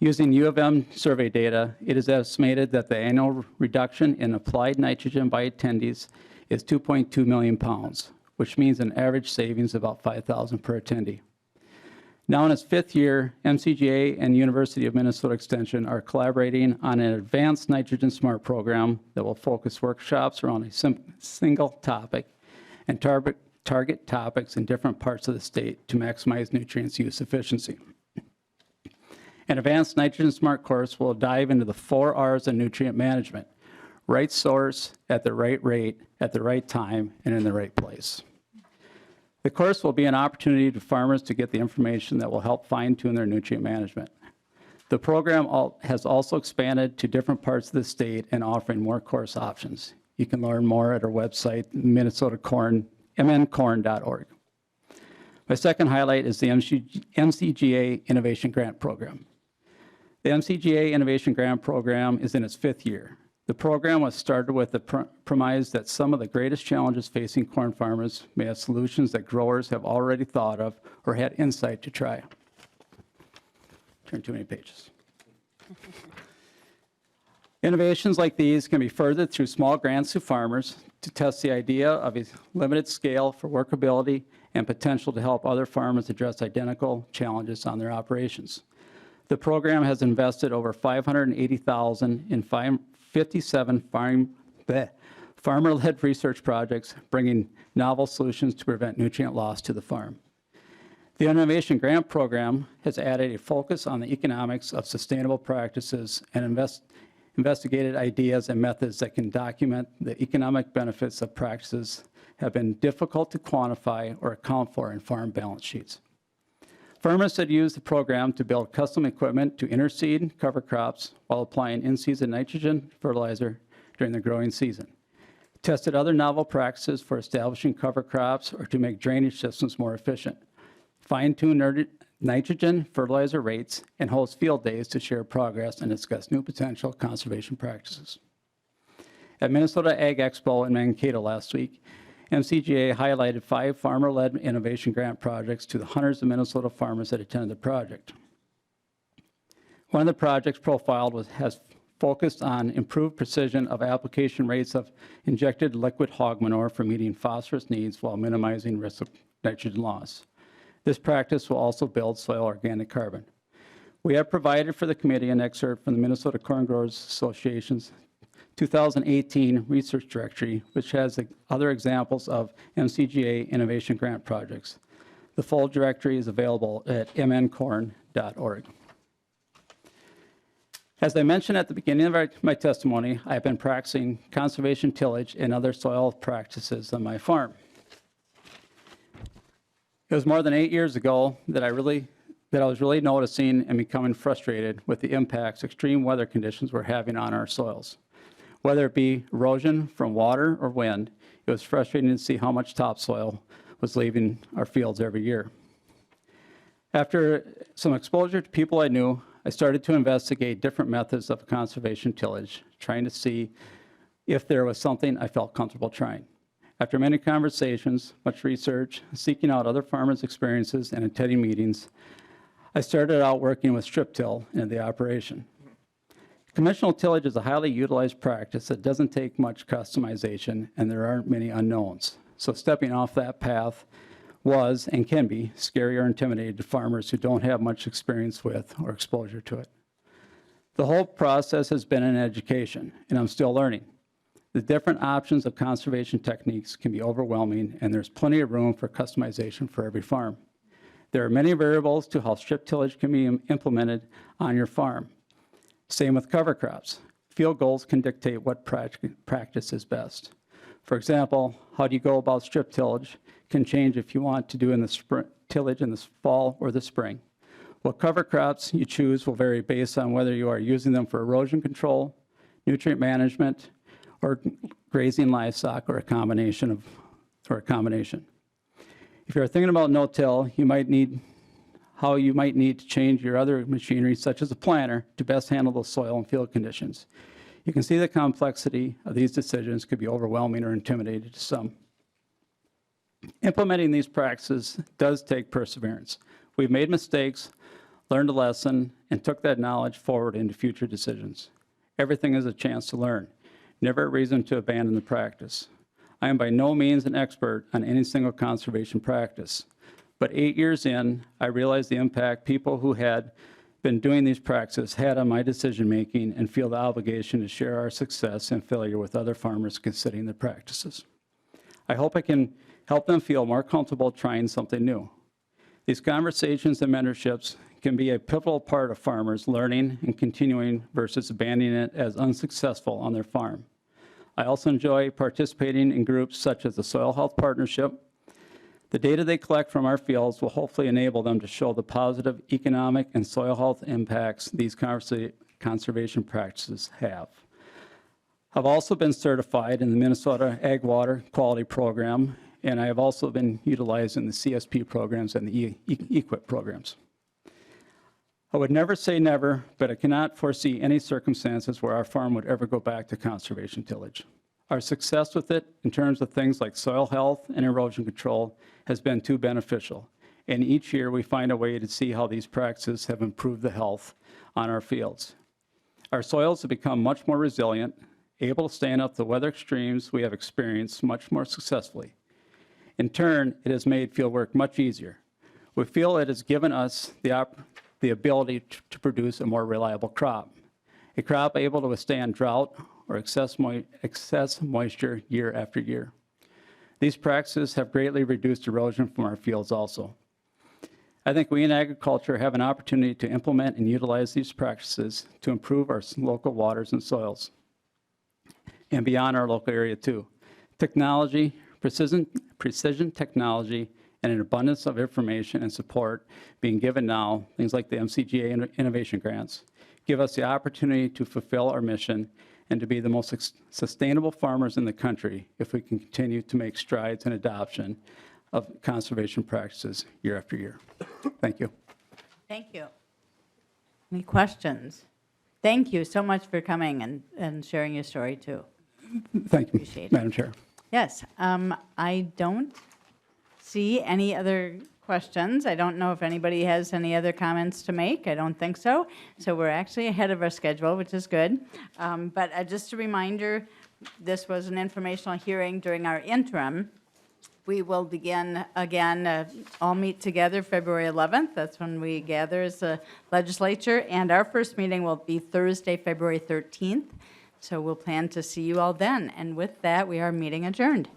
Using U of M survey data, it is estimated that the annual reduction in applied nitrogen by attendees is 2.2 million pounds, which means an average savings of about $5,000 per attendee. Now in its 5th year, MCGA and University of Minnesota Extension are collaborating on an advanced nitrogen smart program that will focus workshops around a single topic and target topics in different parts of the state to maximize nutrients use efficiency. An advanced nitrogen smart course will dive into the 4 R's of nutrient management: right source, at the right rate, at the right time, and in the right place. The course will be an opportunity for farmers to get the information that will help fine-tune their nutrient management. The program has also expanded to different parts of the state and offering more course options. You can learn more at our website, mncorn.org. My second highlight is the MCGA Innovation Grant Program. The MCGA Innovation Grant Program is in its 5th year. The program was started with the premise that some of the greatest challenges facing corn farmers may have solutions that growers have already thought of or had insight to try. Turn too many pages. Innovations like these can be furthered through small grants to farmers to test the idea of a limited scale for workability and potential to help other farmers address identical challenges on their operations. The program has invested over $580,000 in 57 farmer-led research projects, bringing novel solutions to prevent nutrient loss to the farm. The Innovation Grant Program has added a focus on the economics of sustainable practices and investigated ideas and methods that can document the economic benefits of practices have been difficult to quantify or account for in farm balance sheets. Farmers had used the program to build custom equipment to interseed cover crops while applying in-season nitrogen fertilizer during the growing season. Tested other novel practices for establishing cover crops or to make drainage systems more efficient. Fine-tuned nitrogen fertilizer rates and host field days to share progress and discuss new potential conservation practices. At Minnesota Ag Expo in Mankato last week, MCGA highlighted 5 farmer-led innovation grant projects to the hundreds of Minnesota farmers that attended the project. One of the projects profiled has focused on improved precision of application rates of injected liquid hog manure for meeting phosphorus needs while minimizing risk of nitrogen loss. This practice will also build soil organic carbon. We have provided for the committee an excerpt from the Minnesota Corn Growers Association's 2018 research directory, which has other examples of MCGA innovation grant projects. The full directory is available at mncorn.org. As I mentioned at the beginning of my testimony, I've been practicing conservation tillage and other soil practices on my farm. It was more than 8 years ago that I was really noticing and becoming frustrated with the impacts extreme weather conditions were having on our soils. Whether it be erosion from water or wind, it was frustrating to see how much topsoil was leaving our fields every year. After some exposure to people I knew, I started to investigate different methods of conservation tillage, trying to see if there was something I felt comfortable trying. After many conversations, much research, seeking out other farmers' experiences, and attending meetings, I started out working with strip till in the operation. Conventional tillage is a highly utilized practice that doesn't take much customization, and there aren't many unknowns. So stepping off that path was and can be scary or intimidating to farmers who don't have much experience with or exposure to it. The whole process has been an education, and I'm still learning. The different options of conservation techniques can be overwhelming, and there's plenty of room for customization for every farm. There are many variables to how strip tillage can be implemented on your farm. Same with cover crops. Field goals can dictate what practice is best. For example, how do you go about strip tillage can change if you want to do in the tillage in the fall or the spring. What cover crops you choose will vary based on whether you are using them for erosion control, nutrient management, or grazing livestock, or a combination. If you're thinking about no-till, you might need to change your other machinery, such as a planter, to best handle the soil and field conditions. You can see the complexity of these decisions could be overwhelming or intimidating to some. Implementing these practices does take perseverance. We've made mistakes, learned a lesson, and took that knowledge forward into future decisions. Everything is a chance to learn, never a reason to abandon the practice. I am by no means an expert on any single conservation practice, but 8 years in, I realized the impact people who had been doing these practices had on my decision-making, and feel the obligation to share our success and failure with other farmers considering the practices. I hope I can help them feel more comfortable trying something new. These conversations and mentorships can be a pivotal part of farmers learning and continuing versus abandoning it as unsuccessful on their farm. I also enjoy participating in groups such as the Soil Health Partnership. The data they collect from our fields will hopefully enable them to show the positive economic and soil health impacts these conservation practices have. I've also been certified in the Minnesota Ag Water Quality Program, and I have also been utilizing the CSP programs and the EQIP programs. I would never say never, but I cannot foresee any circumstances where our farm would ever go back to conservation tillage. Our success with it, in terms of things like soil health and erosion control, has been too beneficial. And each year we find a way to see how these practices have improved the health on our fields. Our soils have become much more resilient, able to stand up to the weather extremes we have experienced much more successfully. In turn, it has made field work much easier. We feel it has given us the ability to produce a more reliable crop, a crop able to withstand drought or excess moisture year after year. These practices have greatly reduced erosion from our fields also. I think we in agriculture have an opportunity to implement and utilize these practices to improve our local waters and soils, and beyond our local area too. Technology, precision technology, and an abundance of information and support being given now, things like the MCGA innovation grants, give us the opportunity to fulfill our mission and to be the most sustainable farmers in the country if we can continue to make strides in adoption of conservation practices year after year. Thank you. Thank you. Any questions? Thank you so much for coming and sharing your story too. Thank you, Appreciate it. Madam Chair. Yes, I don't see any other questions. I don't know if anybody has any other comments to make. I don't think so. So we're actually ahead of our schedule, which is good. But just a reminder, this was an informational hearing during our interim. We will begin again, all meet together February 11th. That's when we gather as a legislature. And our first meeting will be Thursday, February 13th. So we'll plan to see you all then. And with that, we are meeting adjourned.